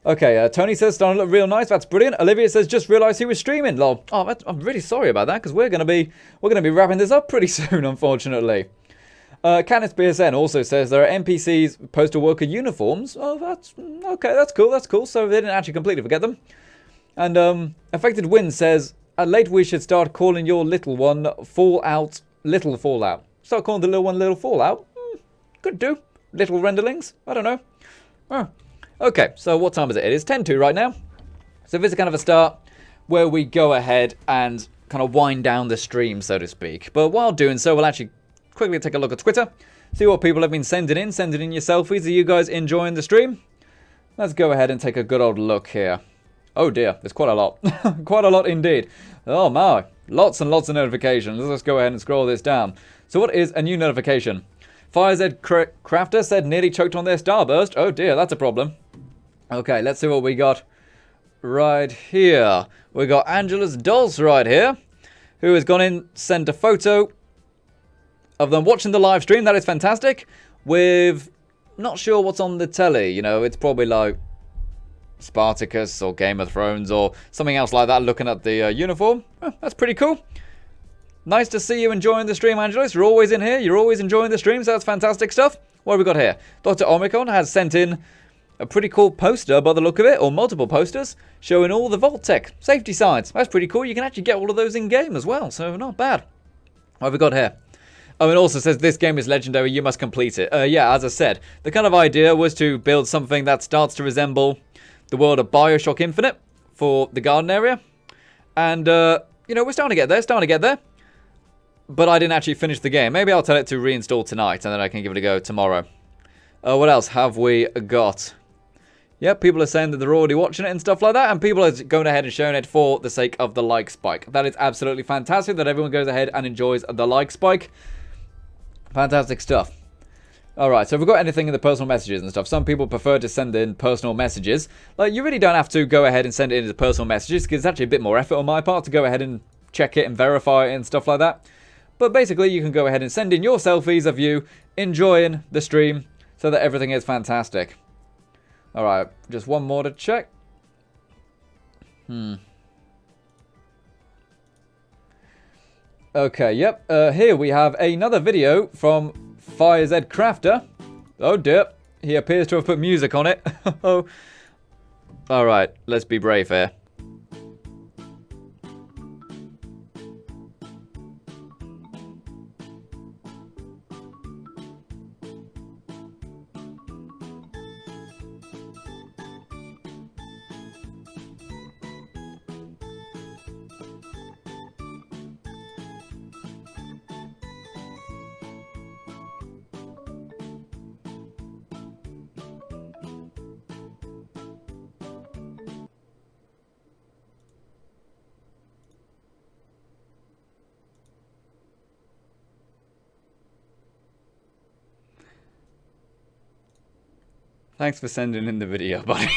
A: Okay, Tony says starting to look real nice. That's brilliant. Olivia says just realised he was streaming. Lol. Oh, I'm really sorry about that because we're gonna be wrapping this up pretty soon, unfortunately. Canis BSN also says there are NPCs postal worker uniforms. Oh, that's okay. That's cool. That's cool. So they didn't actually completely forget them. And Affected Wind says, at late we should start calling your little one Fallout, Little Fallout. Start calling the little one Little Fallout? Could do. Little renderlings? I don't know. Oh. Okay, so what time is it? It is 10:02 right now. So this is kind of a start where we go ahead and kind of wind down the stream, so to speak. But while doing so, we'll actually quickly take a look at Twitter. See what people have been sending in. Sending in your selfies. Are you guys enjoying the stream? Let's go ahead and take a good old look here. Oh dear, there's quite a lot. Quite a lot indeed. Oh my, lots and lots of notifications. Let's go ahead and scroll this down. So what is a new notification? FireZ Crafter said nearly choked on their starburst. Oh dear, that's a problem. Okay, let's see what we got right here. We got Angela's Dulce right here, who has gone in, sent a photo of them watching the live stream. That is fantastic. With, not sure what's on the telly. You know, it's probably like Spartacus or Game of Thrones or something else like that, looking at the uniform. Oh, that's pretty cool. Nice to see you enjoying the stream, Angelos. You're always in here. You're always enjoying the streams. That's fantastic stuff. What have we got here? Dr. Omicron has sent in a pretty cool poster by the look of it, or multiple posters, showing all the Vault-Tec safety signs. That's pretty cool. You can actually get all of those in-game as well, so not bad. What have we got here? Oh, it also says this game is legendary. You must complete it. Yeah, as I said, the kind of idea was to build something that starts to resemble the world of Bioshock Infinite for the garden area. And, you know, we're starting to get there, But I didn't actually finish the game. Maybe I'll tell it to reinstall tonight, and then I can give it a go tomorrow. What else have we got? Yeah, people are saying that they're already watching it and stuff like that, and people are going ahead and showing it for the sake of the like spike. That is absolutely fantastic that everyone goes ahead and enjoys the like spike. Fantastic stuff. Alright, so if we've got anything in the personal messages and stuff, some people prefer to send in personal messages. Like, you really don't have to go ahead and send it in as personal messages, because it's actually a bit more effort on my part to go ahead and check it and verify it and stuff like that. But basically, you can go ahead and send in your selfies of you enjoying the stream so that everything is fantastic. Alright, just one more to check. Okay, yep. Here we have another video from FireZ Crafter. Oh dear, he appears to have put music on it. Oh. Alright, let's be brave here. Thanks for sending in the video, buddy.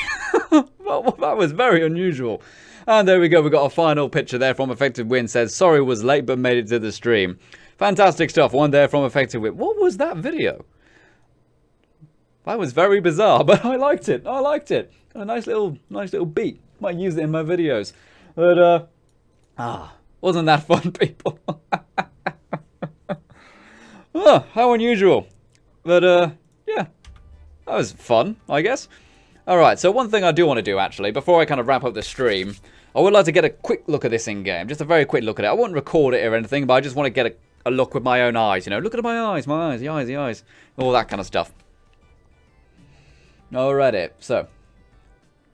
A: Well, that was very unusual. And there we go. We got a final picture there from Effective Win. Says, sorry was late, but made it to the stream. Fantastic stuff. One there from Effective Win. What was that video? That was very bizarre, but I liked it. I liked it. A nice little beat. Might use it in my videos. But, wasn't that fun, people? Oh, how unusual. But, yeah. That was fun, I guess. Alright, so one thing I do want to do, actually, before I kind of wrap up the stream, I would like to get a quick look at this in-game. Just a very quick look at it. I won't record it or anything, but I just want to get a look with my own eyes, you know. Look at my eyes, the eyes. All that kind of stuff. Alrighty, so.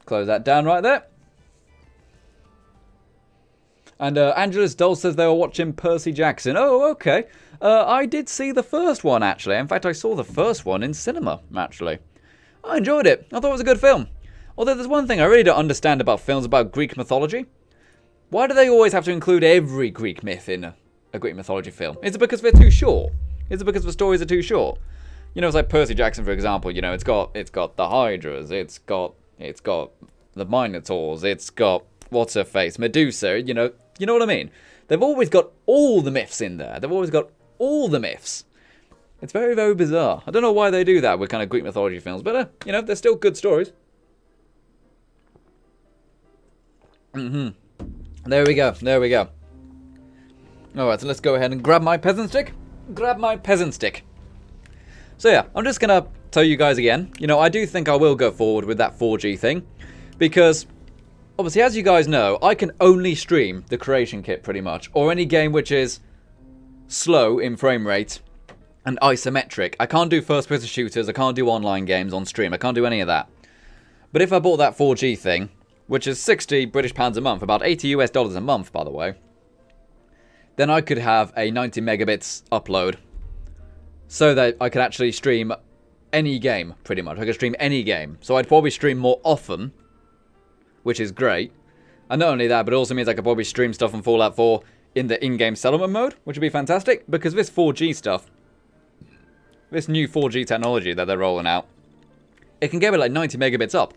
A: Close that down right there. And Angela's Doll says they were watching Percy Jackson. Oh, okay. I did see the first one, actually. In fact, I saw the first one in cinema, actually. I enjoyed it. I thought it was a good film. Although there's one thing I really don't understand about films about Greek mythology. Why do they always have to include every Greek myth in a Greek mythology film? Is it because they're too short? Is it because the stories are too short? You know, it's like Percy Jackson, for example. You know, it's got the Hydras. It's got the Minotaurs. It's got what's her face, Medusa. You know what I mean? They've always got all the myths in there. They've always got all the myths. It's very, very bizarre. I don't know why they do that with kind of Greek mythology films, but, you know, they're still good stories. There we go. Alright, so let's go ahead and grab my peasant stick. So, yeah, I'm just going to tell you guys again. You know, I do think I will go forward with that 4G thing. Because, obviously, as you guys know, I can only stream the Creation Kit, pretty much. Or any game which is slow in frame rate and isometric. I can't do first-person shooters. I can't do online games on stream. I can't do any of that. But if I bought that 4G thing, which is 60 British pounds a month, about 80 US dollars a month, by the way, then I could have a 90 megabits upload so that I could actually stream any game, pretty much. I could stream any game. So I'd probably stream more often, which is great. And not only that, but it also means I could probably stream stuff on Fallout 4 in the in-game settlement mode, which would be fantastic, because this 4G stuff, this new 4G technology that they're rolling out, it can get me like 90 megabits up.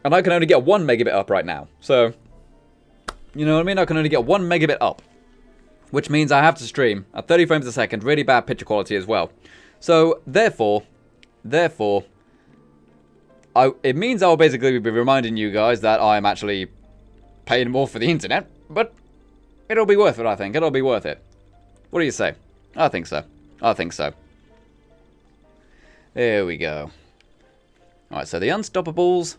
A: And I can only get 1 megabit up right now. So, you know what I mean? I can only get 1 megabit up. Which means I have to stream at 30 frames a second, really bad picture quality as well. So, therefore, it means I'll basically be reminding you guys that I'm actually paying more for the internet. But it'll be worth it, I think. It'll be worth it. What do you say? I think so. There we go. Alright, so the Unstoppables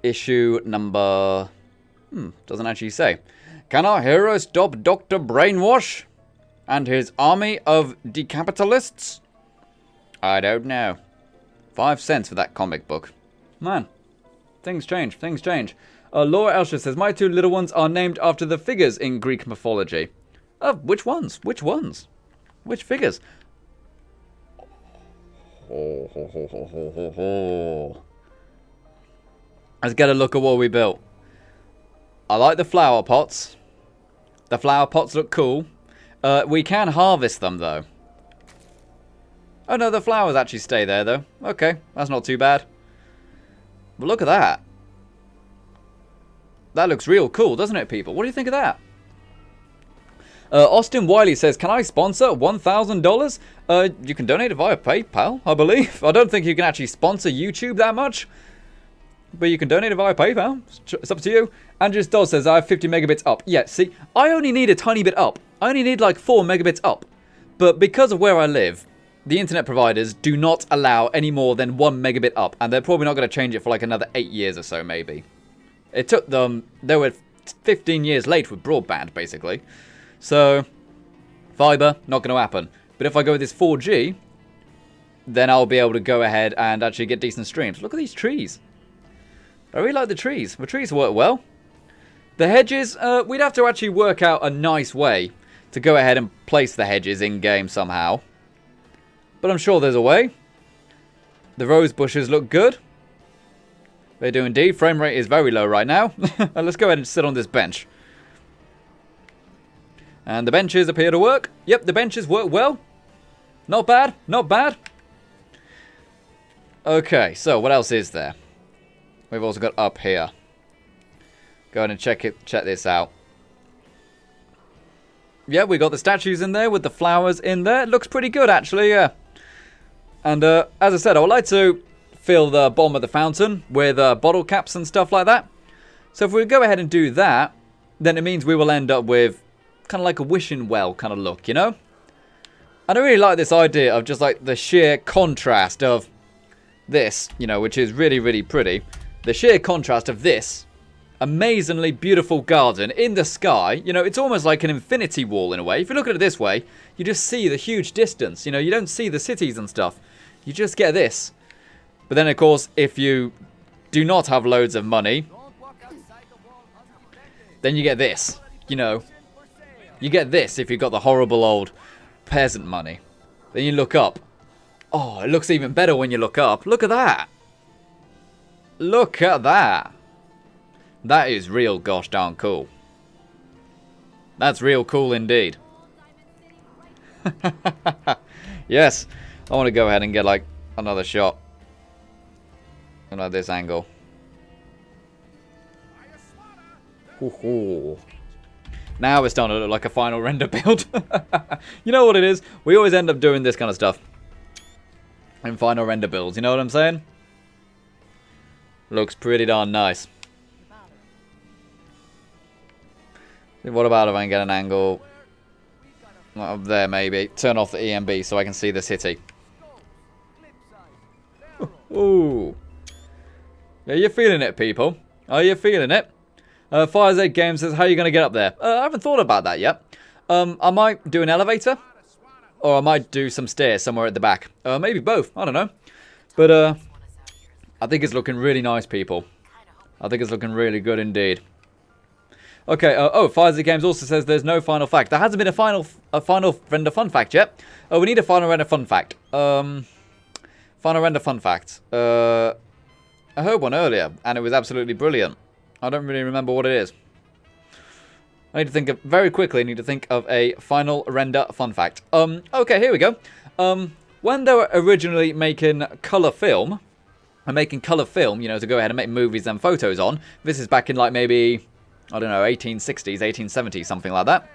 A: issue number... doesn't actually say. Can our hero stop Dr. Brainwash and his army of decapitalists? I don't know. 5 cents for that comic book. Man, things change. Laura Elsher says, my 2 little ones are named after the figures in Greek mythology. Which ones? Which figures? Let's get a look at what we built. I like the flower pots. The flower pots look cool. We can harvest them, though. Oh, no, the flowers actually stay there, though. Okay, that's not too bad. But look at that. That looks real cool, doesn't it, people? What do you think of that? Austin Wiley says, can I sponsor $1,000? You can donate it via PayPal, I believe. I don't think you can actually sponsor YouTube that much. but you can donate it via PayPal. It's up to you. Andrews Doll says, I have 50 megabits up. Yeah, see, I only need a tiny bit up. I only need like 4 megabits up. But because of where I live, the internet providers do not allow any more than 1 megabit up. And they're probably not going to change it for like another 8 years or so, maybe. It took them, they were 15 years late with broadband, basically. So, fiber, not going to happen. But if I go with this 4G, then I'll be able to go ahead and actually get decent streams. Look at these trees. I really like the trees. The trees work well. The hedges, we'd have to actually work out a nice way to go ahead and place the hedges in-game somehow. But I'm sure there's a way. The rose bushes look good. They do indeed. Frame rate is very low right now. Let's go ahead and sit on this bench. And the benches appear to work. Yep, the benches work well. Not bad, not bad. Okay, so what else is there? We've also got up here. Go ahead and check this out. Yeah, we got the statues in there with the flowers in there. It looks pretty good, actually, yeah. And as I said, I would like to fill the bottom of the fountain with bottle caps and stuff like that. So if we go ahead and do that, then it means we will end up with kind of like a wishing well kind of look, you know? And I really like this idea of just like the sheer contrast of this, you know, which is really, really pretty. The sheer contrast of this amazingly beautiful garden in the sky. You know, it's almost like an infinity wall in a way. If you look at it this way, you just see the huge distance. You know, you don't see the cities and stuff. You just get this. But then, of course, if you do not have loads of money, then you get this. You know, you get this if you've got the horrible old peasant money. Then you look up. Oh, it looks even better when you look up. Look at that. Look at that. That is real gosh darn cool. That's real cool indeed. Yes. I want to go ahead and get like another shot. At this angle. Ooh. Now it's starting to look like a final render build. You know what it is? We always end up doing this kind of stuff in final render builds. You know what I'm saying? Looks pretty darn nice. What about if I can get an angle up there maybe? Turn off the EMB so I can see the city. Ooh. Yeah, you're feeling it, people. Are you feeling it? Fire8 Games says, how are you going to get up there? I haven't thought about that yet. I might do an elevator. Or I might do some stairs somewhere at the back. Maybe both. I don't know. But I think it's looking really nice, people. I think it's looking really good indeed. Okay, Fire8 Games also says there's no final fact. There hasn't been a final render fun fact yet. Oh, we need a final render fun fact. Final render fun fact. I heard one earlier, and it was absolutely brilliant. I don't really remember what it is. I need to think of, very quickly, I need to think of a final render fun fact. Okay, here we go. When they were originally making colour film, you know, to go ahead and make movies and photos on, this is back in like maybe, I don't know, 1860s, 1870s, something like that.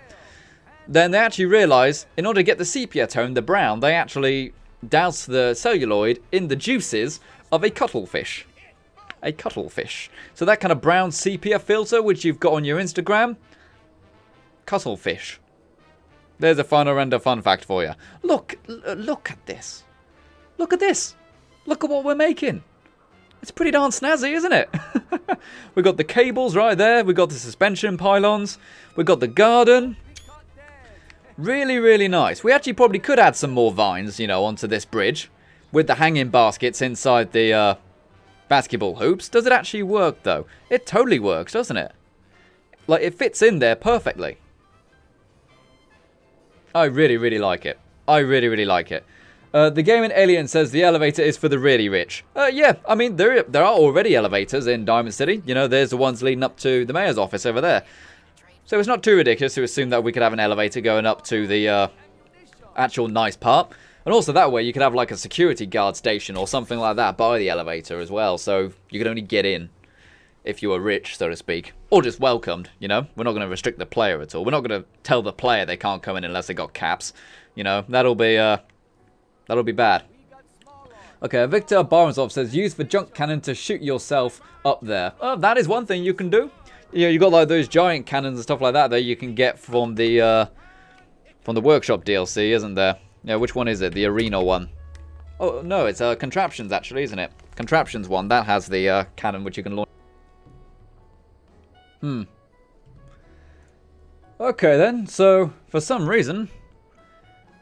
A: Then they actually realised, in order to get the sepia tone, the brown, they actually doused the celluloid in the juices of a cuttlefish. A cuttlefish. So that kind of brown sepia filter, which you've got on your Instagram, cuttlefish. There's a final render fun fact for you. Look at this. Look at this. Look at what we're making. It's pretty darn snazzy, isn't it? We've got the cables right there. We've got the suspension pylons. We've got the garden. Really, really nice. We actually probably could add some more vines, you know, onto this bridge. With the hanging baskets inside the basketball hoops. Does it actually work, though? It totally works, doesn't it? Like, it fits in there perfectly. I really, really like it. I really, really like it. The Gaming Alien says the elevator is for the really rich. Yeah, I mean, there are already elevators in Diamond City. You know, there's the ones leading up to the mayor's office over there. So it's not too ridiculous to assume that we could have an elevator going up to the actual nice part. And also that way you could have like a security guard station or something like that by the elevator as well. So you could only get in if you were rich, so to speak. Or just welcomed, you know. We're not going to restrict the player at all. We're not going to tell the player they can't come in unless they got caps. You know, that'll be bad. Okay, Victor Baranzov says, use the junk cannon to shoot yourself up there. Oh, that is one thing you can do. Yeah, you got like those giant cannons and stuff like that you can get from the workshop DLC, isn't there? Yeah, which one is it? The arena one. Oh, no, it's Contraptions actually, isn't it? Contraptions one, that has the cannon which you can launch. Okay then, so for some reason,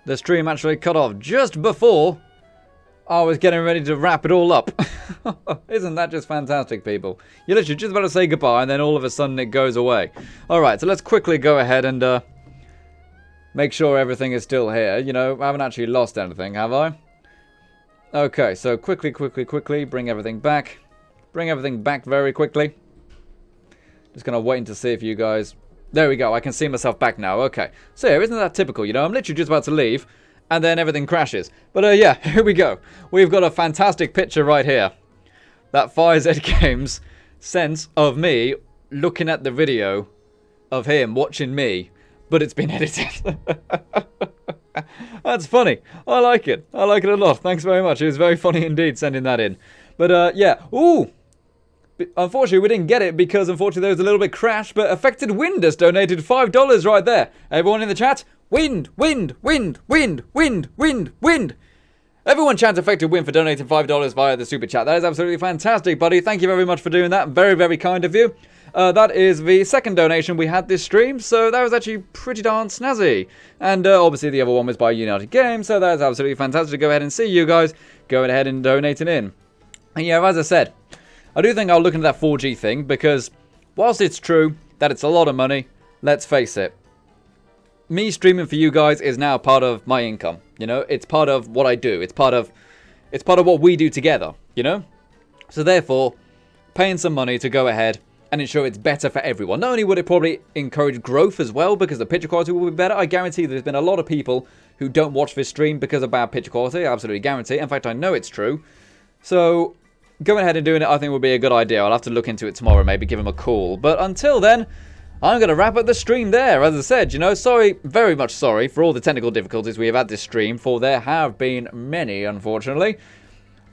A: the stream actually cut off just before I was getting ready to wrap it all up. Isn't that just fantastic, people? You're literally just about to say goodbye and then all of a sudden it goes away. Alright, so let's quickly go ahead and make sure everything is still here. You know, I haven't actually lost anything, have I? Okay, so quickly, bring everything back. Bring everything back very quickly. Just gonna wait to see if you guys... There we go, I can see myself back now. Okay, so yeah, isn't that typical? You know, I'm literally just about to leave, and then everything crashes. But yeah, here we go. We've got a fantastic picture right here. That FireZ Games sense of me looking at the video of him watching me, but it's been edited. That's funny. I like it. I like it a lot. Thanks very much. It was very funny indeed sending that in. But yeah. Ooh! Unfortunately, we didn't get it because unfortunately there was a little bit crash, but Affected Wind has donated $5 right there. Everyone in the chat, wind, wind, wind, wind, wind, wind, wind. Everyone chant Affected Wind for donating $5 via the super chat. That is absolutely fantastic, buddy. Thank you very much for doing that. Very, very kind of you. That is the second donation we had this stream, so that was actually pretty darn snazzy. And obviously the other one was by United Games, so that is absolutely fantastic to go ahead and see you guys going ahead and donating in. And yeah, as I said, I do think I'll look into that 4G thing, because whilst it's true that it's a lot of money, let's face it, me streaming for you guys is now part of my income. You know, it's part of what I do. It's part of what we do together, you know? So therefore, paying some money to go ahead and ensure it's better for everyone. Not only would it probably encourage growth as well, because the picture quality will be better, I guarantee there's been a lot of people who don't watch this stream because of bad picture quality. I absolutely guarantee. In fact, I know it's true. So going ahead and doing it, I think, would be a good idea. I'll have to look into it tomorrow, maybe give him a call. But until then, I'm going to wrap up the stream there. As I said, you know, sorry, very much sorry for all the technical difficulties we have had this stream, for there have been many, unfortunately.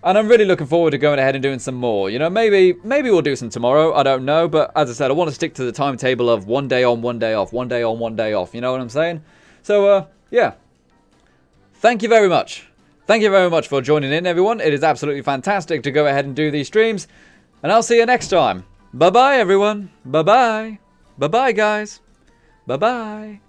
A: And I'm really looking forward to going ahead and doing some more. You know, maybe we'll do some tomorrow. I don't know. But as I said, I want to stick to the timetable of 1 day on, 1 day off. 1 day on, 1 day off. You know what I'm saying? So, yeah. Thank you very much. Thank you very much for joining in, everyone. It is absolutely fantastic to go ahead and do these streams. And I'll see you next time. Bye-bye, everyone. Bye-bye. Bye-bye, guys. Bye-bye.